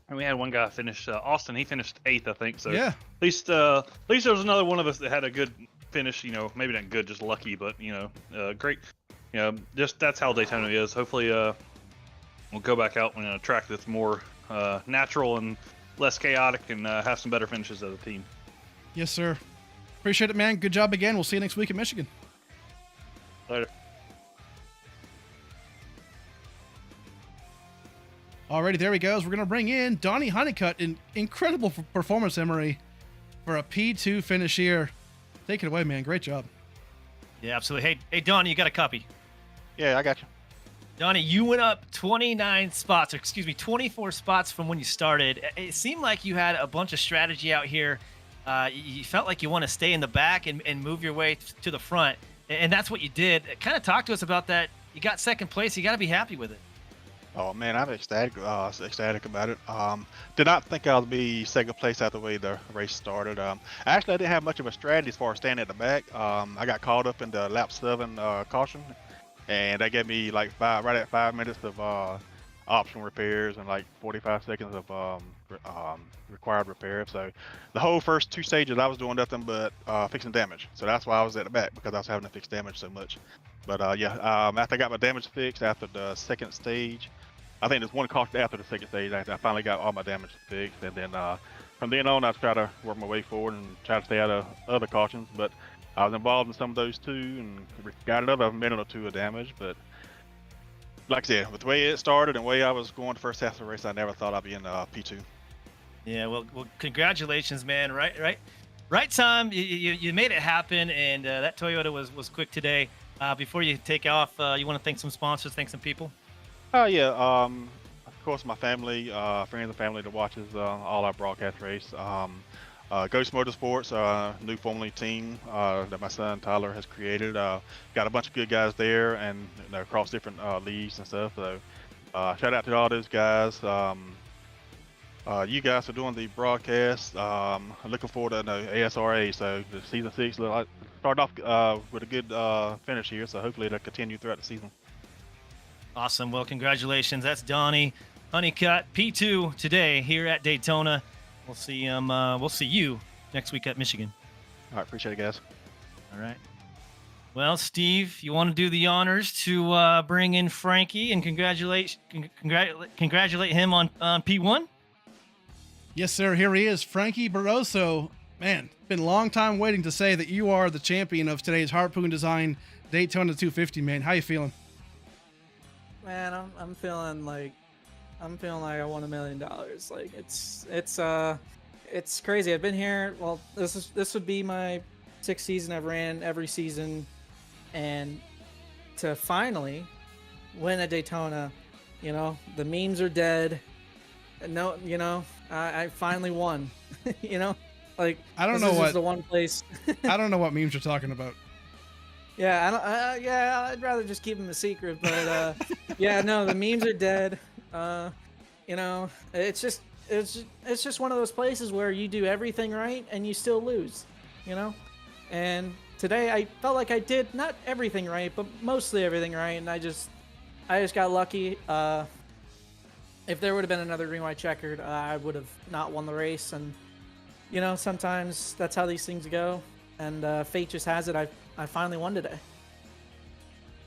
and we had one guy finish. Austin, he finished 8th, I think. So yeah, at least there was another one of us that had a good finish. You know, maybe not good, just lucky, but you know, great. You know, just that's how Daytona is. Hopefully, we'll go back out on a track that's more natural and less chaotic, and have some better finishes as a team. Yes, sir. Appreciate it, man. Good job again. We'll see you next week at Michigan. Later. Alrighty, there he goes. We're going to bring in Donnie Honeycutt. An incredible performance, Emery, for a P2 finish here. Take it away, man. Great job. Yeah, absolutely. Hey, Donnie, you got a copy? Yeah, I got you. Donnie, you went up 24 spots from when you started. It seemed like you had a bunch of strategy out here. You felt like you want to stay in the back and move your way to the front, and that's what you did. Kind of talk to us about that. You got second place. You got to be happy with it. Oh man, I'm ecstatic about it. Did not think I would be second place after the way the race started. Actually, I didn't have much of a strategy as far as standing at the back. I got caught up in the lap 7 caution, and that gave me like right at 5 minutes of optional repairs and like 45 seconds of required repair. So the whole first 2 stages I was doing nothing but fixing damage. So that's why I was at the back, because I was having to fix damage so much. But after I got my damage fixed after the second stage, I think there's one caution after the second stage. I finally got all my damage fixed, and then from then on I try to work my way forward and try to stay out of other cautions. But I was involved in some of those too, and got another minute or 2 of damage. But like I said, with the way it started and the way I was going the first half of the race, I never thought I'd be in P2. Yeah, well, congratulations, man. Right time. You made it happen, and that Toyota was quick today. Before you take off, you want to thank some sponsors, thank some people? Oh yeah, of course my family, friends and family that watches all our broadcast race. Ghost Motorsports, new family team that my son Tyler has created. Got a bunch of good guys there, and across different leagues and stuff. So shout out to all those guys. You guys are doing the broadcast. Looking forward to ASRA. So the season 6 started off with a good finish here. So hopefully it'll continue throughout the season. Awesome. Well, congratulations. That's Donnie Honeycutt, P2 today here at Daytona. We'll see him. We'll see you next week at Michigan. All right, appreciate it, guys. All right. Well, Steve, you want to do the honors to bring in Frankie and congratulate him on P1? Yes, sir. Here he is, Frankie Barroso. Man, been a long time waiting to say that you are the champion of today's Harpoon Design Daytona 250. Man, how you feeling? Man, I'm feeling like I won $1 million. Like it's crazy. I've been here. Well, this would be my 6th season. I've ran every season, and to finally win a Daytona, the memes are dead. No, I finally won. Like I don't know what what the one place. I don't know what memes you're talking about. Yeah, I'd rather just keep them a secret, but yeah, no, the memes are dead. It's just one of those places where you do everything right and you still lose, And today I felt like I did not everything right, but mostly everything right, and I just got lucky. If there would have been another Green-white-checkered, I would have not won the race, and sometimes that's how these things go, and fate just has it. I finally won today.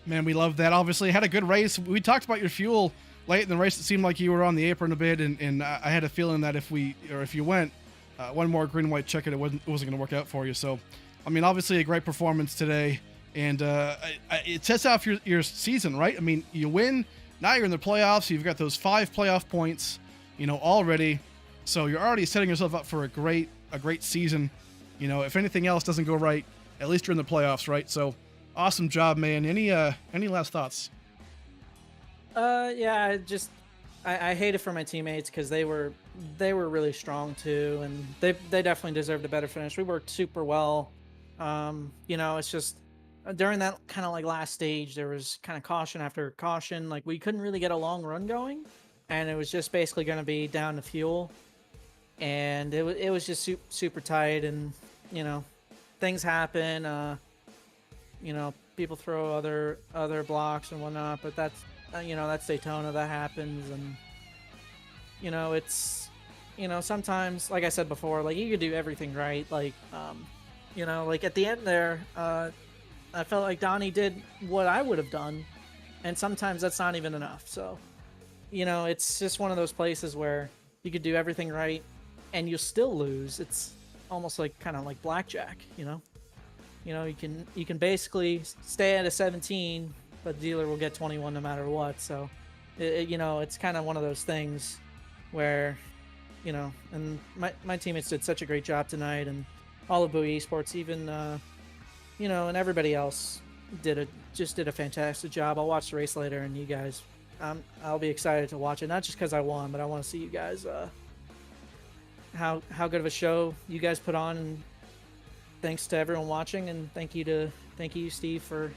Man, we love that. Obviously, had a good race. We talked about your fuel late in the race, it seemed like you were on the apron a bit, and I had a feeling that if you went one more green-white-checkered, it wasn't going to work out for you. So, I mean, obviously a great performance today, and it sets off your season, right? I mean, you win, now you're in the playoffs. You've got those 5 playoff points, already. So you're already setting yourself up for a great season. If anything else doesn't go right, at least you're in the playoffs, right? So, awesome job, man. Any last thoughts? Yeah, I hate it for my teammates because they were really strong too, and they definitely deserved a better finish. We worked super well. It's just during that kind of like last stage, there was kind of caution after caution. Like we couldn't really get a long run going, and it was just basically going to be down to fuel, and it was just super tight, and things happen. People throw other blocks and whatnot, but that's Daytona, that happens. And it's sometimes, like I said before, like you could do everything right, like like at the end there, I felt like Donnie did what I would have done, and sometimes that's not even enough. So it's just one of those places where you could do everything right and you still lose. It's almost like kind of like blackjack. You can basically stay at a 17, but the dealer will get 21 no matter what. So, it's kind of one of those things where, and my teammates did such a great job tonight, and all of Bowie Esports, even, and everybody else did a fantastic job. I'll watch the race later, and you guys, I'll be excited to watch it, not just because I won, but I want to see you guys, how good of a show you guys put on. And thanks to everyone watching, and thank you Steve for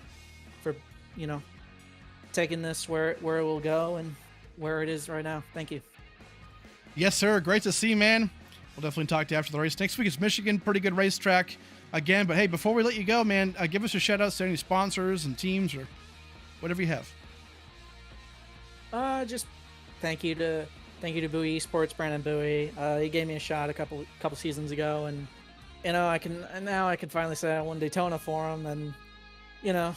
taking this where it will go and where it is right now. Thank you. Yes, sir. Great to see you, man. We'll definitely talk to you after the race. Next week is Michigan. Pretty good racetrack again. But hey, before we let you go, man, give us a shout out to any sponsors and teams or whatever you have. Just thank you to Bowie Esports, Brandon Bowie. He gave me a shot a couple seasons ago, and I can finally say I won Daytona for him. And the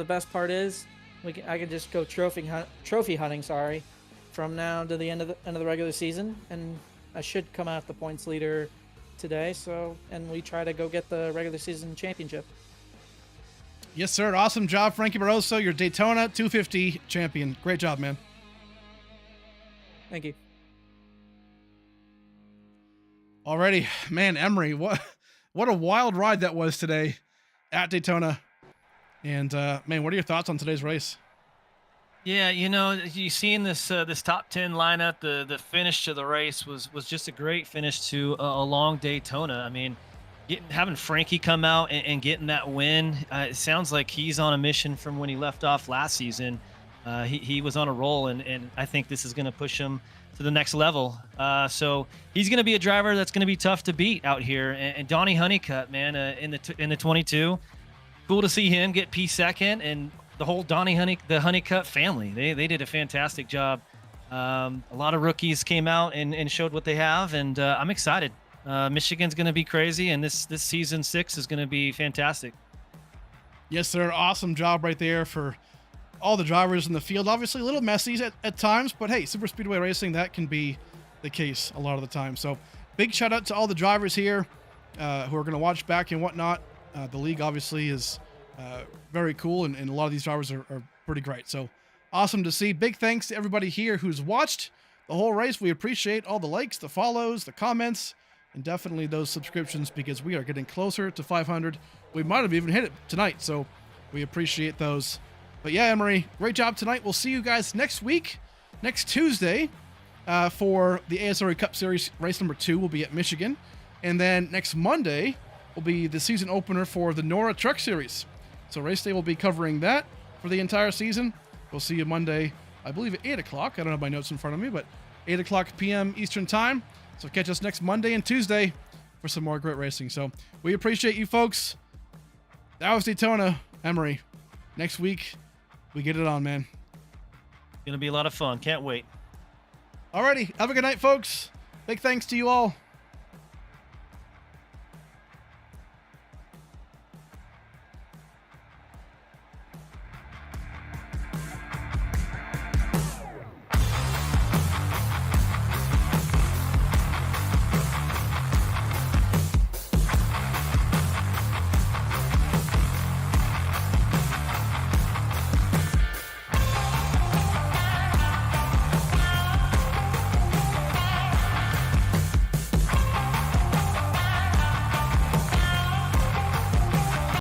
best part is I can just go trophy hunting. Sorry, from now to the end of the regular season, and I should come out the points leader today. So, and we try to go get the regular season championship. Yes, sir. Awesome job, Frankie Barroso. Your Daytona 250 champion. Great job, man. Thank you. Alrighty, man, Emery, what a wild ride that was today at Daytona. And man, what are your thoughts on today's race? Yeah, you seeing this top 10 lineup, the finish to the race was just a great finish to a long Daytona. I mean, having Frankie come out and getting that win, it sounds like he's on a mission from when he left off last season. He was on a roll, and I think this is going to push him to the next level. So he's going to be a driver that's going to be tough to beat out here. And Donnie Honeycutt, man, in the 22, cool to see him get P2, and the whole the Honeycutt family. They did a fantastic job. A lot of rookies came out and showed what they have, and I'm excited. Michigan's going to be crazy, and this season 6 is going to be fantastic. Yes, sir. Awesome job right there for all the drivers in the field. Obviously a little messy at times, but hey, super speedway racing, that can be the case a lot of the time. So big shout out to all the drivers here who are going to watch back and whatnot. The league obviously is very cool, and a lot of these drivers are pretty great. So awesome to see. Big thanks to everybody here who's watched the whole race. We appreciate all the likes, the follows, the comments, and definitely those subscriptions, because we are getting closer to 500. We might have even hit it tonight, so we appreciate those. But yeah, Emery, great job tonight. We'll see you guys next week, next Tuesday, for the ASRA Cup Series race number 2. We'll be at Michigan. And then next Monday will be the season opener for the NORA Truck Series. So race day will be covering that for the entire season. We'll see you Monday, I believe at 8 o'clock. I don't have my notes in front of me, but 8 o'clock p.m. Eastern Time. So catch us next Monday and Tuesday for some more great racing. So we appreciate you folks. That was Daytona, Emery. Next week, we get it on, man. It's going to be a lot of fun. Can't wait. Alrighty. Have a good night, folks. Big thanks to you all.